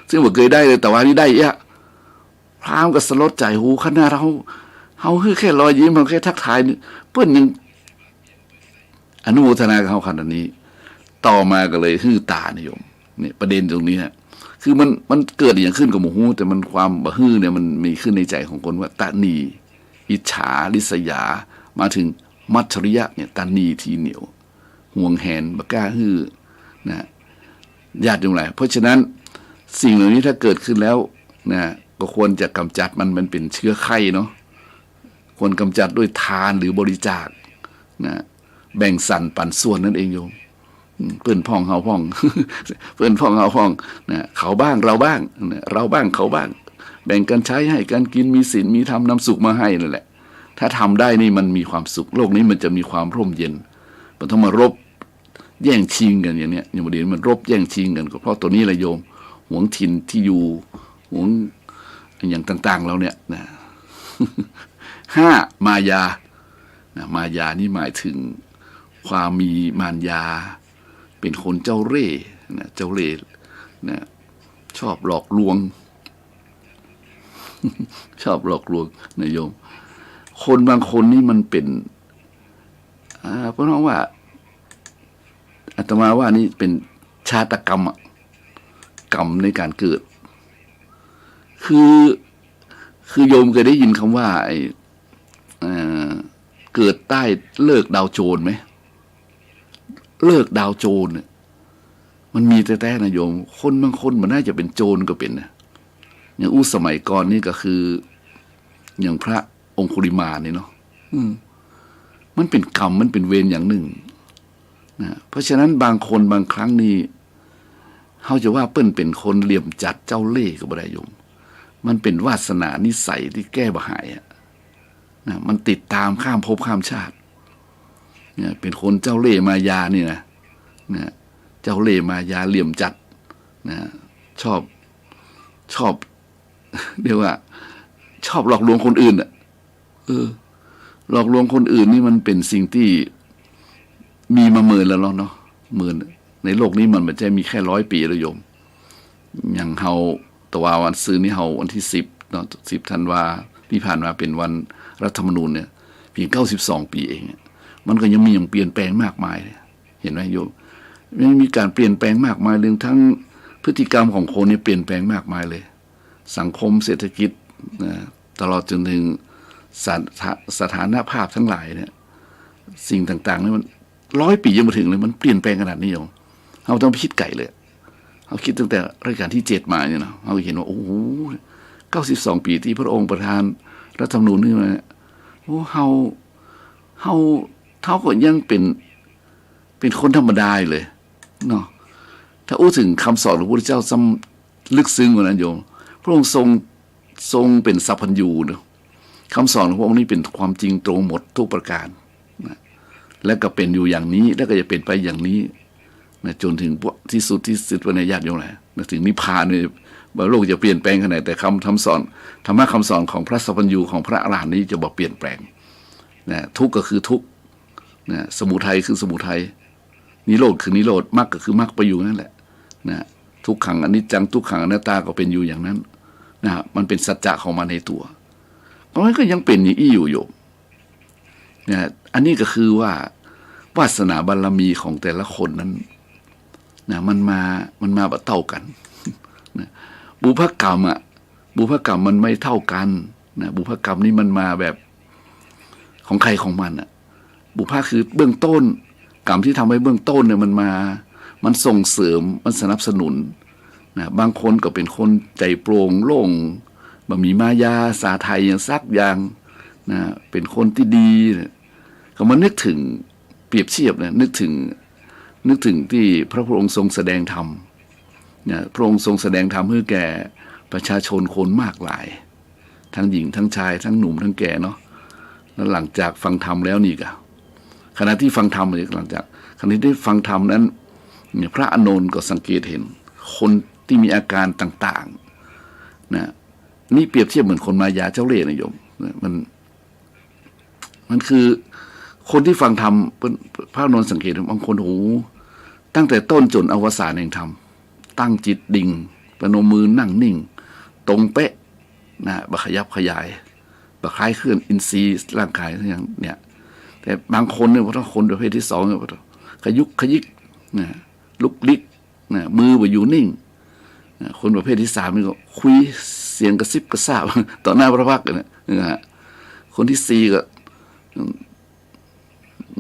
ซึ่งบ่เคยได้เลยแต่ว่านี่ได้พราหมณ์ก็สลดใจหูขนาดเราคือแค่รอยยิ้มเราแค่ทักทายเพิ่นยังอนุโมทนากับเขาขนาดนี้ต่อมาก็เลยฮือตานิยมเนี่ยประเด็นตรงนี้ฮะคือมันเกิดอย่างขึ้นกับหมู่ฮู้แต่มันความบะฮือเนี่ยมันมีขึ้นในใจของคนว่าตานีอิจฉาริษยามาถึงมัจฉริยะเนี่ยตานีทีเหนียวห่วงแหนบกล้าฮือนะญาติโยมหลายเพราะฉะนั้นสิ่งเหล่านี้ถ้าเกิดขึ้นแล้วนะก็ควรจะกำจัดมันเป็นเชื้อไข้เนาะควรกำจัดด้วยทานหรือบริจาคนะแบ่งสรรปันส่วนนั่นเองโยมเพื่อนพ้องเฮาพ้อง เพื่อนพ้องเฮาพ้องนะเขาบ้างเราบ้างนะเราบ้างเขาบ้างแบ่งกันใช้ให้กันกินมีศีลมีธรรมนำสุขมาให้นั่นแหละถ้าทำได้นี่มันมีความสุขโลกนี้มันจะมีความร่มเย็นมันต้องมารบแย่งชิงกันอย่างเนี้ยอย่างประเด็นมันรบแย่งชิงกันก็เพราะตัวนี้แหละโยมหวงถิ่นที่อยู่หวงอย่างต่างๆเราเนี่ยนะ 5 มายามายานี่หมายถึงความมีมารยาเป็นคนเจ้าเร่ห์นะเจ้าเร่ห์นะชอบหลอกลวง ชอบหลอกลวงนะโยมคนบางคนนี่มันเป็นเพราะว่าอาตมาว่านี่เป็นชาตกรรมกรรมในการเกิดคือ คือโยมเคยได้ยินคำว่าเอ่อเกิดใต้เลิกดาวโจรไหมเลิกดาวโจรเนี่ยมันมีแต่นะโยมคนบางคนมันน่าจะเป็นโจรก็เป็นนะอย่างสมัยก่อนนี่ก็คืออย่างพระองคุลิมาเนี่ยเนาะมันเป็นกรรมมันเป็นเวรอย่างหนึ่งนะเพราะฉะนั้นบางคนบางครั้งนี่เขาจะว่าเปิ้นเป็นคนเหลี่ยมจัดเจ้าเล่ห์ก็บ่ได้โยมมันเป็นวาสนานิสัยที่แก้บ่หายนะมันติดตามข้ามภพข้ามชาติเนี่ยเป็นคนเจ้าเล่ห์มายานี่นะเจ้าเล่ห์มายาเหลี่ยมจัดนะชอบเรียกว่าชอบหลอกลวงคนอื่นหลอกลวงคนอื่นนี่มันเป็นสิ่งที่มีมาหมื่นแล้วเนาะหมื่นในโลกนี้มันไม่ใช่มีแค่100 ปีแล้วโยมอย่างเฮาตะวาวันซื้อนี่เฮาวันที่10เนาะ10 ธันวาที่ผ่านมาเป็นวันรัฐธรรมนูญเนี่ยเพียง92 ปีเองมันก็ยังมีอย่างเปลี่ยนแปลงมากมายเห็นไหมโยมมันมีการเปลี่ยนแปลงมากมายเรื่องทั้งพฤติกรรมของคนเนี่ยเปลี่ยนแปลงมากมายเลยสังคมเศรษฐกิจตลอดจนถึงสถานภาพทั้งหลายเนี่ยสิ่งต่างๆนี่มัน100 ปียังมาถึงเลยมันเปลี่ยนแปลงขนาดนี้โยมเราต้องคิดไกลเลยเราคิดตั้งแต่รัชกาลที่7มาเนี่ยนะเราเห็นว่าโอ้โห92 ปีที่พระองค์ประทานรัฐธรรมนูญนี่มาโอ้เฮาก็ยังเป็นคนธรรมดาเลยเนาะถ้าอู้ถึงคำสอนของพระพุทธเจ้าซ้ำลึกซึ้งกว่านั้นโยมพระองค์ทรงเป็นสัพพัญญูเนาะคำสอนของพระองค์นี่เป็นความจริงตรงหมดทุกประการนะและก็เป็นอยู่อย่างนี้แล้วก็จะเป็นไปอย่างนี้นะจนถึงที่สุดวันในญาติโยมแหละนะถึงนิพพานเนี่ยโลกจะเปลี่ยนแปลงขนาดไหนแต่คำสอนธรรมะคำสอนของพระสัพพัญญูของพระอรหันต์นี้จะบอกเปลี่ยนแปลงนะทุกข์ก็คือทุกข์นะสมุทัยคือสมุทัยนิโรธคือนิโรธมรรคก็คือมรรคไปอยู่นั่นแหละนะทุกขังอนิจจังทุกขังอนัตตาก็เป็นอยู่อย่างนั้นนะมันเป็นสัจจะของมันในตัวเพราะงั้นก็ยังเป็นอย่างนี้อยู่โยมนะอันนี้ก็คือว่าวาสนาบารมีของแต่ละคนนั้นนะมันมาแบบเท่ากันนะบุพกรรมมันไม่เท่ากันนะบุพกรรมนี่มันมาแบบของใครของมันอ่ะบุพคือเบื้องต้นกรรมที่ทำให้เบื้องต้นเนี่ยมันส่งเสริมมันสนับสนุนนะบางคนก็เป็นคนใจโปร่งโล่งบ่มีมายาสาไทยอย่างซักอย่างนะเป็นคนที่ดีก็มานึกถึงเปรียบเทียบนะนึกถึงที่พระองค์ทรงแสดงธรรมเนี่ยพระองค์ทรงแสดงธรรมให้แก่ประชาชนคนมากหลายทั้งหญิงทั้งชายทั้งหนุ่มทั้งแก่เนาะแล้วหลังจากฟังธรรมแล้วนี่ก็ขณะที่ฟังธรรมหลังจากขณะที่ได้ฟังธรรมนั้นเนี่ยพระอานนท์ก็สังเกตเห็นคนที่มีอาการต่างๆนะนี่เปรียบเทียบเหมือนคนมายาเจ้าเล่ห์นะโยมมันคือคนที่ฟังธรรมพระอานนท์สังเกตบางคนโอ้ตั้งแต่ต้นจนอวสานแห่งธรรมตั้งจิตดิ่งประนมมือนั่งนิ่งตรงเป๊ะนะบขยับขยายบคล้ายเคลื่อนอินทรีย์ร่างกายอย่างเนี่ยแต่บางคนเนี่ยพอคนประเภทที่2เนี่ยขยุกขยิกนะลุกลิกนะมือไปอยู่นิ่งนะคนประเภทที่3นี่ก็คุยเสียงกระซิบกระซาบต่อหน้าพระพักตร์นะคนที่4ก็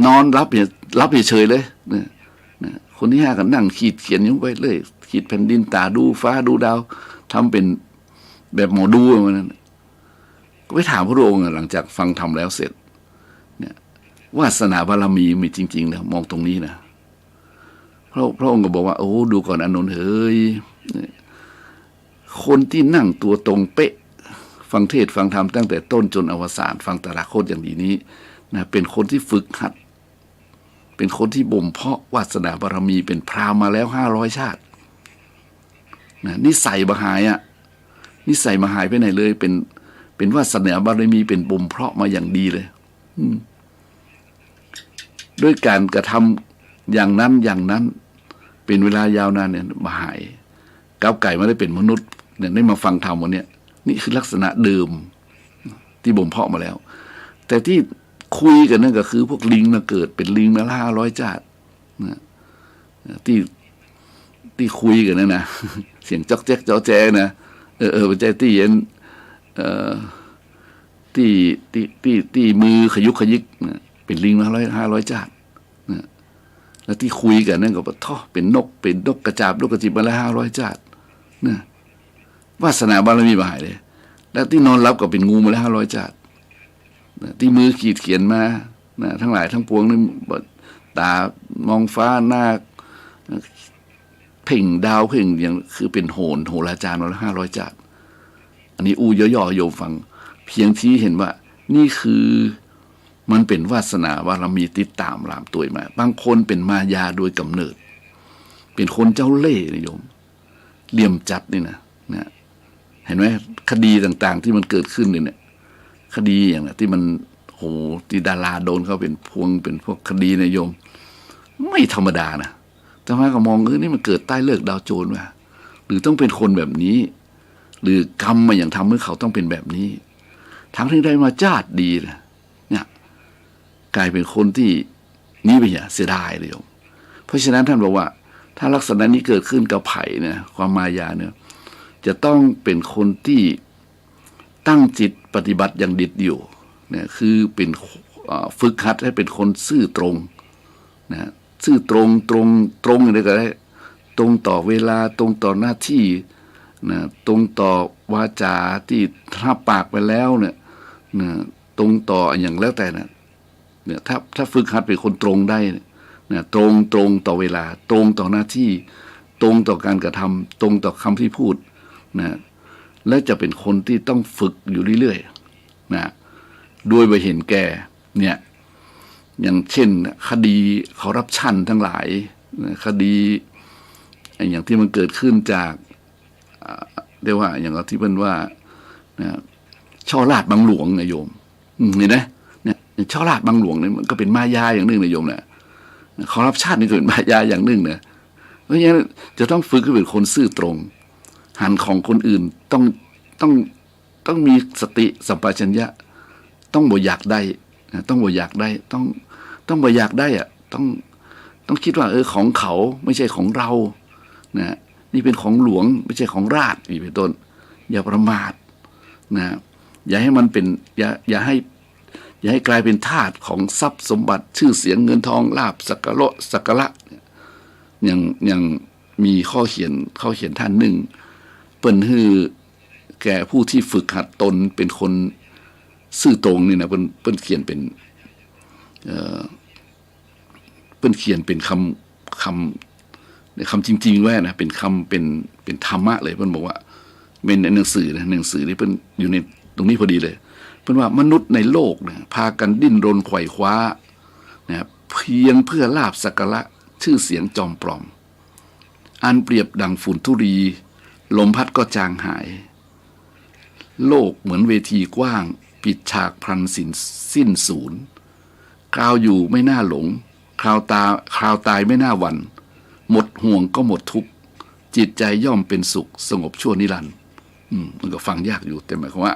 นอนรับเฉยเลยนะคนที่5ก็นั่งขีดเขียนอยู่ไปเลยขีดแผ่นดินตาดูฟ้าดูดาวทำเป็นแบบหมอดูเหมือนนั้นก็ไปถามพระองค์หลังจากฟังธรรมแล้วเสร็จเนี่ยวาสนาบารมีมีจริงๆนะมองตรงนี้นะพระองค์ก็บอกว่าโอ้ดูก่อนอานนท์เฮ้ยคนที่นั่งตัวตรงเป๊ะฟังเทศฟังธรรมตั้งแต่ต้นจนอวสานฟังตถาคตอย่างดีนี้นะเป็นคนที่ฝึกหัดเป็นคนที่บ่มเพาะวาสนาบารมีเป็นพราหมณ์มาแล้ว500 ชาตินะนิสัยมหายนิสัยมหายไปไหนเลยเป็นวาสนาบารมีเป็นบ่มเพาะมาอย่างดีเลยด้วยการกระทำอย่างนั้นเป็นเวลายาวนานเนี่ยมหายก้าวไก่ไม่ได้เป็นมนุษย์เนี่ยได้มาฟังธรรมวันนี้นี่คือลักษณะเดิมที่บ่มเพาะมาแล้วแต่ที่คุยกันนั่นก็คือพวกลิงมาเกิดเป็นลิงมา500 ชาตินะที่คุยกันนะเสียงจ๊อกแจ๊กจ๊อแจ๊นะเป็นใจที่เย็น ที่มือขยุกขยิกนะเป็นลิง500 ชาตินะแล้วที่คุยกันนั่นก็ท่อเป็นนกกระจาบนกกระจิบมาแล้ว500 ชาตินะวาสนาบารมีมาหายเลยแล้วที่นอนรับก็เป็นงูมาแล้ว500 ชาตินะที่มือขีดเขียนมานะทั้งหลายทั้งปวงนี่ตามองฟ้าหน้าเพ่งดาวเพ่งอย่างคือเป็นโหราจารย์มาแล้ว500 ชาติอันนี้ย่อๆโยมฟังเพียงที่เห็นว่านี่คือมันเป็นวาสนาบารมีติดตามรามตัวมาบางคนเป็นมายาโดยกำเนิดเป็นคนเจ้าเล่ห์นะโยมเหลี่ยมจัดนี่นะเห็นไหมคดีต่างๆที่มันเกิดขึ้นเนี่ยคดีอย่างที่มันโหที่ดาราโดนเขาเป็นพวกคดีนะโยมไม่ธรรมดานะแต่ว่าก็มองนี่มันเกิดใต้เลิกดาวโจรว่ะหรือต้องเป็นคนแบบนี้หรือกรรมมาอย่างทำให้เขาต้องเป็นแบบนี้ทั้งที่ได้มาชาติดีนะเนี่ยกลายเป็นคนที่นี้ไปอย่างเสียดายเลยโยมเพราะฉะนั้นท่านบอกว่าถ้าลักษณะนี้เกิดขึ้นกับไผ่เนี่ยความมายาเนี่ยจะต้องเป็นคนที่ตั้งจิตปฏิบัติอย่างเด็ดเดี่ยวเนี่ยคือเป็นฝึกหัดให้เป็นคนซื่อตรงนะซื่อตรงอย่างไรก็ได้ตรงต่อเวลาตรงต่อหน้าที่นะตรงต่อวาจาที่ถ้าปากไปแล้วเนี่ยนะตรงต่ออย่างแล้วแต่เนี่ยถ้าฝึกหัดเป็นคนตรงได้เนี่ยตรงต่อเวลาตรงต่อหน้าที่ตรงต่อการกระทำตรงต่อคำที่พูดนะและจะเป็นคนที่ต้องฝึกอยู่เรื่อยๆนะด้วยไปเห็นแก่เนี่ยอย่างเช่นคดีคอร์รัปชันทั้งหลายคดีอย่างที่มันเกิดขึ้นจากเรียกว่าอย่างที่เป็นว่าช่อราชบังหลวงนายโยมเห็นไหมเนี่ยช่อราชบังหลวงเนี่ยมันก็เป็นมายาอย่างหนึ่งนายโยมเนี่ยคอร์รัปชันนี่ก็เป็นมายาอย่างหนึ่งนะเพราะฉะนั้นจะต้องฝึกให้เป็นคนซื่อตรงหันของคนอื่นต้องมีสติสัมปชัญญะต้องบ่อยากได้ต้องบ่อยากได้ต้องบ่อยากได้อะต้องคิดว่าของเขาไม่ใช่ของเรานะนี่เป็นของหลวงไม่ใช่ของราชนี่เป็นต้นอย่าประมาทนะอย่าให้มันเป็นอย่าให้กลายเป็นทาสของทรัพย์สมบัติชื่อเสียงเงินทองลาภสักการะอย่างมีข้อเขียนท่านหนึ่งเปิ้นฮือแก่ผู้ที่ฝึกหัดตนเป็นคนซื่อตรงนี่นะเปิ้นเขียนเป็นเปิ้นเขียนเป็นคำจริงๆไว้นะเป็นคำเป็นธรรมะเลยเปิ้นบอกว่าเป็นหนังสือที่เปิ้นอยู่ในตรงนี้พอดีเลยเปิ้นว่ามนุษย์ในโลกนะพากันดิ้นรนไขว่คว้านะเพียงเพื่อลาภสักการะชื่อเสียงจอมปลอมอันเปรียบดังฝุ่นธุลีลมพัดก็จางหายโลกเหมือนเวทีกว้างปิดฉากพลันสิ้นสูญคราวอยู่ไม่น่าหลงคราวตายไม่น่าหวั่นหมดห่วงก็หมดทุกข์จิตใจย่อมเป็นสุขสงบชั่วนิรันดร์มันก็ฟังยากอยู่แต่หมายความว่า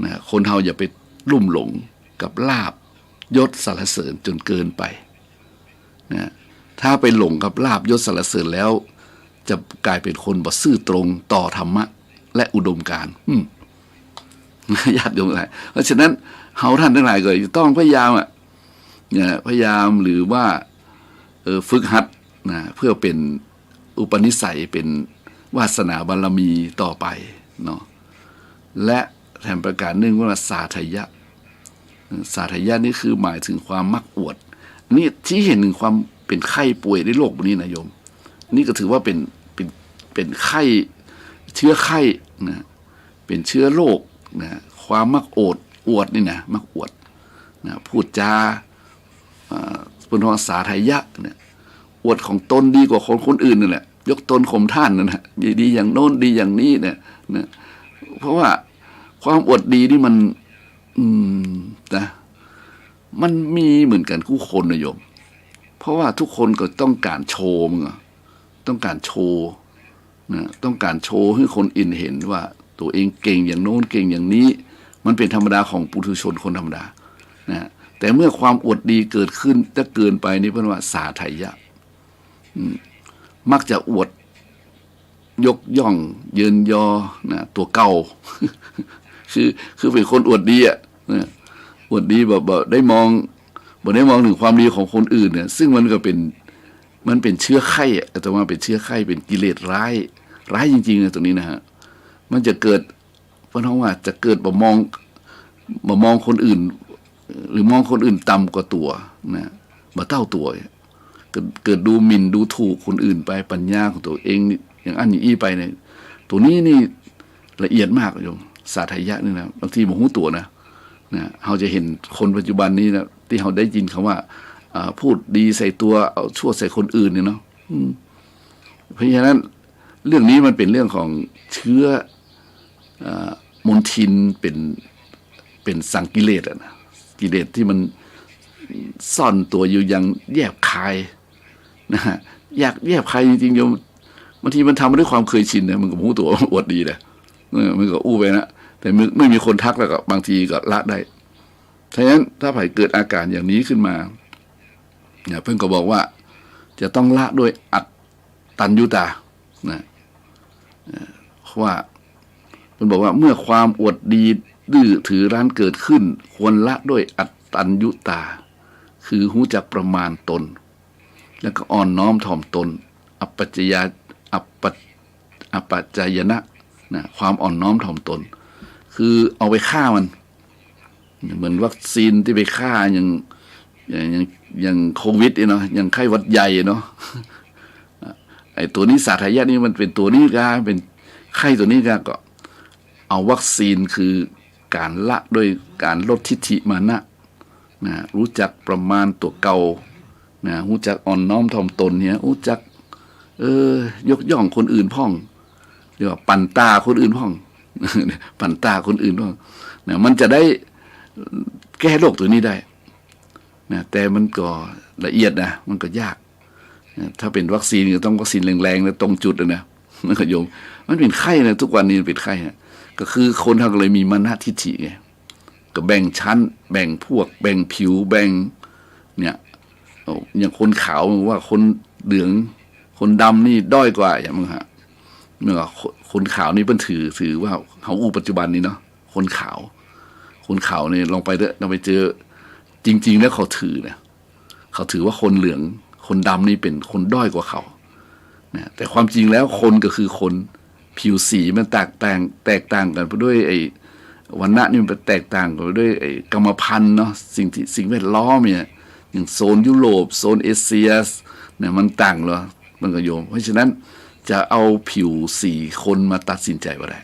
นะคนเฮาอย่าไปลุ่มหลงกับลาภยศสรรเสริญจนเกินไปนะถ้าไปหลงกับลาภยศสรรเสริญแล้วจะกลายเป็นคนบ่ซื่อตรงต่อธรรมะและอุดมการณ์ญาติโยมหลายเพราะฉะนั้นเฮาท่านทั้งหลายก็ต้องพยายามพยายามหรือว่าฝึกหัดนะเพื่อเป็นอุปนิสัยเป็นวาสนาบารมีต่อไปเนาะและแถมประการหนึ่งว่าสาธยะนี่คือหมายถึงความมักอวดนี่ที่เห็นถึงความเป็นไข้ป่วยในโลกนี้นะโยมนี่ก็ถือว่าเป็นไข้เชื้อไข้นะเป็นเชื้อโรคนะความมักอวดนี่นะมักอวดนะพูดจาเป็นภาษาไทยะเนี่ยอวดของตนดีกว่าของคนอื่นนั่นแหละยกตนข่มท่านนั่นแหละดีอย่างโน้นดีอย่างนี้เนี่ยนะเพราะว่าความอวดดีนี่มันนะมันมีเหมือนกันคู่คนนะโยมเพราะว่าทุกคนก็ต้องการโชว์มึงต้องการโชว์นะต้องการโชว์ให้คนอื่นเห็นว่าตัวเองเก่งอย่างโน้นเก่งอย่างนี้มันเป็นธรรมดาของปุถุชนคนธรรมดานะแต่เมื่อความอวดดีเกิดขึ้นถ้าเกินไปนี่เป็นว่าสาไทยะมักจะอวดยกย่องเยินยอนะตัวเก่า คือเป็นคนอวดดีอ่ะอวดดีแบบได้มองถึงความดีของคนอื่นเนี่ยซึ่งมันเป็นเชื้อไข้แต่ว่าเป็นเชื้อไข้เป็นกิเลสร้ายจริงๆนะตรงนี้นะฮะมันจะเกิดเพราะน้องว่าจะเกิดมามองคนอื่นหรือมองคนอื่นต่ำกว่าตัวนะมาเท่าตัวเกิดดูหมิ่นดูถูกคนอื่นไปปัญญาของตัวเองอย่างอันนี้ไปเนี่ยตัวนี้นี่ละเอียดมากโยมสาธยะนี่นะบางทีผมหูตัวนะเราจะเห็นคนปัจจุบันนี้นะที่เราได้ยินคำว่าพูดดีใส่ตัวเอาชั่วใส่คนอื่นเนี่ยเนาะเพราะฉะนั้นเรื่องนี้มันเป็นเรื่องของเชื้อมลทินเป็นสังกิเลสอะนะกิเลสที่มันซ่อนตัวอยู่อย่างแยบคายนะฮะแยบคายจริงๆโยมบางทีมันทำมาด้วยความเคยชินนะมันก็หูตัวอวดดีนะมันก็อู้ไปนะแต่ไม่มีคนทักแล้วก็บางทีก็ละได้ฉะนั้นถ้าไผ่เกิดอาการอย่างนี้ขึ้นมาเนี่ยเพิ่งก็บอกว่าจะต้องละด้วยอัตตัญญุตานะว่าเพิ่นบอกว่าเมื่อความอวดดีดื้อถือรั้นเกิดขึ้นควรละด้วยอัตตัญญุตาคือรู้จักประมาณตนแล้วก็อ่อนน้อมถ่อมตนอัปปัจจายนะความอ่อนน้อมถ่อมตนคือเอาไปฆ่ามันเหมือนวัคซีนที่ไปฆ่าอย่างโควิดเนาะอย่างไข้หวัดใหญ่เนาะไอ้ตัวนี้สาธารณะนี่มันเป็นตัวนี้เป็นไข้ตัวนี้ก็เอาวัคซีนคือการละด้วยการลดทิฐิมานะรู้จักประมาณตัวเก่ารู้จักอ่อนน้อมถ่อมตนเนี่ยรู้จักยกย่องคนอื่นพ่องเรียกว่าปั่นตาคนอื่นพ่องปั่นตาคนอื่นพ่องมันจะได้แก้โรคตัวนี้ได้แต่มันก็ละเอียดนะมันก็ยากถ้าเป็นวัคซีนก็ต้องวัคซีนแรงๆนะตรงจุดนะมันก็โยมมันเป็นไข้นะทุกวันนี้เป็นไข้ก็คือคนเขาก็เลยมีมานะทิฐิไงก็แบ่งชั้นแบ่งพวกแบ่งผิวแบ่งเนี่ยอย่างคนขาวว่าคนเหลืองคนดำนี่ด้อยกว่าอย่างมึงฮะเมื่อคนขาวนี่เป็นถือว่าเขาอู้ปัจจุบันนี้เนาะคนขาวเนี่ยลองไปเถอะเราไปเจอจริงๆแล้วเขาถือนะเขาถือว่าคนเหลืองคนดำนี่เป็นคนด้อยกว่าเขาแต่ความจริงแล้วคนก็คือคนผิวสีมันแตกต่างกันไปด้วยไอ้วรรณะนี่มันแตกต่างกันไปด้วยไอ้กรรมพันธุ์เนาะสิ่งแวดล้อมเนี่ยอย่างโซนยุโรปโซนเอเชียเนี่ยมันต่างเหรอมันก็โยมเพราะฉะนั้นจะเอาผิวสีคนมาตัดสินใจว่าได้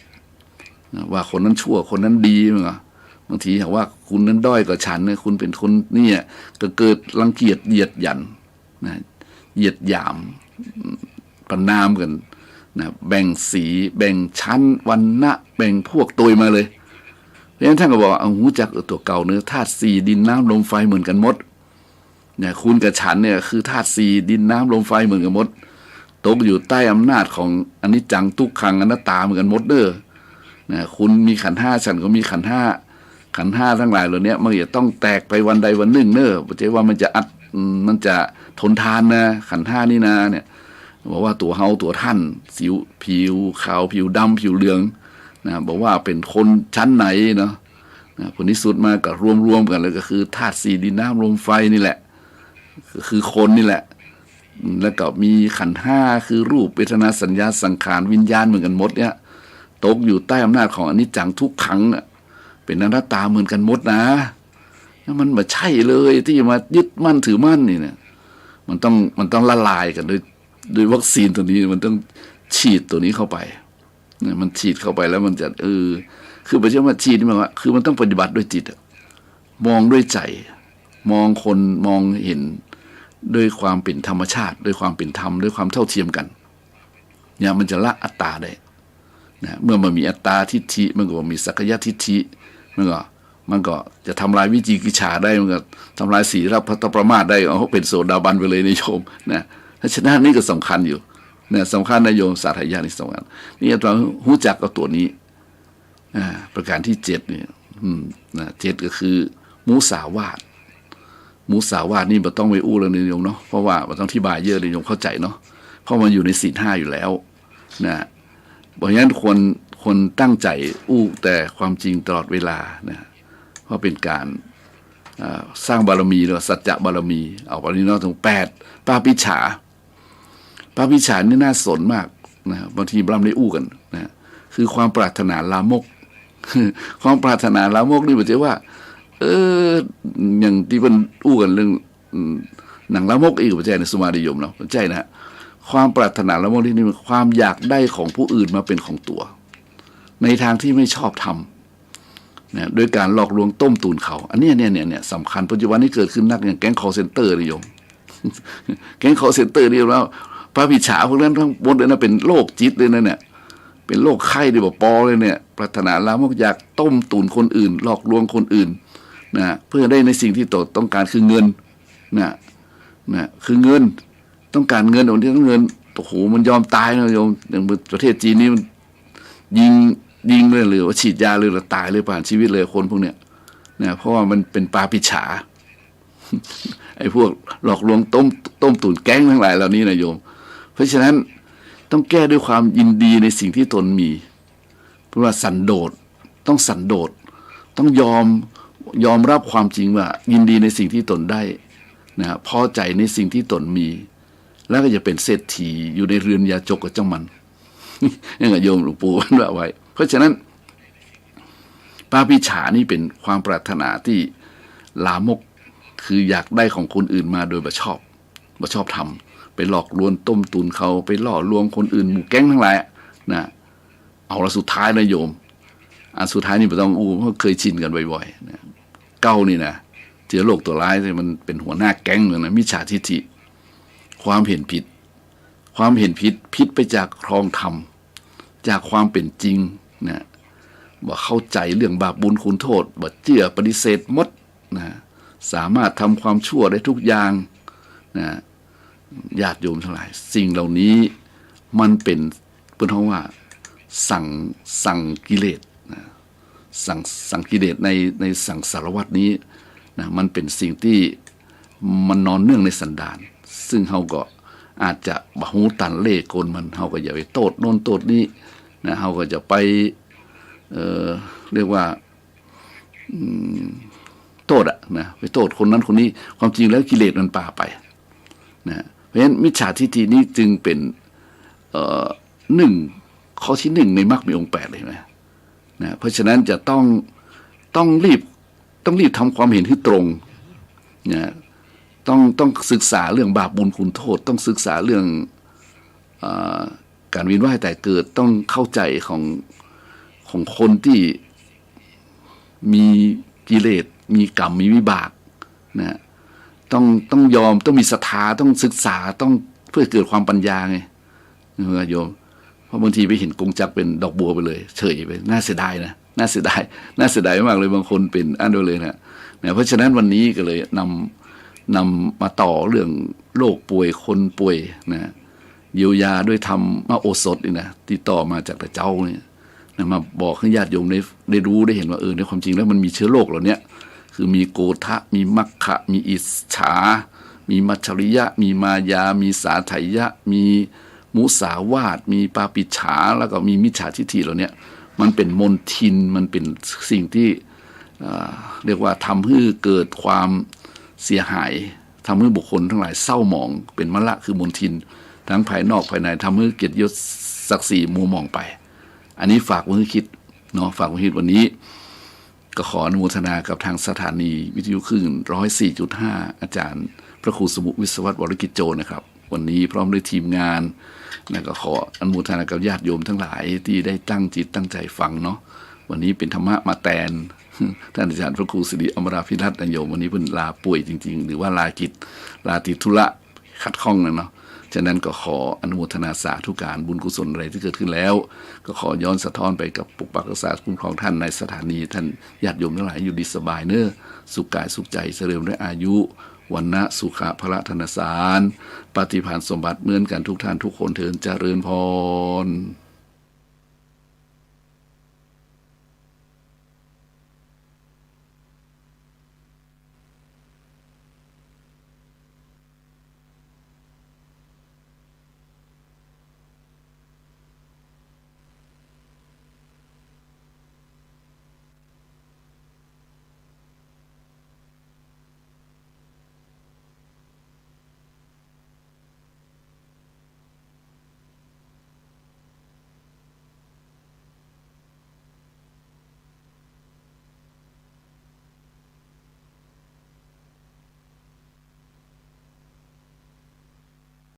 ว่าคนนั้นชั่วคนนั้นดีมั้งบางทีบอกว่าคุณนั้นด้อยกว่าฉันเนี่ยคุณเป็นคนเนี่ยก็เกิดรังเกียจเหยียดหยันนะเหยียดหยามประนามกันนะแบ่งสีแบ่งชั้นวรรณะแบ่งพวกตัวมาเลยเพราะฉะนั้นท่านก็บอกเอาหูจักตัวเก่าเนื้อธาตุสี่ดินน้ำลมไฟเหมือนกันหมดเนี่ยคุณกับฉันเนี่ยคือธาตุสี่ดินน้ำลมไฟเหมือนกันหมดตกอยู่ใต้อำนาจของอนิจจังทุกขังอนัตตาเหมือนกันหมดเด้อนะคุณมีขันธ์ห้าฉันก็มีขันธ์ห้าทั้งหลายเหล่านี้มันจะต้องแตกไปวันใดวันหนึ่งเนอะไม่ใช่ว่ามันจะทนทานนะขันธ์ห้านี่นะเนี่ยบอกว่าตัวเฮาตัวท่านผิวขาวผิวดำผิวเหลืองนะบอกว่าเป็นคนชั้นไหนเนาะผลที่สุดมาก็รวมกันเลยก็คือธาตุสี่ดินน้ำลมไฟนี่แหละคือคนนี่แหละแล้วก็มีขันธ์ห้าคือรูปเวทนาสัญญาสังขารวิญญาณเหมือนกันหมดเนี่ยตกอยู่ใต้อำนาจของอนิจจังทุกขังเป็นอนัตตาเหมือนกันหมดนะมันไม่ใช่เลยที่มายึดมั่นถือมั่นนี่เนี่ยมันต้องละลายกันด้วยวัคซีนตัวนี้มันต้องฉีดตัวนี้เข้าไปเนี่ยมันฉีดเข้าไปแล้วมันจะคือไม่ใช่ว่าฉีดนี่หมายว่าคือมันต้องปฏิบัติด้วยจิตมองด้วยใจมองคนมองเห็นด้วยความเป็นธรรมชาติด้วยความเป็นธรรมด้วยความเท่าเทียมกันเนี่ยมันจะละอัตตาได้นะเมื่อมันมีอัตตาทิฏฐิมันก็มีสักยะทิฏฐิมันก็จะทำลายวิจิกิจฉาได้มันก็ทำลายศีลพัตประมาทได้เอาเป็นโสดาบันไปเลยในโยมนะเพราะฉะนั้นนี่ก็สำคัญอยู่เนี่ยสำคัญนะโยมสาธยายนี่สำคัญนี่อาจารย์รู้จักกับตัวนี้ประการที่7เนี่ยนะ7ก็คือมุสาวาทนี่มันต้องไปอู้เรื่องนี้โยมเนาะเพราะว่ามันต้องอธิบายเยอะเลยโยมเข้าใจเนาะเพราะมันอยู่ในศีล 5อยู่แล้วนะเพราะฉะนั้น คนตั้งใจอู้แต่ความจริงตลอดเวลานะเพราะเป็นการสร้างบารมีหรือสัจจะบารมีเอาบารมีนอกถึง8ปาปิจฉานี่น่าสนมากนะบางทีบรามได้อู้กันนะคือความปรารถนาลามก ความปรารถนาลามกนี่หมายถึงว่าอย่างที่มันอู้กันเรื่องหนังลามกอีกปัจจัยในสุมานิยมเนาะปัจจัยนะฮะความปรารถนาลามกที่นี่ความอยากได้ของผู้อื่นมาเป็นของตัวในทางที่ไม่ชอบทำนะโดยการหลอกลวงต้มตุนเขาอันนี้เนี่ยสำคัญปัจจุบันนี้เกิดขึ้นนักอย่างแก๊ง call center นิยม แก๊ง call center นี่แล้วพระพิชาพวกนั้นทั้งหมดเลยนะเป็นโรคจิตเลยนะเนี่ยเป็นโรคไข้ดิบปอเลยเนี่ยปรารถนาลามกอยากต้มตุนคนอื่นหลอกลวงคนอื่นนะเพื่อได้ในสิ่งที่ตนต้องการคือเงินนะคือเงินต้องการเงินคนที่ต้องเงินโอ้โหมันยอมตายนะโยมอย่างประเทศจีนนี่มันยิงเลยหรือว่าฉีดยาเลยหรือตายเลยผ่านชีวิตเลยคนพวกเนี้ยนะเพราะว่ามันเป็นปาปิจฉา ไอ้พวกหลอกลวงต้มตุ๋นแก๊งทั้งหลายเหล่านี้นะโยมเพราะฉะนั้นต้องแก้ด้วยความยินดีในสิ่งที่ตนมีเพราะว่าสันโดษต้องสันโดษต้องยอมรับความจริงว่ายินดีในสิ่งที่ตนได้นะพอใจในสิ่งที่ตนมีแล้วก็จะเป็นเศรษฐีอยู่ในเรือนยาจกกับเจ้ามัน นี่ก็โยมหลวงปู่ว่าไว้เพราะฉะนั้นปาปิจฉานี่เป็นความปรารถนาที่ลามกคืออยากได้ของคนอื่นมาโดยบ่ชอบทำไปหลอกลวงต้มตุนเขาไปล่อลวงคนอื่นหมู่แก๊งทั้งหลายนะเอาละสุดท้ายนะโยมอันสุดท้ายนี่ไม่ต้องเพราะเคยชินกันบ่อยๆนะเก้านี่นะเจอโลกตัวร้ายมันเป็นหัวหน้าแก๊งเลยนะมิจฉาทิฏฐิความเห็นผิดไปจากครองธรรมจากความเป็นจริงนะบ่เข้าใจเรื่องบาปบุญคุณโทษบ่เชื่อปฏิเสธหมดนะสามารถทำความชั่วได้ทุกอย่างนะญาติโยมทั้งหลายสิ่งเหล่านี้มันเป็นเพิ่นว่าสั่งกิเลสนะสั่งกิเลสในสังสารวัฏนี้นะมันเป็นสิ่งที่มันนอนเนื่องในสันดานซึ่งเฮาก็อาจจะบะหูตันเล่กลมันเฮาก็อย่าไปโทษโน่นโทษนี้นะเฮาก็จะไปเรียกว่าโทษนะไปโทษคนนั้นคนนี้ความจริงแล้วกิเลสมันป่าไปนะเพราะฉะนั้นมิจฉาทิฏฐินี้จึงเป็นข้อที่1ในมรรคมีองค์8เลยไหมนะเพราะฉะนั้นจะต้องรีบทำความเห็นที่ตรงนะต้องศึกษาเรื่องบาปบุญคุณโทษต้องศึกษาเรื่องการเวียนว่ายตายเกิดต้องเข้าใจของคนที่มีกิเลสมีกรรมมีวิบากนะต้องยอมต้องมีศรัทธาต้องศึกษาต้องเพื่อเกิดความปัญญาไงโยมเพราะบางทีไปเห็นกงจักรเป็นดอกบัวไปเลยเฉยไปน่าเสียดายนะน่าเสียดายมากเลยบางคนเป็นอันเดียวเลยนะเพราะฉะนั้นวันนี้ก็เลยนำมาต่อเรื่องโรคป่วยคนป่วยนะเยียวยาด้วยธรรมโอสถนี่นะที่ต่อมาจากแต่เจ้าเนี่ยนะมาบอกให้ญาติโยมได้รู้ได้เห็นว่าในความจริงแล้วมันมีเชื้อโรคเหล่านี้คือมีโกฏะมีมัคคะมีอิจฉามีมัจฉริยะมีมายามีสาไถยะมีมุสาวาทมีปาปิจฉาแล้วก็มีมิจฉาทิฏฐิเหล่านี้มันเป็นมลทินมันเป็นสิ่งที่เรียกว่าทำให้เกิดความเสียหายทำให้บุคคลทั้งหลายเศร้าหมองเป็นมละคือมลทินทั้งภายนอกภายในทำให้เกียรติยศศักดิ์ศรีมัวหมองไปอันนี้ฝากมือคิดเนาะฝากมือคิดวันนี้ก็ขออนุโมทนากับทางสถานีวิทยุคลื่น 104.5 อาจารย์พระครูสมุวิศวัตรวรกิจโจนะครับวันนี้พร้อมด้วยทีมงานแล้วก็ขออนุโมทนากับญาติโยมทั้งหลายที่ได้ตั้งจิตตั้งใจฟังเนาะวันนี้เป็นธรรมะมาแตนท่านอาจารย์พระครูสิริอมราภิรัตน์โยมวันนี้เพิ่นลาป่วยจริงๆหรือว่าลาติดธุระขัดข้องนะเนาะฉะนั้นก็ขออนุโมทนาสาธุการบุญกุศลอะไรที่เกิดขึ้นแล้วก็ขอย้อนสะท้อนไปกับปกปักรักษาคุ้มครองท่านในสถานีท่านญาติโยมทั้งหลายอยู่ดีสบายเนอะสุขกายสุขใจเสริมด้วยอายุวันนะสุขะพละธนสารปฏิภาณสมบัติเหมือนกันทุกท่านทุกคนเถิดเจริญพร